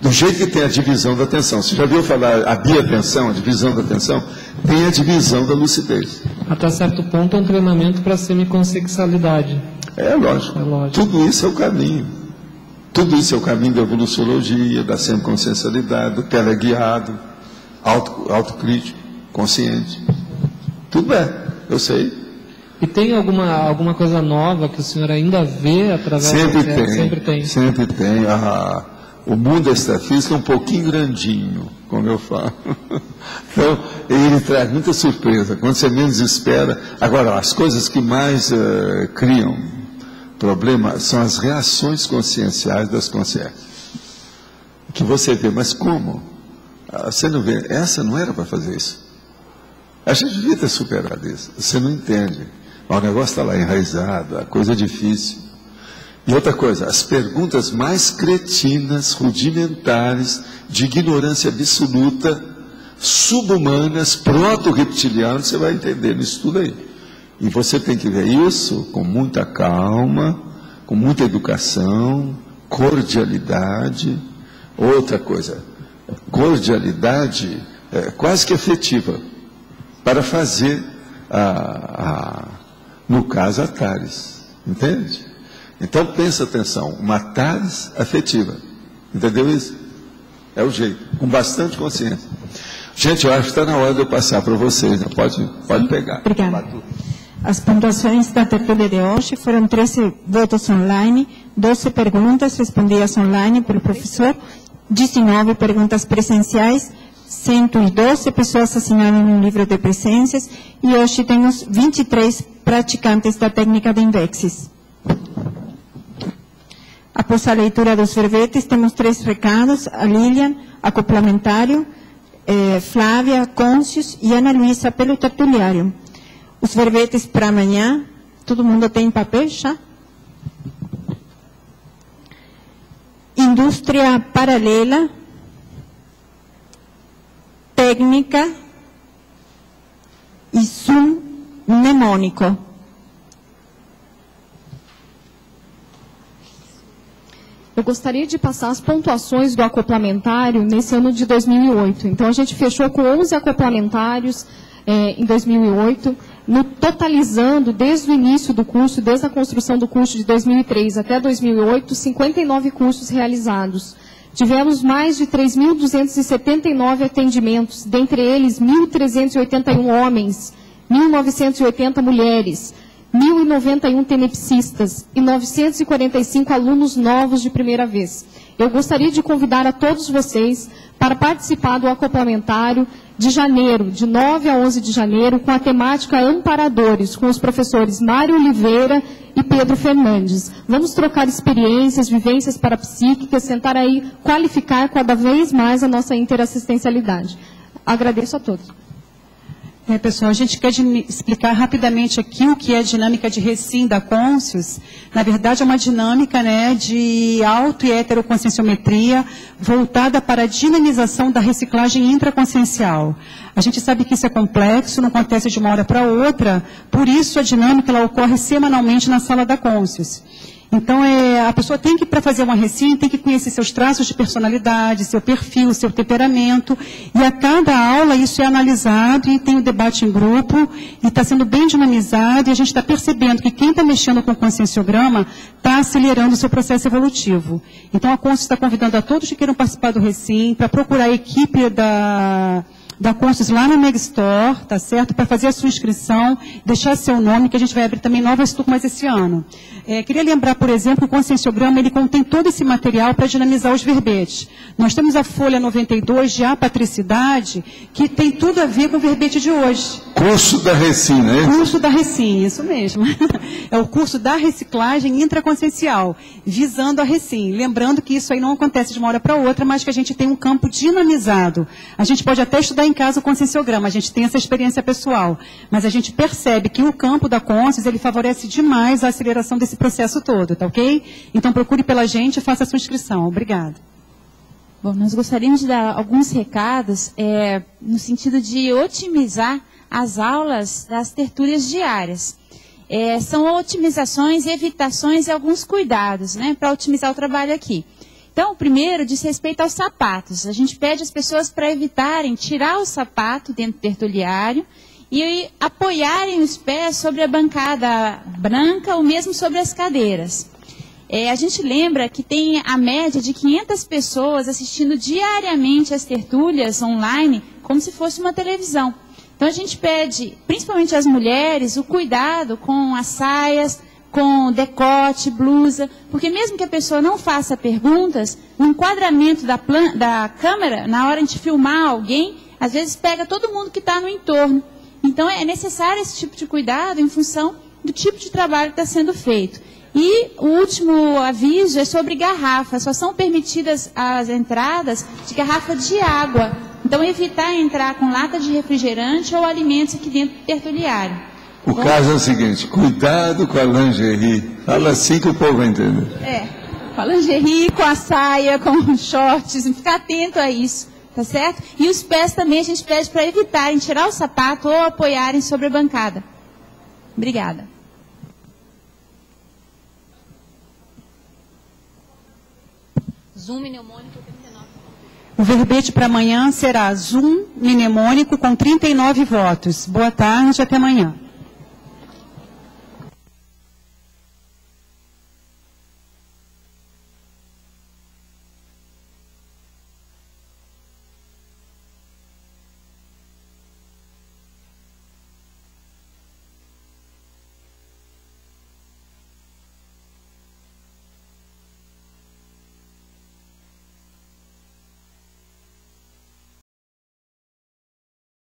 S1: Do jeito que tem a divisão da atenção. Você já viu falar a biatenção, a divisão da atenção? Tem a divisão da lucidez.
S11: Até certo ponto é um treinamento para a semiconsciencialidade.
S1: É lógico. Tudo isso é o caminho. Tudo isso é o caminho da evoluciologia, da semiconsciencialidade, do teleguiado, autocrítico, consciente. Tudo eu sei.
S11: E tem alguma coisa nova que o senhor ainda vê através
S1: Sempre tem. O mundo extrafísico é um pouquinho grandinho, como eu falo. Então, ele traz muita surpresa. Quando você menos espera. Agora, as coisas que mais criam problema são as reações conscienciais das consciências. Que você vê, mas como? Você não vê, essa não era para fazer isso. A gente devia ter superado isso. Você não entende. O negócio está lá enraizado, a coisa é difícil. E outra coisa, as perguntas mais cretinas, rudimentares, de ignorância absoluta, subhumanas, proto-reptilianas, você vai entender isso tudo aí. E você tem que ver isso com muita calma, com muita educação, cordialidade. Outra coisa, cordialidade quase que efetiva, para fazer, no caso, a TARES. Entende? Então, pensa atenção, uma TARES afetiva. Entendeu isso? É o jeito, com bastante consciência. Gente, eu acho que está na hora de eu passar para vocês. Né? Pode pegar.
S15: Obrigada. As pontuações da tertúlia de hoje foram 13 votos online, 12 perguntas respondidas online pelo professor, 19 perguntas presenciais, 112 pessoas assinaram um livro de presenças e hoje temos 23 praticantes da técnica de Invexis. Após a leitura dos verbetes, temos 3 recados, a Lilian, acoplamentário, Flávia, Côncios e Ana Luísa pelo tertuliário. Os verbetes para amanhã, todo mundo tem papel já? Indústria paralela, técnica e Zoom mnemônico.
S16: Eu gostaria de passar as pontuações do acoplamentário nesse ano de 2008. Então, a gente fechou com 11 acoplamentários em 2008, totalizando desde o início do curso, desde a construção do curso de 2003 até 2008, 59 cursos realizados. Tivemos mais de 3.279 atendimentos, dentre eles 1.381 homens, 1.980 mulheres, 1.091 tenepsistas e 945 alunos novos de primeira vez. Eu gostaria de convidar a todos vocês para participar do acoplamentário de janeiro, de 9 a 11 de janeiro, com a temática Amparadores, com os professores Mário Oliveira e Pedro Fernandes. Vamos trocar experiências, vivências parapsíquicas, tentar aí qualificar cada vez mais a nossa interassistencialidade. Agradeço a todos.
S10: Pessoal, a gente quer explicar rapidamente aqui o que é a dinâmica de Recim da Conscius. Na verdade, é uma dinâmica, né, de auto- e heteroconscienciometria voltada para a dinamização da reciclagem intraconsciencial. A gente sabe que isso é complexo, não acontece de uma hora para outra, por isso a dinâmica ela ocorre semanalmente na sala da Conscius. Então, a pessoa tem que, para fazer uma Recim, tem que conhecer seus traços de personalidade, seu perfil, seu temperamento, e a cada aula isso é analisado e tem o debate em grupo, e está sendo bem dinamizado, e a gente está percebendo que quem está mexendo com o conscienciograma está acelerando o seu processo evolutivo. Então, a Conscius está convidando a todos que queiram participar do Recim, para procurar a equipe da Conscius lá na Megstore, tá certo? Para fazer a sua inscrição, deixar seu nome, que a gente vai abrir também novas turmas esse ano. Queria lembrar, por exemplo, que o conscienciograma ele contém todo esse material para dinamizar os verbetes. Nós temos a folha 92 de apatricidade, que tem tudo a ver com o verbete de hoje.
S1: Curso da Recim, né?
S10: Curso da Recim, isso mesmo. É o curso da reciclagem intraconsciencial, visando a Recim. Lembrando que isso aí não acontece de uma hora para outra, mas que a gente tem um campo dinamizado. A gente pode até estudar em casa o conscienciograma, a gente tem essa experiência pessoal, mas a gente percebe que o campo da Conscius, ele favorece demais a aceleração desse processo todo, tá ok? Então procure pela gente e faça a sua inscrição. Obrigada.
S17: Bom, nós gostaríamos de dar alguns recados no sentido de otimizar as aulas das tertúlias diárias. São otimizações, evitações e alguns cuidados, né, para otimizar o trabalho aqui. Então, o primeiro diz respeito aos sapatos. A gente pede às pessoas para evitarem tirar o sapato dentro do tertuliário e apoiarem os pés sobre a bancada branca ou mesmo sobre as cadeiras. A gente lembra que tem a média de 500 pessoas assistindo diariamente as tertúlias online, como se fosse uma televisão. Então, a gente pede, principalmente às mulheres, o cuidado com as saias, com decote, blusa, porque mesmo que a pessoa não faça perguntas, o enquadramento da câmera, na hora de filmar alguém, às vezes pega todo mundo que está no entorno. Então, é necessário esse tipo de cuidado em função do tipo de trabalho que está sendo feito. E o último aviso é sobre garrafas. Só são permitidas as entradas de garrafa de água. Então, evitar entrar com lata de refrigerante ou alimentos aqui dentro do tertuliário.
S1: O caso é o seguinte, cuidado com a lingerie. Fala assim que o povo vai entender.
S17: Com a lingerie, com a saia, com os shorts, ficar atento a isso, tá certo? E os pés também a gente pede para evitarem tirar o sapato ou apoiarem sobre a bancada. Obrigada.
S18: Zoom mnemônico 39.
S10: O verbete para amanhã será Zoom mnemônico com 39 votos. Boa tarde, até amanhã.